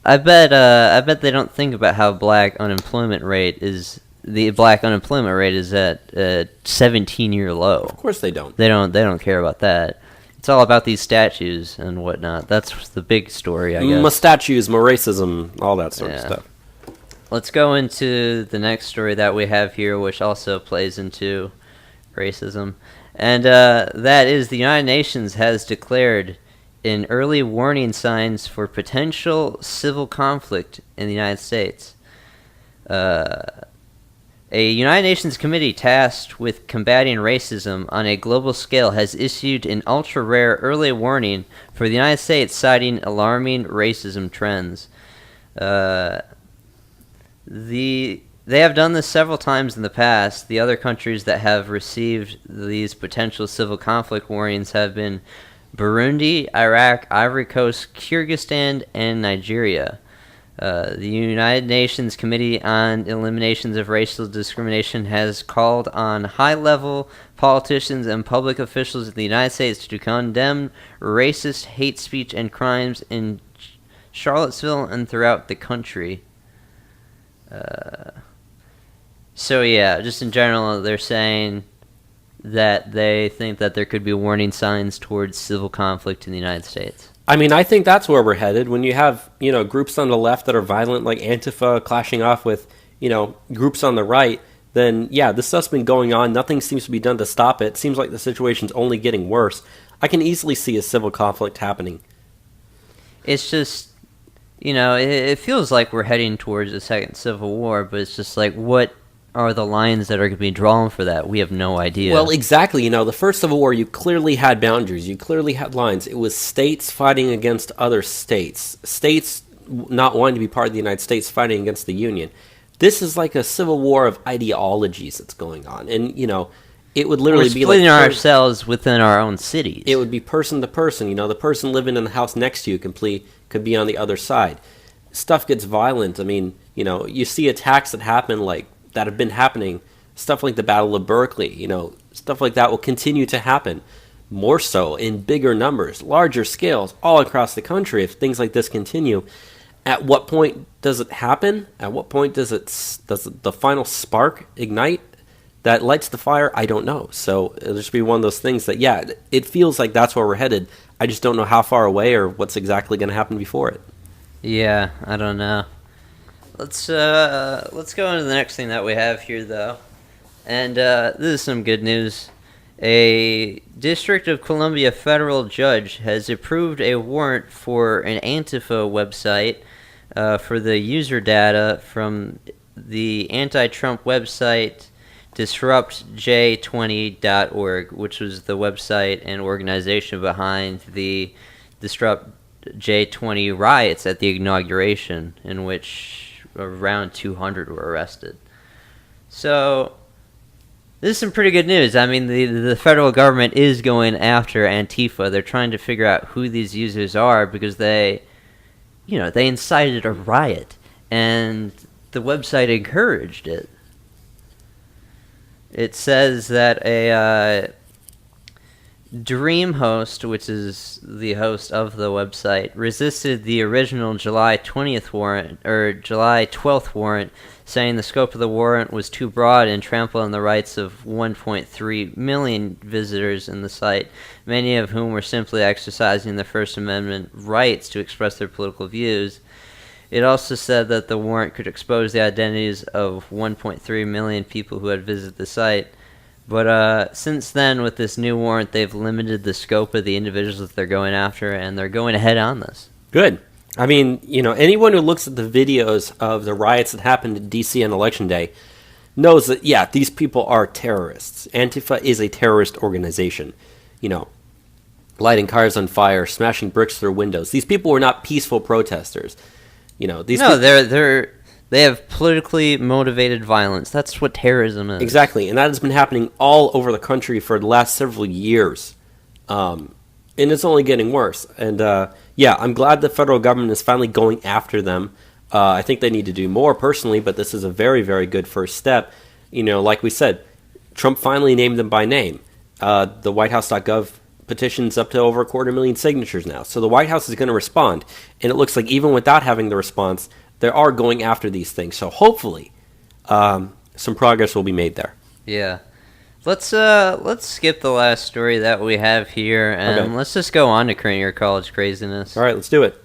I bet they don't think about how the black unemployment rate is at a 17-year low. Of course they don't. They don't care about that. It's all about these statues and whatnot. That's the big story, I guess. More statues, more racism, all that sort of stuff. Let's go into the next story that we have here, which also plays into racism. And that is the United Nations has declared an early warning signs for potential civil conflict in the United States. A United Nations committee tasked with combating racism on a global scale has issued an ultra-rare early warning for the United States, citing alarming racism trends. They have done this several times in the past. The other countries that have received these potential civil conflict warnings have been Burundi, Iraq, Ivory Coast, Kyrgyzstan, and Nigeria. The United Nations Committee on Eliminations of Racial Discrimination has called on high-level politicians and public officials in the United States to condemn racist hate speech and crimes in Charlottesville and throughout the country. So yeah, just in general, they're saying that they think that there could be warning signs towards civil conflict in the United States. I mean, I think that's where we're headed. When you have, groups on the left that are violent, like Antifa, clashing off with, groups on the right, then, yeah, this stuff's been going on. Nothing seems to be done to stop it. It seems like the situation's only getting worse. I can easily see a civil conflict happening. It's just, it feels like we're heading towards a second civil war, but it's just like, what are the lines that are going to be drawn for that? We have no idea. Well, exactly. The first Civil War, you clearly had boundaries. You clearly had lines. It was states fighting against other states. States not wanting to be part of the United States fighting against the Union. This is like a civil war of ideologies that's going on. And, it would literally be like... We're splitting ourselves within our own cities. It would be person to person. The person living in the house next to you could be on the other side. Stuff gets violent. I mean, you see attacks that happen that have been happening, stuff like the Battle of Berkeley, stuff like that will continue to happen, more so in bigger numbers, larger scales, all across the country if things like this continue. At what point does it happen? At what point does the final spark ignite that lights the fire? I don't know. So it'll just be one of those things that, yeah, it feels like that's where we're headed. I just don't know how far away or what's exactly going to happen before it. Yeah, I don't know. Let's go into the next thing that we have here, though. And this is some good news. A District of Columbia federal judge has approved a warrant for an Antifa website for the user data from the anti-Trump website disruptj20.org, which was the website and organization behind the Disrupt J20 riots at the inauguration, in which around 200 were arrested. So this is some pretty good news. I mean, the federal government is going after Antifa. They're trying to figure out who these users are because they incited a riot, and the website encouraged it. It says that a DreamHost, which is the host of the website, resisted the original July 12th warrant, saying the scope of the warrant was too broad and trampled on the rights of 1.3 million visitors in the site, many of whom were simply exercising their First Amendment rights to express their political views. It also said that the warrant could expose the identities of 1.3 million people who had visited the site. But since then, with this new warrant, they've limited the scope of the individuals that they're going after, and they're going ahead on this. Good. I mean, anyone who looks at the videos of the riots that happened in D.C. on Election Day knows that, yeah, these people are terrorists. Antifa is a terrorist organization. Lighting cars on fire, smashing bricks through windows. These people were not peaceful protesters. They have politically motivated violence. That's what terrorism is. Exactly, and that has been happening all over the country for the last several years. And it's only getting worse. And I'm glad the federal government is finally going after them. I think they need to do more personally, but this is a very, very good first step. Like we said, Trump finally named them by name. The whitehouse.gov petition's up to over 250,000 signatures now. So the White House is going to respond. And it looks like even without having the response, they are going after these things. So hopefully some progress will be made there. Yeah. Let's skip the last story that we have here, and let's just go on to current year college craziness. All right, let's do it.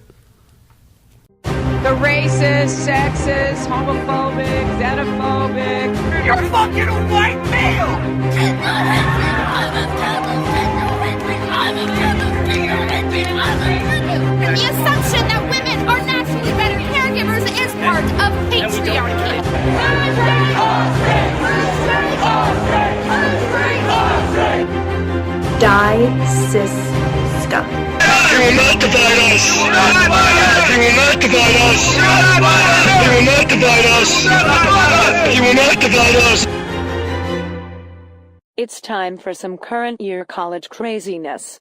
The racist, sexist, homophobic, xenophobic. You're fucking a white male! The assumption that women are naturally better caregivers is part of patriarchy. Die, cis, scum. You will not divide us! You will not divide us! You will not divide us! You will not divide us! It's time for some current year college craziness.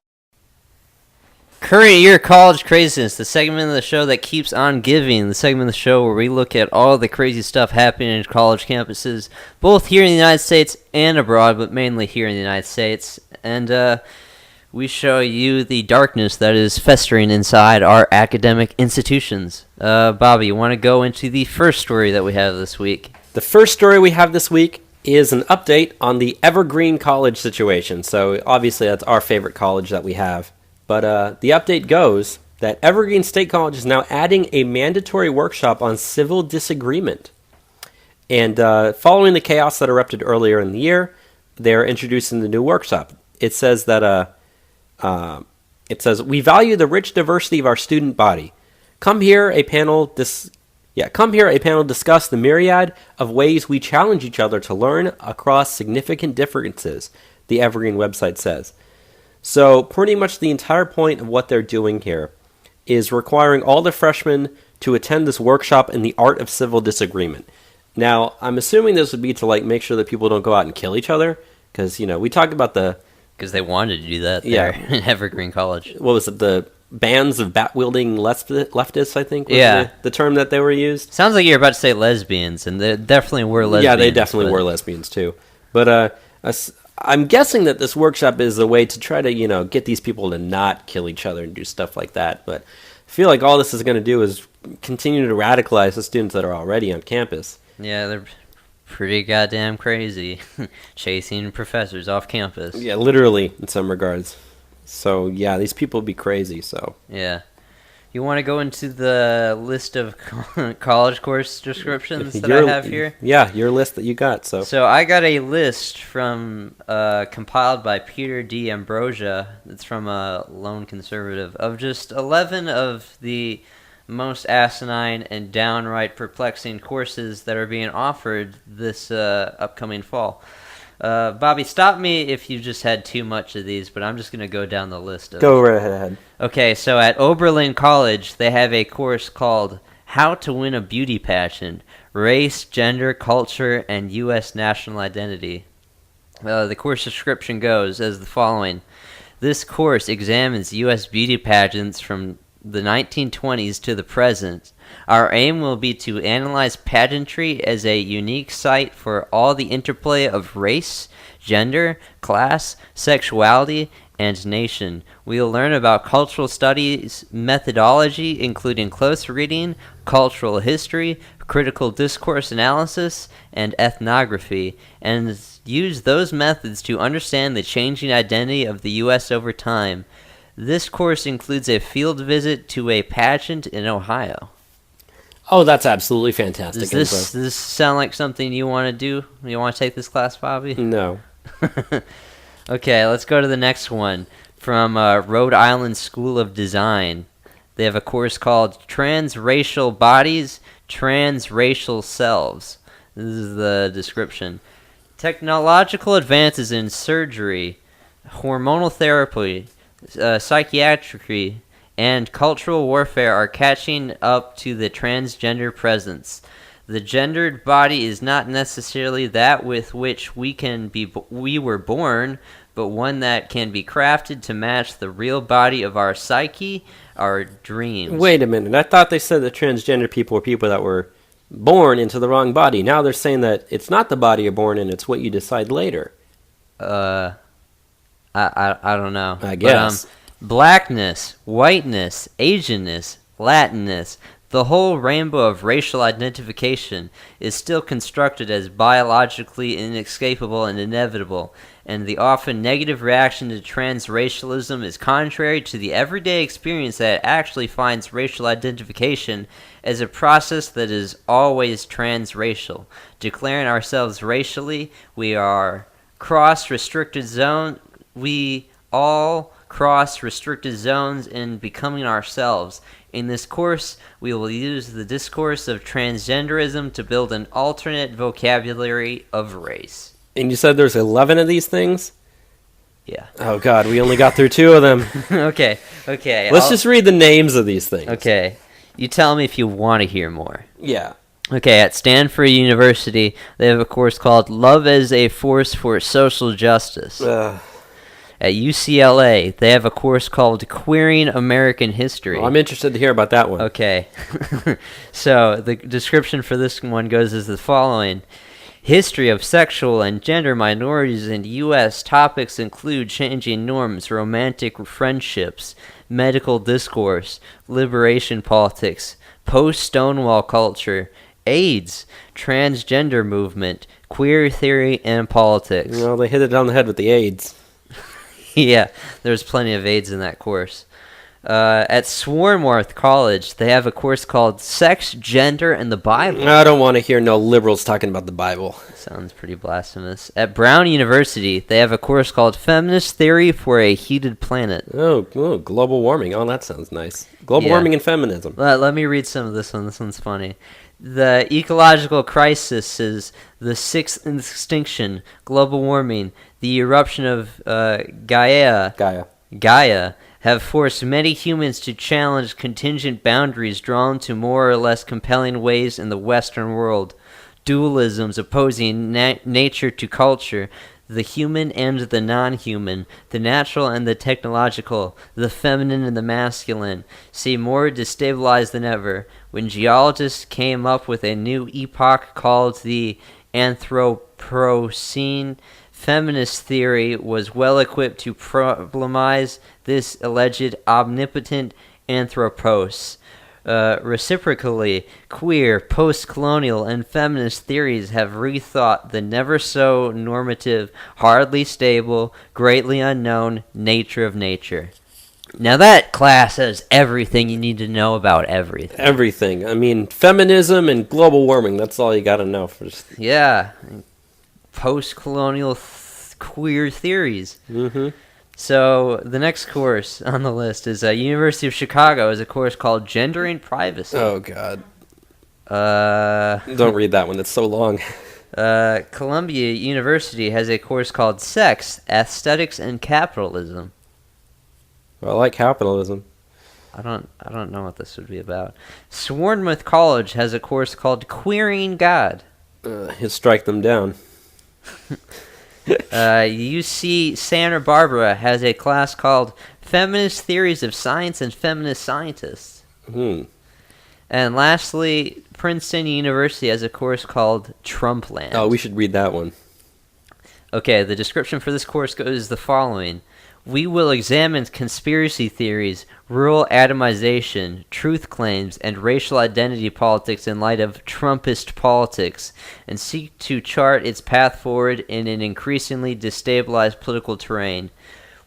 Current year college craziness, the segment of the show that keeps on giving, the segment of the show where we look at all the crazy stuff happening in college campuses, both here in the United States and abroad, but mainly here in the United States. And we show you the darkness that is festering inside our academic institutions. Bobby, you want to go into the first story that we have this week? The first story we have this week is an update on the Evergreen College situation. So obviously that's our favorite college that we have. But the update goes that Evergreen State College is now adding a mandatory workshop on civil disagreement. And following the chaos that erupted earlier in the year, they're introducing the new workshop. It says that we value the rich diversity of our student body. Come here, a panel discuss the myriad of ways we challenge each other to learn across significant differences, the Evergreen website says. So pretty much the entire point of what they're doing here is requiring all the freshmen to attend this workshop in the art of civil disagreement. Now, I'm assuming this would be to make sure that people don't go out and kill each other, because we talked about because they wanted to do that there in Evergreen College. What was it? The bands of bat-wielding leftists, I think, was the term that they were used. Sounds like you're about to say lesbians, and they definitely were lesbians. Yeah, they definitely were lesbians, too. But I'm guessing that this workshop is a way to try to, get these people to not kill each other and do stuff like that. But I feel like all this is going to do is continue to radicalize the students that are already on campus. Yeah, they're pretty goddamn crazy, chasing professors off campus. Yeah, literally, in some regards. So, yeah, these people be crazy, so. Yeah. You want to go into the list of college course descriptions that I have here? Yeah, your list that you got. So I got a list from compiled by Peter D. Ambrosia. It's from a lone conservative of just 11 of the most asinine and downright perplexing courses that are being offered this upcoming fall. Bobby, stop me if you just had too much of these, but I'm just going to go down the list. Go right ahead. Okay, so at Oberlin College, they have a course called How to Win a Beauty Pageant, Race, Gender, Culture, and U.S. National Identity. The course description goes as the following. This course examines U.S. beauty pageants from the 1920s to the present. Our aim will be to analyze pageantry as a unique site for all the interplay of race, gender, class, sexuality, and nation. We will learn about cultural studies methodology, including close reading, cultural history, critical discourse analysis, and ethnography, and use those methods to understand the changing identity of the U.S. over time. This course includes a field visit to a pageant in Ohio. Oh, that's absolutely fantastic. Does this sound like something you want to do? You want to take this class, Bobby? No. Okay, let's go to the next one. From Rhode Island School of Design. They have a course called Transracial Bodies, Transracial Selves. This is the description. Technological advances in surgery, hormonal therapy, psychiatry, and cultural warfare are catching up to the transgender presence. The gendered body is not necessarily that with which we were born, but one that can be crafted to match the real body of our psyche, our dreams. Wait a minute. I thought they said that transgender people were people that were born into the wrong body. Now they're saying that it's not the body you're born in, it's what you decide later. I don't know. I guess. But, blackness, whiteness, Asianness, Latinness, the whole rainbow of racial identification is still constructed as biologically inescapable and inevitable, and the often negative reaction to transracialism is contrary to the everyday experience that actually finds racial identification as a process that is always transracial. Declaring ourselves racially, we all cross restricted zones in becoming ourselves. In this course, we will use the discourse of transgenderism to build an alternate vocabulary of race. And you said there's 11 of these things? Yeah. Oh, God, we only got through 2 of them. Okay. Let's just read the names of these things. Okay. You tell me if you want to hear more. Yeah. Okay, at Stanford University, they have a course called Love as a Force for Social Justice. At UCLA, they have a course called Queering American History. Well, I'm interested to hear about that one. Okay. So, the description for this one goes as the following. History of sexual and gender minorities in U.S. Topics include changing norms, romantic friendships, medical discourse, liberation politics, post-Stonewall culture, AIDS, transgender movement, queer theory, and politics. Well, they hit it on the head with the AIDS. Yeah, there's plenty of AIDS in that course. At Swarthmore College, they have a course called Sex, Gender, and the Bible. I don't want to hear no liberals talking about the Bible. Sounds pretty blasphemous. At Brown University, they have a course called Feminist Theory for a Heated Planet. Oh, global warming. Oh, that sounds nice. Global warming and feminism. Let me read some of this one. This one's funny. The ecological crisis is the sixth extinction, global warming, the eruption of Gaia have forced many humans to challenge contingent boundaries drawn to more or less compelling ways in the Western world. Dualisms opposing nature to culture, the human and the non-human, the natural and the technological, the feminine and the masculine, seem more destabilized than ever. When geologists came up with a new epoch called the Anthropocene, feminist theory was well equipped to problemize this alleged omnipotent anthropos. Reciprocally, queer, post-colonial, and feminist theories have rethought the never-so-normative, hardly stable, greatly unknown nature of nature. Now that class has everything you need to know about everything. Everything. I mean, feminism and global warming, that's all you gotta know. Yeah. Post-colonial queer theories. Mm-hmm. So the next course on the list is University of Chicago is a course called Gendering Privacy. Oh, God. Don't read that one. It's so long. Columbia University has a course called Sex, Aesthetics, and Capitalism. Well, I like capitalism. I don't know what this would be about. Swarthmore College has a course called Queering God. He'll strike them down. UC Santa Barbara has a class called Feminist Theories of Science and Feminist Scientists. Hmm. And lastly, Princeton University has a course called Trumpland. Oh, we should read that one. Okay, the description for this course goes the following. We will examine conspiracy theories, rural atomization, truth claims, and racial identity politics in light of Trumpist politics, and seek to chart its path forward in an increasingly destabilized political terrain.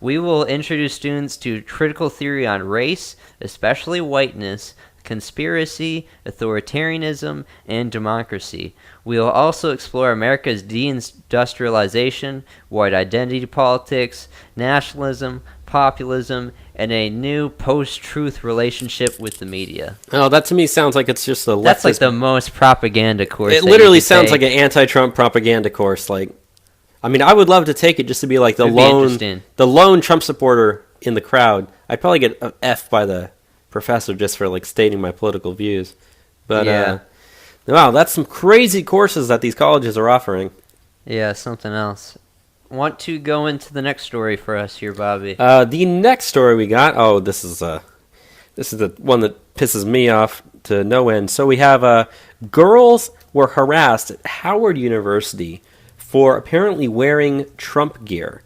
We will introduce students to critical theory on race, especially whiteness, conspiracy, authoritarianism, and democracy. We will also explore America's deindustrialization, white identity politics, nationalism, populism, and a new post-truth relationship with the media. Oh, that to me sounds like it's just a leftist. That's like the most propaganda course. It literally sounds like an anti-Trump propaganda course. Like, I mean, I would love to take it just to be like the lone Trump supporter in the crowd. I'd probably get an F by the professor just for like stating my political views. But wow, that's some crazy courses that these colleges are offering. Yeah, something else. Want to go into the next story for us here, Bobby? The next story we got. Oh, this is the one that pisses me off to no end. So we have girls were harassed at Howard University for apparently wearing Trump gear.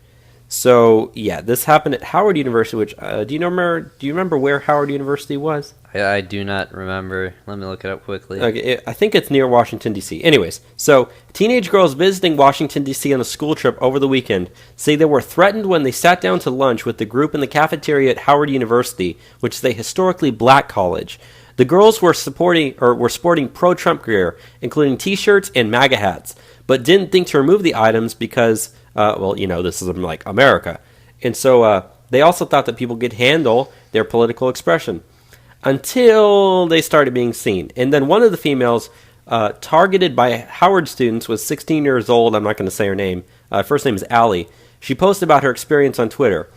So yeah, this happened at Howard University. Which do you remember where Howard University was? I do not remember. Let me look it up quickly. Okay, I think it's near Washington, D.C. Anyways, so teenage girls visiting Washington, D.C. on a school trip over the weekend say they were threatened when they sat down to lunch with the group in the cafeteria at Howard University, which is a historically black college. The girls were sporting pro-Trump gear, including T-shirts and MAGA hats, but didn't think to remove the items because, this is like America. And so they also thought that people could handle their political expression. Until they started being seen. And then one of the females targeted by Howard students was 16 years old. I'm not going to say her name. First name is Allie. She posted about her experience on Twitter.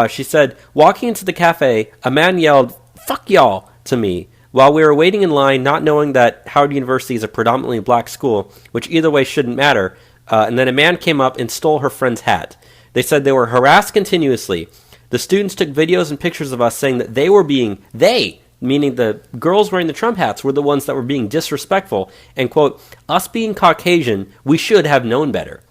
She said, walking into the cafe, a man yelled, "Fuck y'all," to me while we were waiting in line, not knowing that Howard University is a predominantly black school, which either way shouldn't matter. And then a man came up and stole her friend's hat. They said they were harassed continuously. The students took videos and pictures of us saying that they, meaning the girls wearing the Trump hats, were the ones that were being disrespectful, and, quote, us being Caucasian, we should have known better.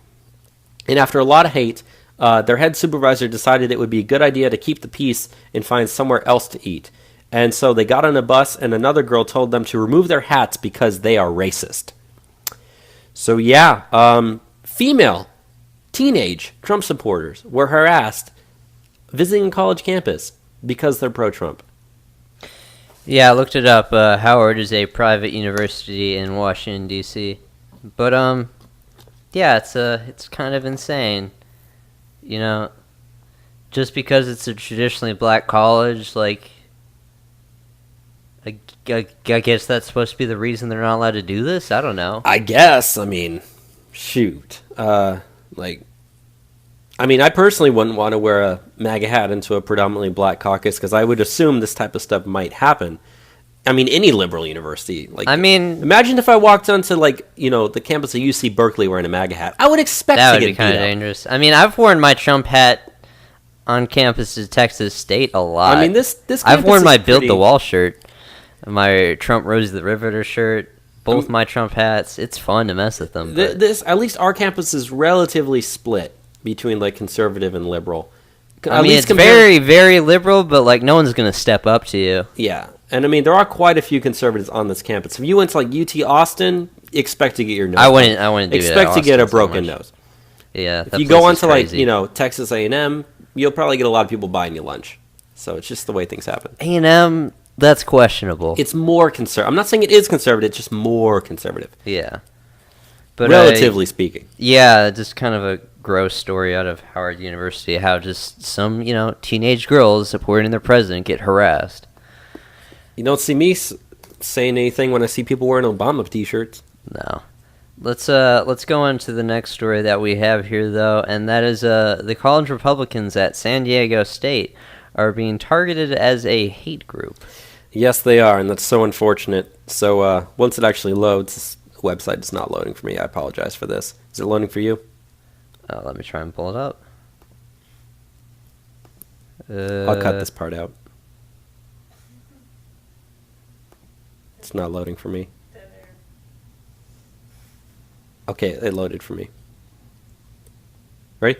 And after a lot of hate, their head supervisor decided it would be a good idea to keep the peace and find somewhere else to eat. And so they got on a bus, and another girl told them to remove their hats because they are racist. So yeah, female, teenage Trump supporters were harassed visiting a college campus because they're pro-Trump. Yeah, I looked it up. Howard is a private university in Washington, D.C. But, yeah, it's kind of insane. You know, just because it's a traditionally black college, like, I guess that's supposed to be the reason they're not allowed to do this? I don't know. I guess. I mean, shoot. I personally wouldn't want to wear a MAGA hat into a predominantly black caucus because I would assume this type of stuff might happen. I mean, any liberal university. Imagine if I walked onto, the campus of UC Berkeley wearing a MAGA hat. I would expect that to would get be kind of beat up. dangerous. I mean, I've worn my Trump hat on campus at Texas State a lot. I mean, this I've worn my Build pretty... the Wall shirt, my Trump Rosie the Riveter shirt, both my Trump hats. It's fun to mess with them. At least our campus is relatively split between conservative and liberal. I mean, it's very, very liberal, but no one's gonna step up to you. Yeah, and I mean there are quite a few conservatives on this campus. If you went to UT Austin, expect to get your nose. I wouldn't expect to get a broken nose. Yeah, if you go on to Texas A&M, you'll probably get a lot of people buying you lunch. So it's just the way things happen. A&M, that's questionable. It's more conservative. I'm not saying it is conservative. It's just more conservative. Yeah, but relatively speaking. Yeah, just kind of a gross story out of Howard University, how just some, teenage girls supporting their president get harassed. You don't see me saying anything when I see people wearing Obama t-shirts. No. Let's go on to the next story that we have here, though, and that is the college Republicans at San Diego State are being targeted as a hate group. Yes, they are, and that's so unfortunate. So once it actually loads, this website is not loading for me. I apologize for this. Is it loading for you? Let me try and pull it up. I'll cut this part out. It's not loading for me. Okay, it loaded for me. Ready?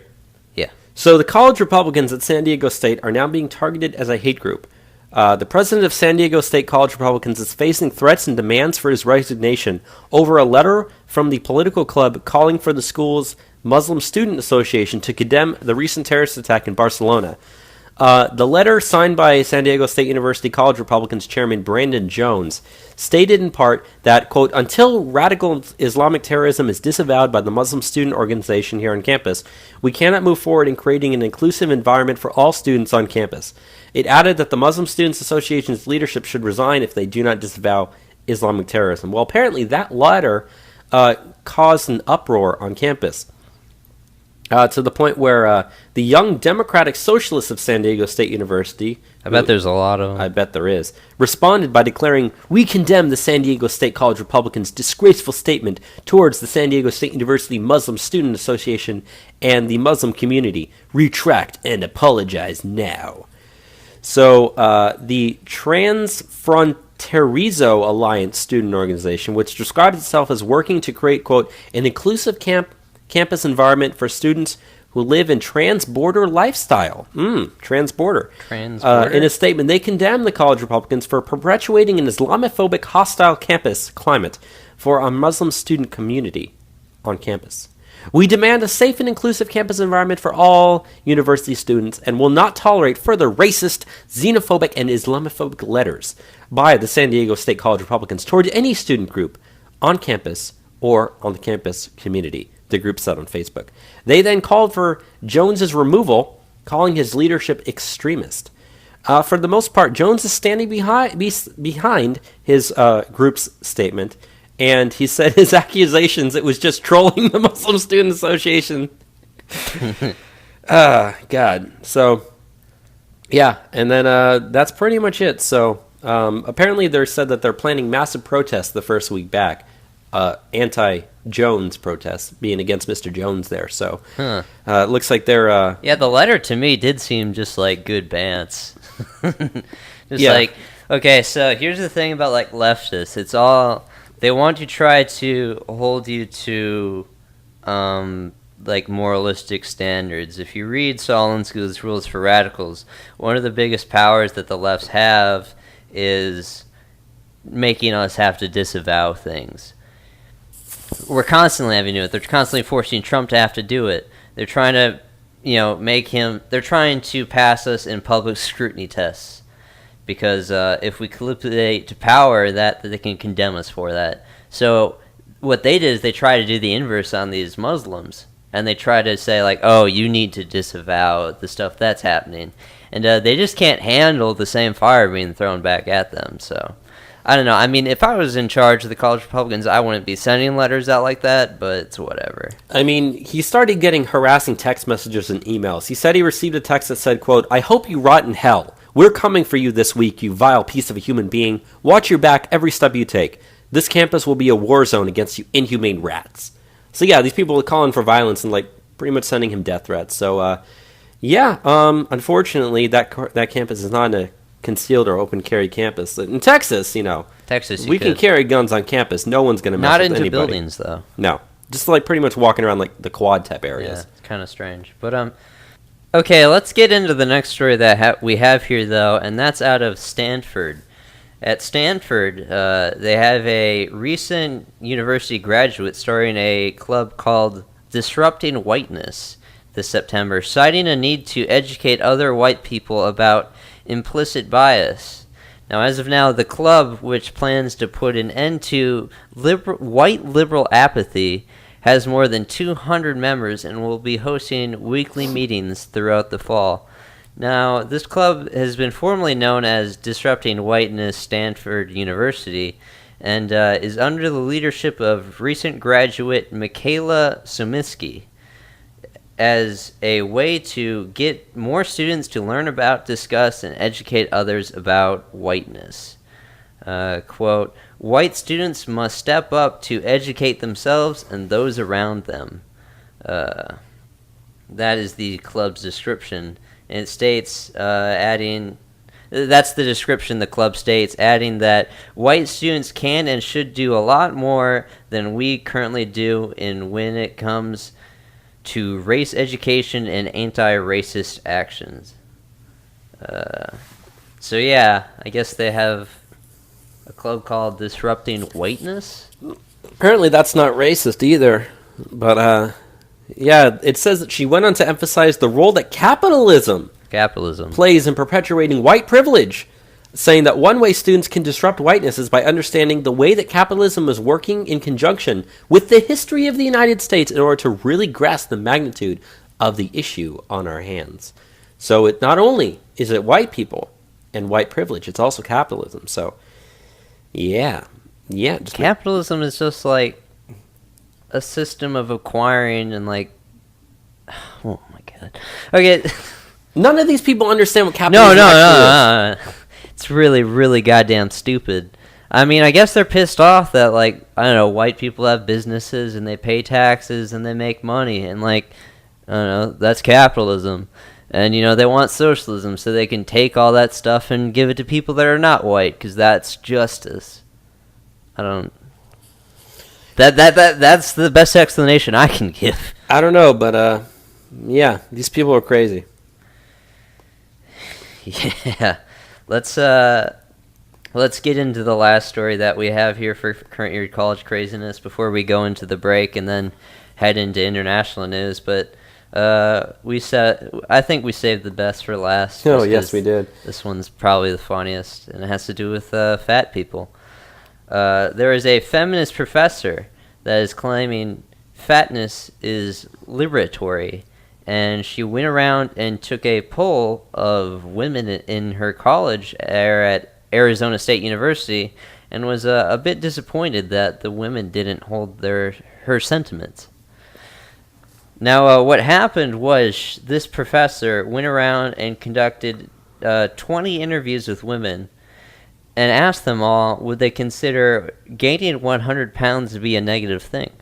Yeah. So the college Republicans at San Diego State are now being targeted as a hate group. The president of San Diego State College Republicans is facing threats and demands for his resignation over a letter from the political club calling for the school's Muslim Student Association to condemn the recent terrorist attack in Barcelona. The letter signed by San Diego State University College Republicans Chairman Brandon Jones stated in part that, quote, until radical Islamic terrorism is disavowed by the Muslim student organization here on campus, we cannot move forward in creating an inclusive environment for all students on campus. It added that the Muslim Students Association's leadership should resign if they do not disavow Islamic terrorism. Well, apparently that letter caused an uproar on campus. To the point where the Young Democratic Socialists of San Diego State University, I bet there's a lot of them. I bet there is, responded by declaring, we condemn the San Diego State College Republicans' disgraceful statement towards the San Diego State University Muslim Student Association and the Muslim community. Retract and apologize now. So the Transfronterizo Alliance student organization, which describes itself as working to create, quote, an inclusive campus environment for students who live in trans-border lifestyle. Trans-border. Trans-border. In a statement, they condemned the college Republicans for perpetuating an Islamophobic hostile campus climate for a Muslim student community on campus. We demand a safe and inclusive campus environment for all university students and will not tolerate further racist, xenophobic, and Islamophobic letters by the San Diego State College Republicans toward any student group on campus or on the campus community, the group said on Facebook. They then called for Jones's removal, calling his leadership extremist. For the most part, Jones is standing behind his group's statement, and he said his accusations, it was just trolling the Muslim Student Association. God. So, yeah, and then that's pretty much it. So, apparently they said that they're planning massive protests the first week back. Anti-Jones protests, being against Mr. Jones there. So, it looks like they're... Yeah, the letter to me did seem just like good bants. Like, okay, so here's the thing about, like, leftists. It's all... They want to try to hold you to, like, moralistic standards. If you read Solinsky's Rules for Radicals, one of the biggest powers that the lefts have is making us have to disavow things. We're constantly having to do it. They're constantly forcing Trump to have to do it. They're trying to, they're trying to pass us in public scrutiny tests. Because if we capitulate to power, that they can condemn us for that. So what they did is they try to do the inverse on these Muslims. And they try to say, like, oh, you need to disavow the stuff that's happening. And they just can't handle the same fire being thrown back at them. So, I don't know. I mean, if I was in charge of the college Republicans, I wouldn't be sending letters out like that, but it's whatever. I mean, he started getting harassing text messages and emails. He said he received a text that said, quote, I hope you rot in hell. We're coming for you this week, you vile piece of a human being. Watch your back every step you take. This campus will be a war zone against you inhumane rats. So yeah, these people are calling for violence and, like, pretty much sending him death threats. So, unfortunately, that campus is not a concealed or open carry campus. In Texas, Texas, we can carry guns on campus. No one's going to mess with anybody. Not into buildings, though. No. Just, like, pretty much walking around, like, the quad type areas. Yeah, kind of strange. But, okay, let's get into the next story that we have here, though, and that's out of Stanford. At Stanford, they have a recent university graduate starting a club called Disrupting Whiteness this September, citing a need to educate other white people about implicit bias. Now, as of now, the club, which plans to put an end to white liberal apathy, has more than 200 members and will be hosting weekly meetings throughout the fall. Now, this club has been formerly known as Disrupting Whiteness Stanford University and is under the leadership of recent graduate Michaela Sumiski as a way to get more students to learn about, discuss, and educate others about whiteness. Quote, white students must step up to educate themselves and those around them. That is the club's description. And it states, that's the description the club states, adding that white students can and should do a lot more than we currently do when it comes to race education and anti-racist actions. So yeah, I guess they have a club called Disrupting Whiteness? Apparently that's not racist either. But, yeah, it says that she went on to emphasize the role that capitalism Capitalism. plays in perpetuating white privilege, saying that one way students can disrupt whiteness is by understanding the way that capitalism is working in conjunction with the history of the United States in order to really grasp the magnitude of the issue on our hands. So it not only is it white people and white privilege, it's also capitalism. So, yeah. Capitalism is just like a system of acquiring and like... Oh my god. Okay. None of these people understand what capitalism No. It's really, really goddamn stupid. I mean, I guess they're pissed off that, like, I don't know, white people have businesses and they pay taxes and they make money. And, like, I don't know, that's capitalism. And, you know, they want socialism so they can take all that stuff and give it to people that are not white because that's justice. I don't... That's the best explanation I can give. I don't know, but, yeah, these people are crazy. Yeah. Let's get into the last story that we have here for current year college craziness before we go into the break and then head into international news. But I think we saved the best for last. Oh, yes, we did. This one's probably the funniest, and it has to do with fat people. There is a feminist professor that is claiming fatness is liberatory. And she went around and took a poll of women in her college at Arizona State University and was a bit disappointed that the women didn't hold her sentiments. Now, what happened was this professor went around and conducted 20 interviews with women and asked them all, would they consider gaining 100 pounds to be a negative thing?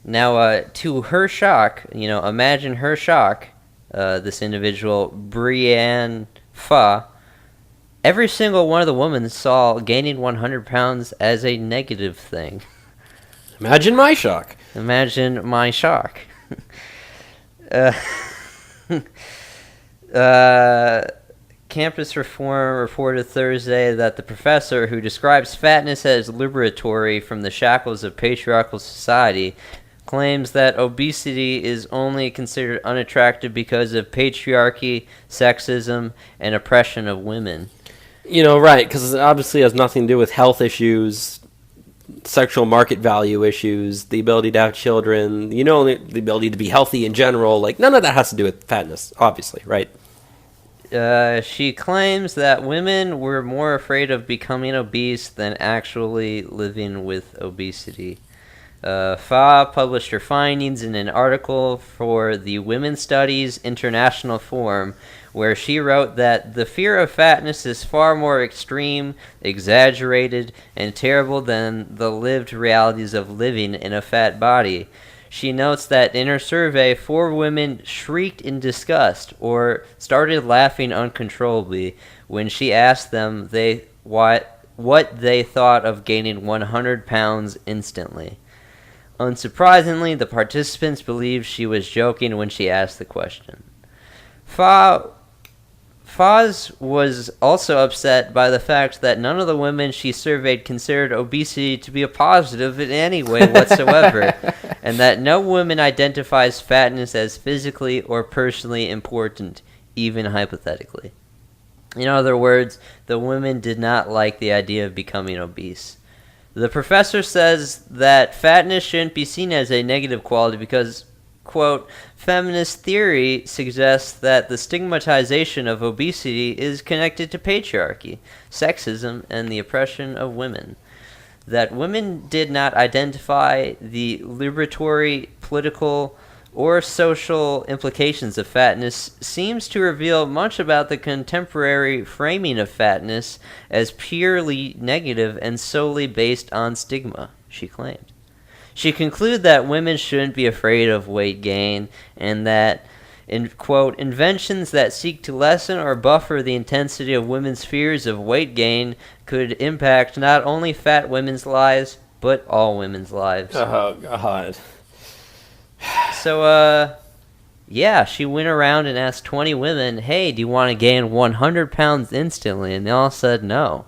Now, to her shock, you know, imagine her shock, this individual, Brianne Fa, every single one of the women saw gaining 100 pounds as a negative thing. Imagine my shock. Imagine my shock. Campus Reform reported Thursday that the professor, who describes fatness as liberatory from the shackles of patriarchal society, claims that obesity is only considered unattractive because of patriarchy, sexism, and oppression of women. You know, right, because it obviously has nothing to do with health issues, sexual market value issues, the ability to have children, you know, the ability to be healthy in general. Like, none of that has to do with fatness, obviously, right? She claims that women were more afraid of becoming obese than actually living with obesity. Fa published her findings in an article for the Women's Studies International Forum, where she wrote that the fear of fatness is far more extreme, exaggerated, and terrible than the lived realities of living in a fat body. She notes that in her survey, 4 women shrieked in disgust or started laughing uncontrollably when she asked them what they thought of gaining 100 pounds instantly. Unsurprisingly, the participants believed she was joking when she asked the question. Faz was also upset by the fact that none of the women she surveyed considered obesity to be a positive in any way whatsoever, and that no woman identifies fatness as physically or personally important, even hypothetically. In other words, the women did not like the idea of becoming obese. The professor says that fatness shouldn't be seen as a negative quality because, quote, feminist theory suggests that the stigmatization of obesity is connected to patriarchy, sexism, and the oppression of women. That women did not identify the liberatory, political, or social implications of fatness seems to reveal much about the contemporary framing of fatness as purely negative and solely based on stigma, she claimed. She concluded that women shouldn't be afraid of weight gain, and that, in quote, inventions that seek to lessen or buffer the intensity of women's fears of weight gain could impact not only fat women's lives, but all women's lives. Oh, God. So, yeah, she went around and asked 20 women, hey, do you want to gain 100 pounds instantly? And they all said no.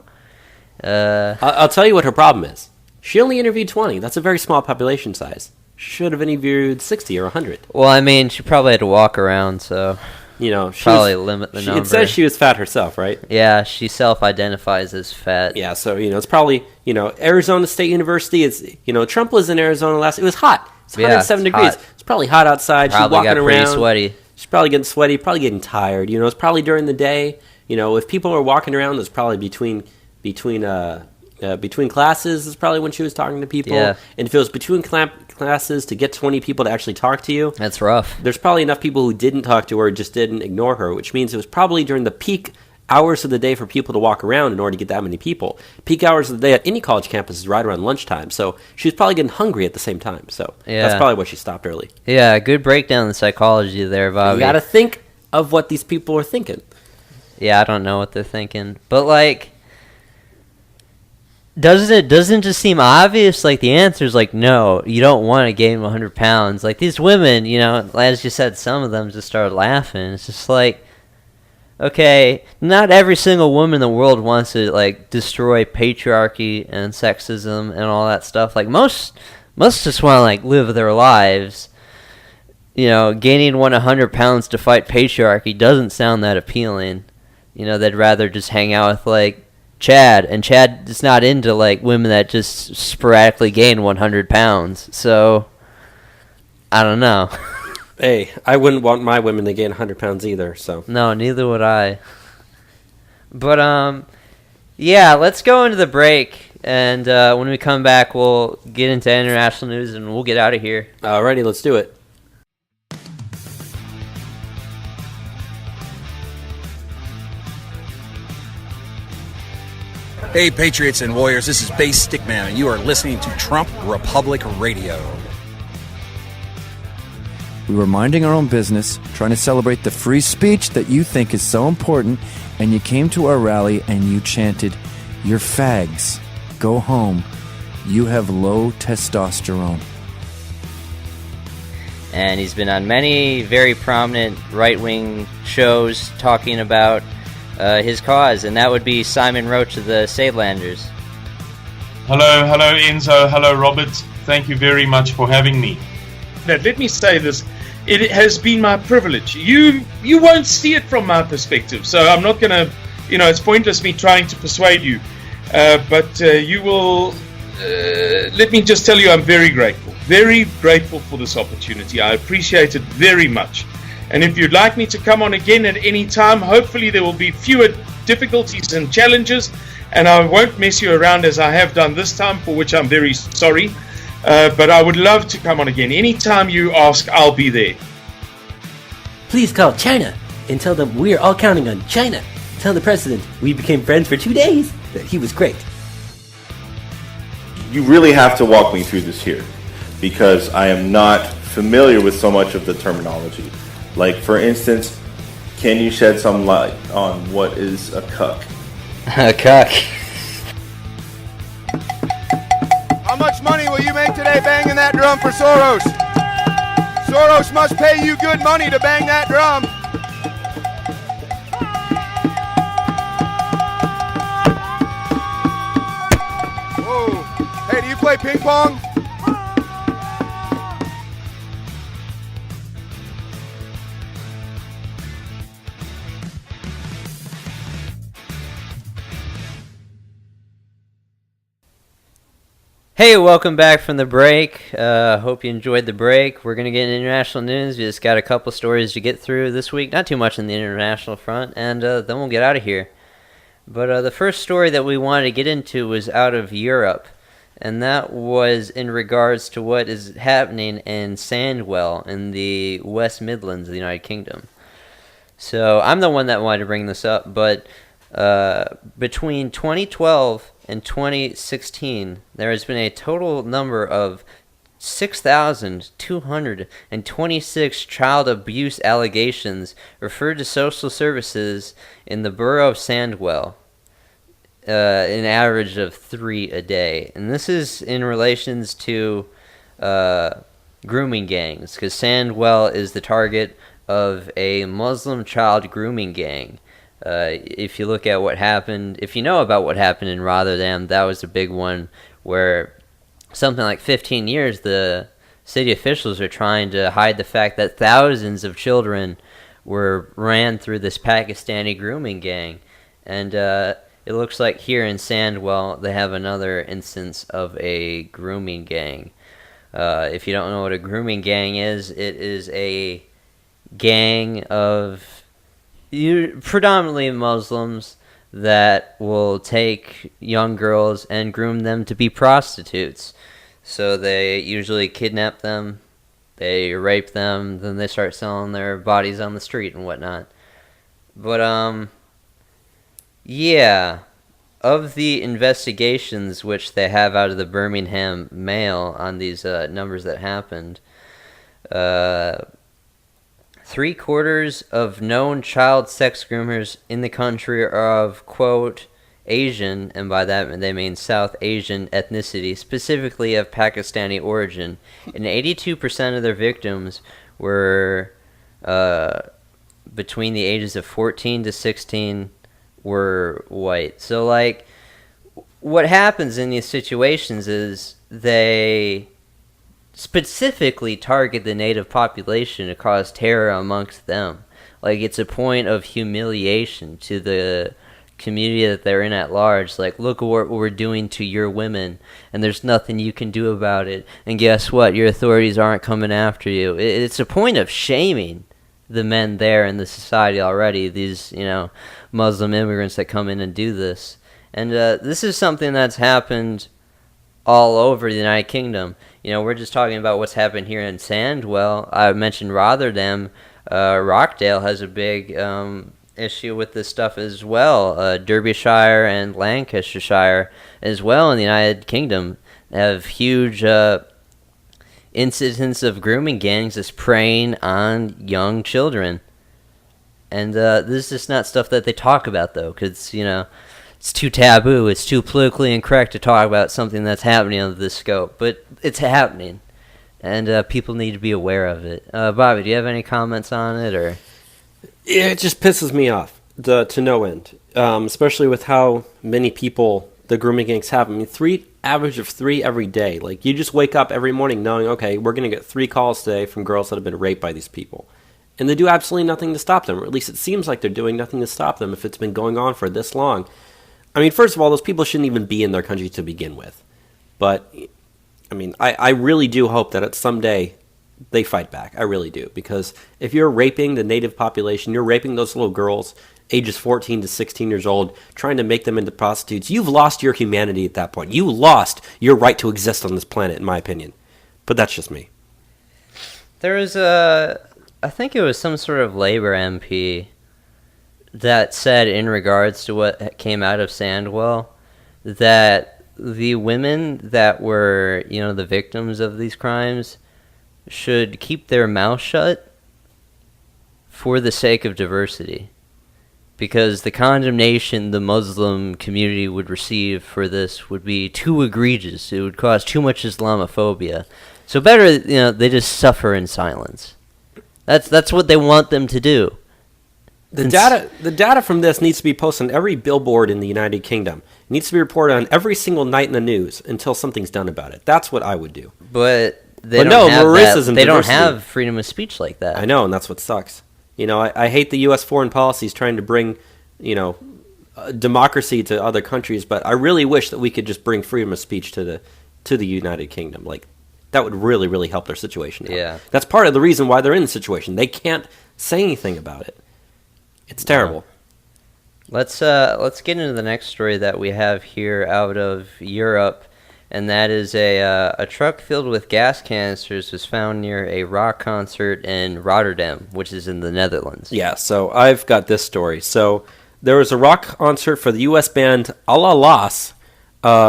I'll tell you what her problem is. She only interviewed 20. That's a very small population size. She should have interviewed 60 or 100. Well, I mean, she probably had to walk around, so... probably limit the number. It says she was fat herself, right? Yeah, she self-identifies as fat. Yeah, so, it's probably, Arizona State University is, Trump was in Arizona it was hot. It's 107 degrees. Hot. It's probably hot outside. Probably She's walking got pretty around. sweaty. She's probably getting sweaty, probably getting tired. It's probably during the day. If people are walking around, it's probably between classes is probably when she was talking to people. Yeah. And if it was between classes to get 20 people to actually talk to you, That's rough. there's probably enough people who didn't talk to her, just didn't ignore her, which means it was probably during the peak hours of the day for people to walk around in order to get that many people. Peak hours of the day at any college campus is right around lunchtime, so she was probably getting hungry at the same time. So that's probably why she stopped early. Yeah, good breakdown of the psychology there, Bobby. You got to think of what these people are thinking. Yeah, I don't know what they're thinking, but like, doesn't it just seem obvious? Like the answer is like, no, you don't want to gain 100 pounds. Like these women, as you said, some of them just started laughing. It's just like, okay, not every single woman in the world wants to like destroy patriarchy and sexism and all that stuff. Like most just want to like live their lives. Gaining 100 pounds to fight patriarchy doesn't sound that appealing. They'd rather just hang out with like Chad, and Chad is not into like women that just sporadically gain 100 pounds. So I don't know. Hey, I wouldn't want my women to gain 100 pounds either. So no, neither would I. But yeah, let's go into the break, and when we come back, we'll get into international news, and we'll get out of here. Alrighty, let's do it. Hey, Patriots and Warriors, this is Bass Stickman, and you are listening to Trump Republic Radio. We were minding our own business, trying to celebrate the free speech that you think is so important, and you came to our rally and you chanted, "You're fags. Go home. You have low testosterone." And he's been on many very prominent right-wing shows talking about his cause, and that would be Simon Roach of the Sadelanders. Hello Enzo, hello Robert. Thank you very much for having me. Let me say this. It has been my privilege. You won't see it from my perspective, so I'm not going to, it's pointless me trying to persuade you. But you will, let me just tell you, I'm very grateful for this opportunity. I appreciate it very much. And if you'd like me to come on again at any time, hopefully there will be fewer difficulties and challenges, and I won't mess you around as I have done this time, for which I'm very sorry. But I would love to come on again. Anytime you ask, I'll be there. Please call China and tell them we're all counting on China. Tell the president we became friends for 2 days, that he was great. You really have to walk me through this here, because I am not familiar with so much of the terminology. Like, for instance, can you shed some light on what is a cuck? A cuck. How much money will you make today banging that drum for Soros? Soros must pay you good money to bang that drum. Whoa. Hey, do you play ping pong? Hey, welcome back from the break. Hope you enjoyed the break. We're going to get into international news. We just got a couple stories to get through this week. Not too much on the international front, and then we'll get out of here. But the first story that we wanted to get into was out of Europe, and that was in regards to what is happening in Sandwell in the West Midlands of the United Kingdom. So I'm the one that wanted to bring this up, but between 2012 and 2016, there has been a total number of 6,226 child abuse allegations referred to social services in the borough of Sandwell, an average of 3 a day. And this is in relations to grooming gangs, because Sandwell is the target of a Muslim child grooming gang. If you look at what happened, if you know about what happened in Rotterdam, that was a big one where something like 15 years the city officials are trying to hide the fact that thousands of children ran through this Pakistani grooming gang. And it looks like here in Sandwell, they have another instance of a grooming gang. If you don't know what a grooming gang is, it is a gang of predominantly Muslims that will take young girls and groom them to be prostitutes. So they usually kidnap them, they rape them, then they start selling their bodies on the street and whatnot. But, yeah, of the investigations which they have out of the Birmingham Mail on these numbers that happened, 3/4 of known child sex groomers in the country are of, quote, Asian, and by that they mean South Asian ethnicity, specifically of Pakistani origin, and 82% of their victims were between the ages of 14 to 16 were white. So, like, what happens in these situations is they specifically target the native population to cause terror amongst them. Like, it's a point of humiliation to the community that they're in at large. Like, look at what we're doing to your women, and there's nothing you can do about it. And guess what? Your authorities aren't coming after you. It's a point of shaming the men there in the society already, these, Muslim immigrants that come in and do this. And this is something that's happened all over the United Kingdom. We're just talking about what's happened here in Sandwell. I mentioned Rotherham. Rockdale has a big issue with this stuff as well. Derbyshire and Lancashire as well in the United Kingdom have huge incidents of grooming gangs that's preying on young children. And this is just not stuff that they talk about, though, because, it's too taboo. It's too politically incorrect to talk about something that's happening under this scope. But it's happening, and people need to be aware of it. Bobby, do you have any comments on it? Or it just pisses me off to no end, especially with how many people the grooming gangs have. I mean, average of 3 every day. Like, you just wake up every morning knowing, okay, we're going to get 3 calls today from girls that have been raped by these people. And they do absolutely nothing to stop them, or at least it seems like they're doing nothing to stop them if it's been going on for this long. I mean, first of all, those people shouldn't even be in their country to begin with. But, I mean, I really do hope that someday they fight back. I really do. Because if you're raping the native population, you're raping those little girls, ages 14 to 16 years old, trying to make them into prostitutes, you've lost your humanity at that point. You lost your right to exist on this planet, in my opinion. But that's just me. There was I think it was some sort of Labour MP that said, in regards to what came out of Sandwell, that the women that were, the victims of these crimes should keep their mouth shut for the sake of diversity. Because the condemnation the Muslim community would receive for this would be too egregious. It would cause too much Islamophobia. So better, they just suffer in silence. That's what they want them to do. The data from this needs to be posted on every billboard in the United Kingdom. It needs to be reported on every single night in the news until something's done about it. That's what I would do. But they don't have freedom of speech like that. I know, and that's what sucks. I hate the U.S. foreign policies trying to bring, democracy to other countries, but I really wish that we could just bring freedom of speech to the United Kingdom. Like, that would really, really help their situation out. Yeah. That's part of the reason why they're in the situation. They can't say anything about it. It's terrible. Let's get into the next story that we have here out of Europe, and that is a truck filled with gas canisters was found near a rock concert in Rotterdam, which is in the Netherlands. Yeah, so I've got this story. So there was a rock concert for the U.S. band Allah Las,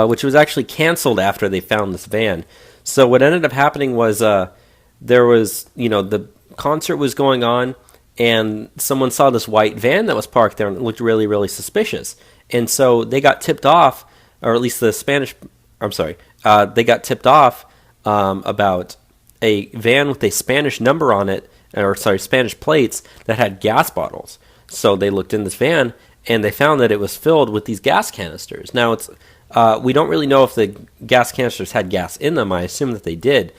which was actually canceled after they found this van. So what ended up happening was there was, the concert was going on, and someone saw this white van that was parked there, and it looked really, really suspicious. And so they got tipped off, or at least they got tipped off about a van with a Spanish number on it, Spanish plates that had gas bottles. So they looked in this van, and they found that it was filled with these gas canisters. Now, we don't really know if the gas canisters had gas in them. I assume that they did.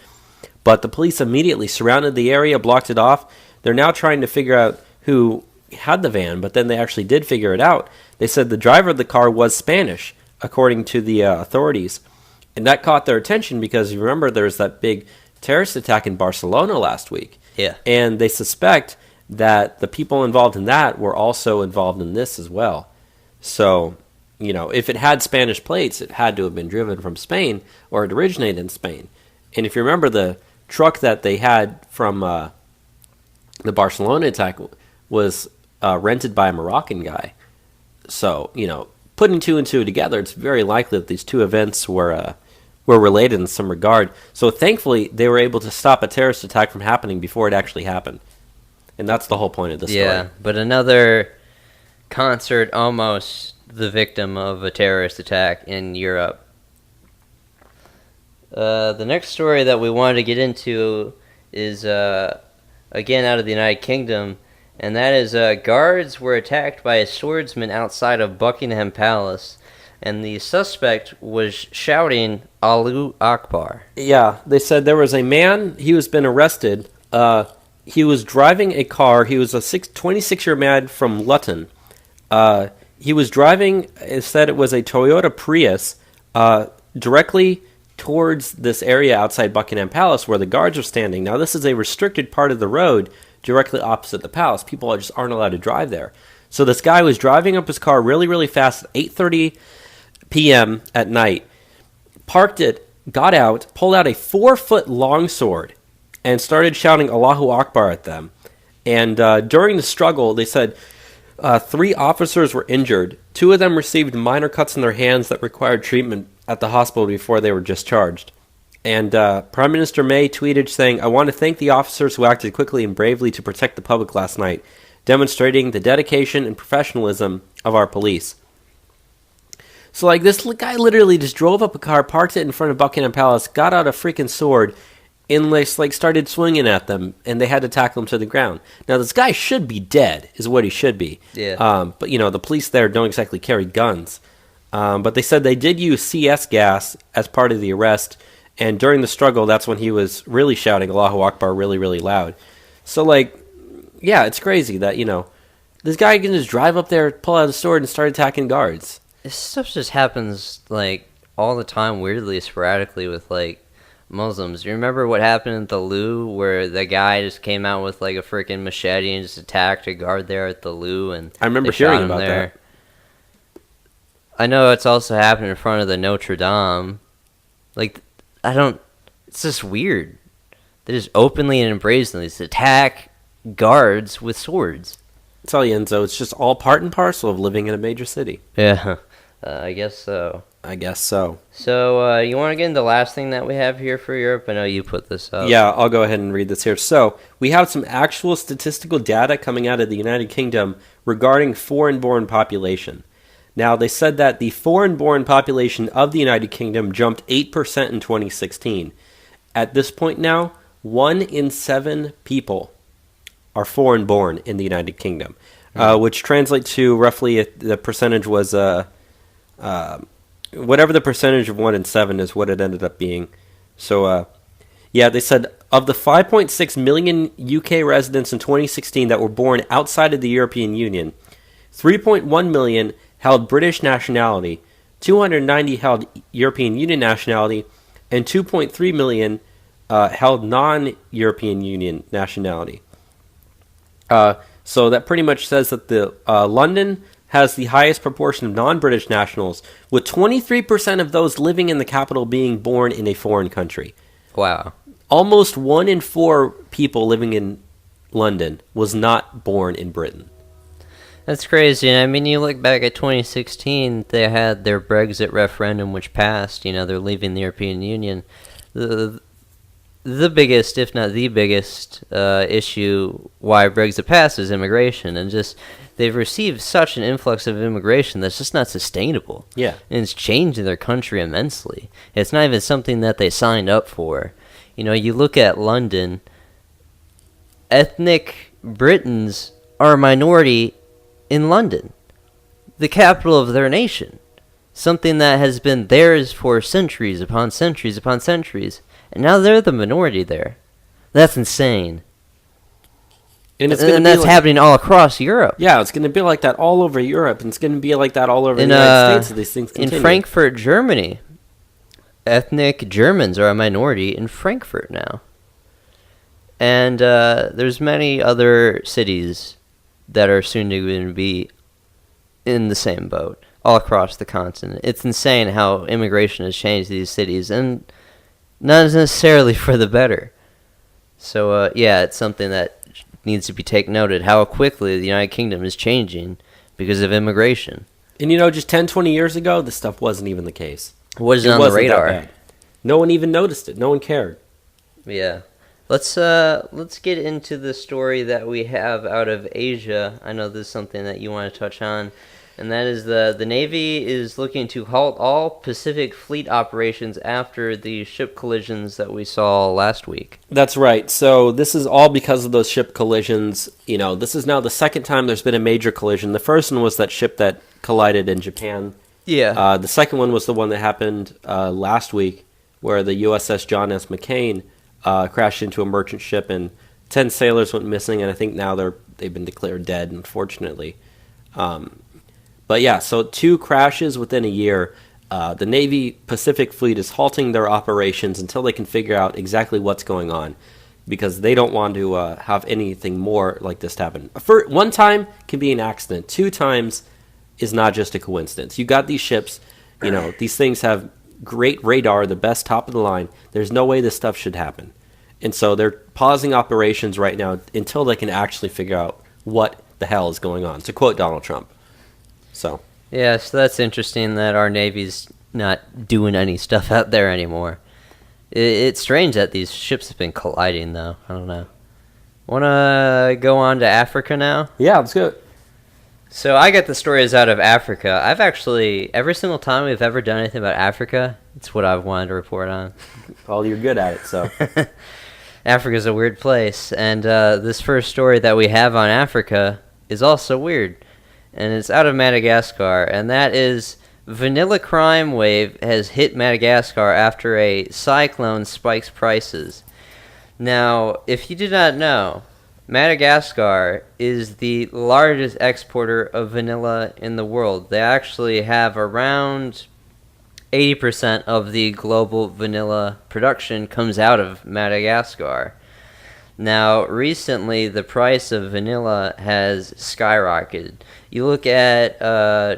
But the police immediately surrounded the area, blocked it off. They're now trying to figure out who had the van, but then they actually did figure it out. They said the driver of the car was Spanish, according to the authorities. And that caught their attention because you remember there was that big terrorist attack in Barcelona last week. Yeah. And they suspect that the people involved in that were also involved in this as well. So, if it had Spanish plates, it had to have been driven from Spain, or it originated in Spain. And if you remember, the truck that they had from the Barcelona attack was rented by a Moroccan guy. So, putting two and two together, it's very likely that these two events were related in some regard. So thankfully, they were able to stop a terrorist attack from happening before it actually happened. And that's the whole point of the story. Yeah, but another concert almost the victim of a terrorist attack in Europe. The next story that we wanted to get into is, again, out of the United Kingdom, and that is guards were attacked by a swordsman outside of Buckingham Palace, and the suspect was shouting Allahu Akbar. Yeah, they said there was a man, he was been arrested. He was driving a car. He was a 26-year-old man from Luton. He was driving, it said it was a Toyota Prius, directly towards this area outside Buckingham Palace where the guards are standing. Now, this is a restricted part of the road directly opposite the palace. People just aren't allowed to drive there. So this guy was driving up his car really, really fast at 8:30 p.m. at night, parked it, got out, pulled out a 4-foot long sword, and started shouting Allahu Akbar at them. And during the struggle, they said 3 officers were injured. 2 of them received minor cuts in their hands that required treatment at the hospital before they were discharged. And Prime Minister May tweeted saying, "I want to thank the officers who acted quickly and bravely to protect the public last night, demonstrating the dedication and professionalism of our police." So, this guy literally just drove up a car, parked it in front of Buckingham Palace, got out a freaking sword, and started swinging at them, and they had to tackle him to the ground. Now, this guy should be dead, is what he should be. Yeah. But, the police there don't exactly carry guns. But they said they did use CS gas as part of the arrest, and during the struggle, that's when he was really shouting Allahu Akbar really, really loud. So, yeah, it's crazy that, this guy can just drive up there, pull out a sword, and start attacking guards. This stuff just happens, all the time, weirdly, sporadically, with, Muslims. You remember what happened at the Loo, where the guy just came out with, a freaking machete and just attacked a guard there at the Loo, and I remember hearing about that. I know it's also happened in front of the Notre Dame. It's just weird. They just openly and brazenly just attack guards with swords. I tell you, Enzo, it's just all part and parcel of living in a major city. Yeah, I guess so. So, you want to get into the last thing that we have here for Europe? I know you put this up. Yeah, I'll go ahead and read this here. So, we have some actual statistical data coming out of the United Kingdom regarding foreign-born population. Now, they said that the foreign-born population of the United Kingdom jumped 8% in 2016. At this point now, 1 in 7 people are foreign-born in the United Kingdom, which translates to roughly the percentage was whatever the percentage of 1 in 7 is what it ended up being. So, yeah, they said of the 5.6 million UK residents in 2016 that were born outside of the European Union, 3.1 million held British nationality, 290 held European Union nationality, and 2.3 million held non-European Union nationality. So that pretty much says that the London has the highest proportion of non-British nationals, with 23% of those living in the capital being born in a foreign country. Wow. Almost 1 in 4 people living in London was not born in Britain. That's crazy. And I mean, you look back at 2016, they had their Brexit referendum, which passed. They're leaving the European Union. The biggest, if not the biggest, issue why Brexit passed is immigration. And just, they've received such an influx of immigration that's just not sustainable. Yeah. And it's changing their country immensely. It's not even something that they signed up for. You look at London, ethnic Britons are a minority in London, the capital of their nation, something that has been theirs for centuries upon centuries upon centuries, and now they're the minority there. That's insane. And that's happening all across Europe. Yeah, it's going to be like that all over Europe, and it's going to be like that all over the United States. So these things continue. In Frankfurt, Germany, ethnic Germans are a minority in Frankfurt now. And there's many other cities that are soon going to be in the same boat all across the continent. It's insane how immigration has changed these cities, and not necessarily for the better. So, it's something that needs to be taken note of, how quickly the United Kingdom is changing because of immigration. And just 10, 20 years ago, this stuff wasn't even the case. It wasn't on the radar. No one even noticed it. No one cared. Yeah. Let's get into the story that we have out of Asia. I know this is something that you want to touch on. And that is the Navy is looking to halt all Pacific Fleet operations after the ship collisions that we saw last week. That's right. So this is all because of those ship collisions. This is now the second time there's been a major collision. The first one was that ship that collided in Japan. Yeah. The second one was the one that happened last week, where the USS John S. McCain crashed into a merchant ship, and 10 sailors went missing, and I think now they've been declared dead, unfortunately. But yeah, so 2 crashes within a year. The Navy Pacific Fleet is halting their operations until they can figure out exactly what's going on, because they don't want to have anything more like this to happen. One time can be an accident. 2 times is not just a coincidence. You got these ships, these things have great radar, the best top of the line. There's no way this stuff should happen. And so they're pausing operations right now until they can actually figure out what the hell is going on, to quote Donald Trump. So that's interesting that our Navy's not doing any stuff out there anymore. It's strange that these ships have been colliding, though. I don't know. Want to go on to Africa now? Yeah, let's go. So I get the stories out of Africa. I've actually, every single time we've ever done anything about Africa, it's what I've wanted to report on. Well, you're good at it, so. Africa's a weird place, and this first story that we have on Africa is also weird. And it's out of Madagascar, and that is vanilla crime wave has hit Madagascar after a cyclone spikes prices. Now, if you did not know, Madagascar is the largest exporter of vanilla in the world. They actually have around 80% of the global vanilla production comes out of Madagascar. Now, recently, the price of vanilla has skyrocketed. You look at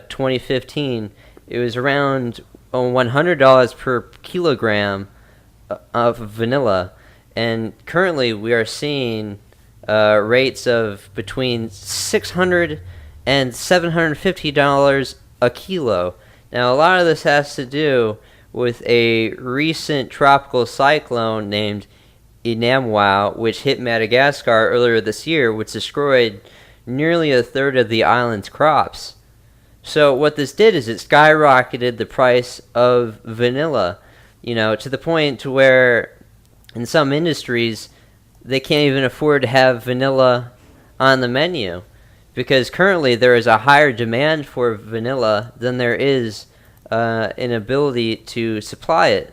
2015, it was around $100 per kilogram of vanilla, and currently we are seeing rates of between $600 and $750 a kilo. Now, a lot of this has to do with a recent tropical cyclone named Inamwao, which hit Madagascar earlier this year, which destroyed nearly a third of the island's crops. So what this did is it skyrocketed the price of vanilla, to the point to where in some industries they can't even afford to have vanilla on the menu, because currently there is a higher demand for vanilla than there is an ability to supply it.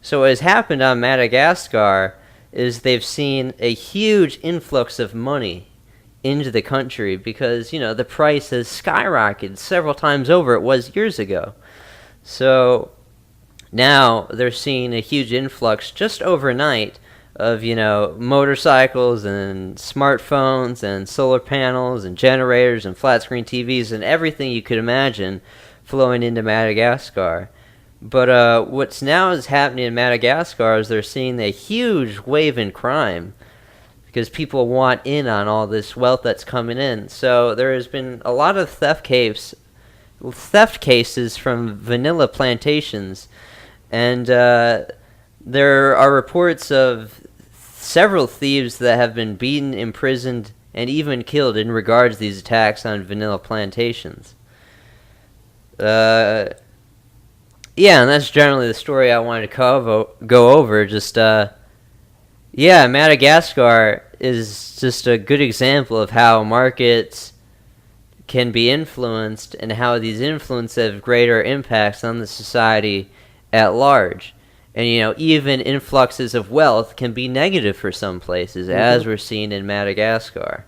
So what has happened on Madagascar is they've seen a huge influx of money into the country because, the price has skyrocketed several times over it was years ago. So now they're seeing a huge influx just overnight of, motorcycles and smartphones and solar panels and generators and flat screen TVs and everything you could imagine flowing into Madagascar. But what's now is happening in Madagascar is they're seeing a huge wave in crime because people want in on all this wealth that's coming in. So there has been a lot of theft cases from vanilla plantations, and there are reports of several thieves that have been beaten, imprisoned, and even killed in regards to these attacks on vanilla plantations. Yeah, and that's generally the story I wanted to go over. Just, Madagascar is just a good example of how markets can be influenced and how these influences have greater impacts on the society at large. And, even influxes of wealth can be negative for some places, as we're seeing in Madagascar.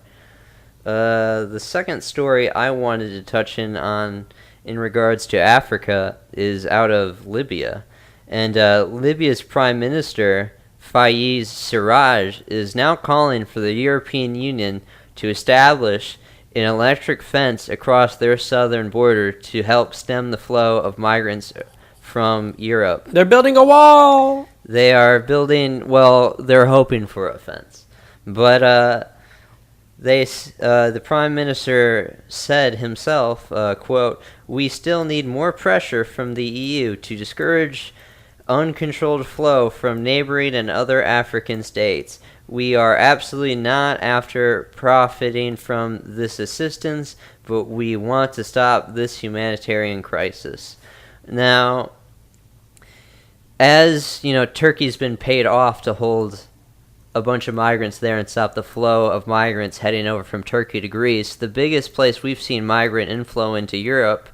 The second story I wanted to touch on in regards to Africa is out of Libya. And Libya's Prime Minister, Fayez Sarraj, is now calling for the European Union to establish an electric fence across their southern border to help stem the flow of migrants from Europe. They're building a wall! They are building, well, they're hoping for a fence. But the Prime Minister said himself, quote, "We still need more pressure from the EU to discourage uncontrolled flow from neighboring and other African states. We are absolutely not after profiting from this assistance, but we want to stop this humanitarian crisis." Now, as you know, Turkey's been paid off to hold a bunch of migrants there and stop the flow of migrants heading over from Turkey to Greece. The biggest place we've seen migrant inflow into Europe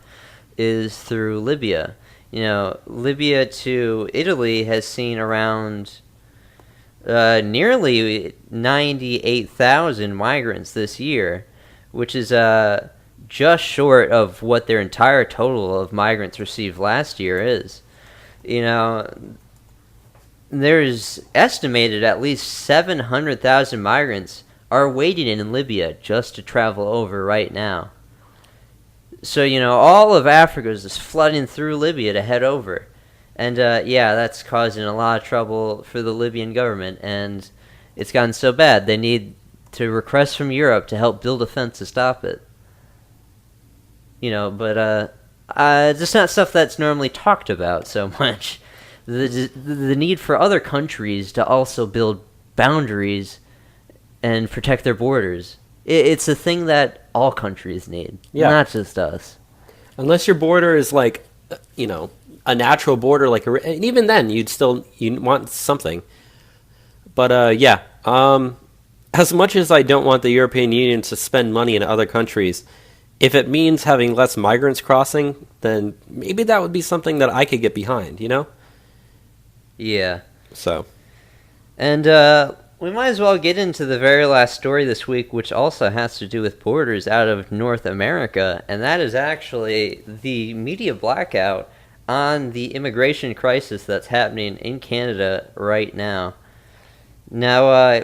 is through Libya. You know, Libya to Italy has seen around nearly 98,000 migrants this year, which is just short of what their entire total of migrants received last year is. You know, there's estimated at least 700,000 migrants are waiting in Libya just to travel over right now. So, you know, all of Africa is just flooding through Libya to head over. And, yeah, that's causing a lot of trouble for the Libyan government. And it's gotten so bad, they need to request from Europe to help build a fence to stop it. You know, but it's just not stuff that's normally talked about so much. The need for other countries to also build boundaries and protect their borders. It's a thing that all countries need, not just us. Unless your border is like, you know, a natural border, like, and even then, you want something. But as much as I don't want the European Union to spend money in other countries, if it means having less migrants crossing, then maybe that would be something that I could get behind, you know? Yeah. So. And we might as well get into the very last story this week, which also has to do with borders out of North America, and that is actually the media blackout on the immigration crisis that's happening in Canada right now. Now,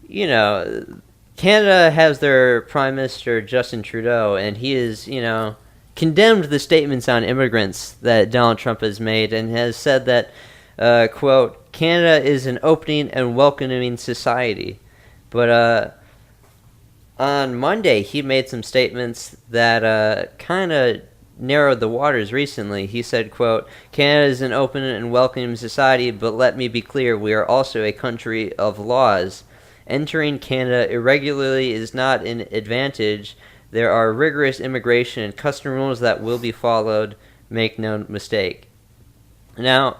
you know, Canada has their Prime Minister, Justin Trudeau, and he has, you know, condemned the statements on immigrants that Donald Trump has made and has said that, quote, "Canada is an opening and welcoming society." But on Monday, he made some statements that kind of narrowed the waters recently. He said, quote, "Canada is an open and welcoming society, but let me be clear, we are also a country of laws. Entering Canada irregularly is not an advantage. There are rigorous immigration and custom rules that will be followed. Make no mistake." Now,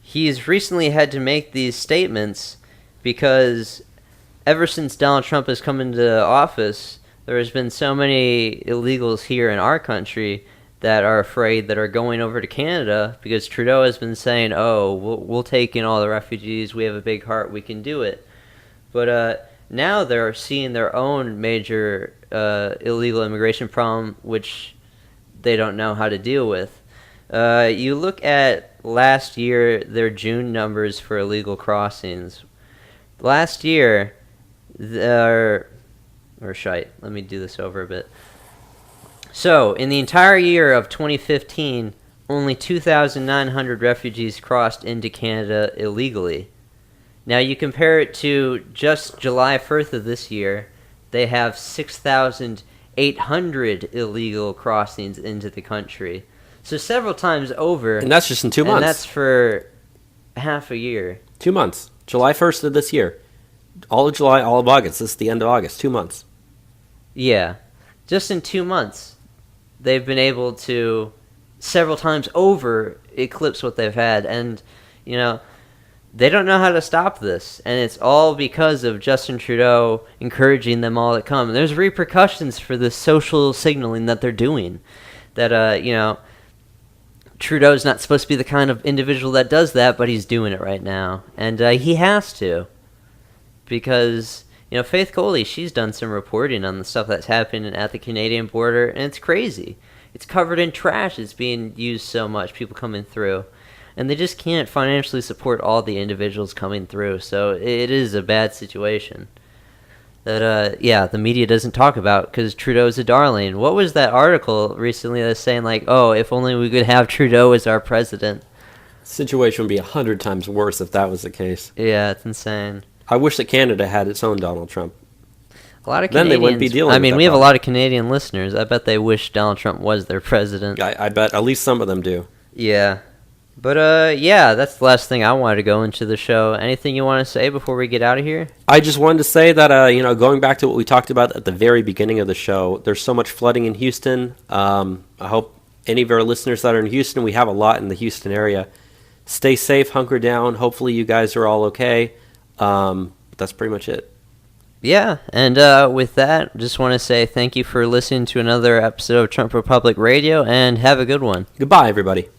he's recently had to make these statements because ever since Donald Trump has come into office, there has been so many illegals here in our country that are afraid that are going over to Canada because Trudeau has been saying, "Oh, we'll take in all the refugees. We have a big heart. We can do it." But now they're seeing their own major illegal immigration problem, which they don't know how to deal with. You look at last year, their June numbers for illegal crossings. Last year, let me do this over a bit. So, in the entire year of 2015, only 2,900 refugees crossed into Canada illegally. Now, you compare it to just July 1st of this year, they have 6,800 illegal crossings into the country. So several times over. And that's just in 2 months. And that's for half a year. 2 months. July 1st of this year. All of July, all of August. This is the end of August. 2 months. Yeah. Just in 2 months, they've been able to, several times over, eclipse what they've had. And, you know, they don't know how to stop this. And it's all because of Justin Trudeau encouraging them all to come. And there's repercussions for this social signaling that they're doing. That, you know, Trudeau's not supposed to be the kind of individual that does that, but he's doing it right now. And he has to. Because Faith Coley, she's done some reporting on the stuff that's happening at the Canadian border, and it's crazy. It's covered in trash. It's being used so much, people coming through. And they just can't financially support all the individuals coming through, so it is a bad situation that, the media doesn't talk about because Trudeau's a darling. What was that article recently that's saying, like, oh, if only we could have Trudeau as our president? Situation would be 100 times worse if that was the case. Yeah, it's insane. I wish that Canada had its own Donald Trump. A lot of Canadians, then they wouldn't be dealing with that we have problem. a lot of Canadian listeners. I bet they wish Donald Trump was their president. I bet at least some of them do. Yeah. But, that's the last thing I wanted to go into the show. Anything you want to say before we get out of here? I just wanted to say that, going back to what we talked about at the very beginning of the show, there's so much flooding in Houston. I hope any of our listeners that are in Houston, we have a lot in the Houston area, stay safe, hunker down. Hopefully you guys are all okay. That's pretty much it. Yeah, and with that, just want to say thank you for listening to another episode of Trump Republic Radio, and have a good one. Goodbye, everybody.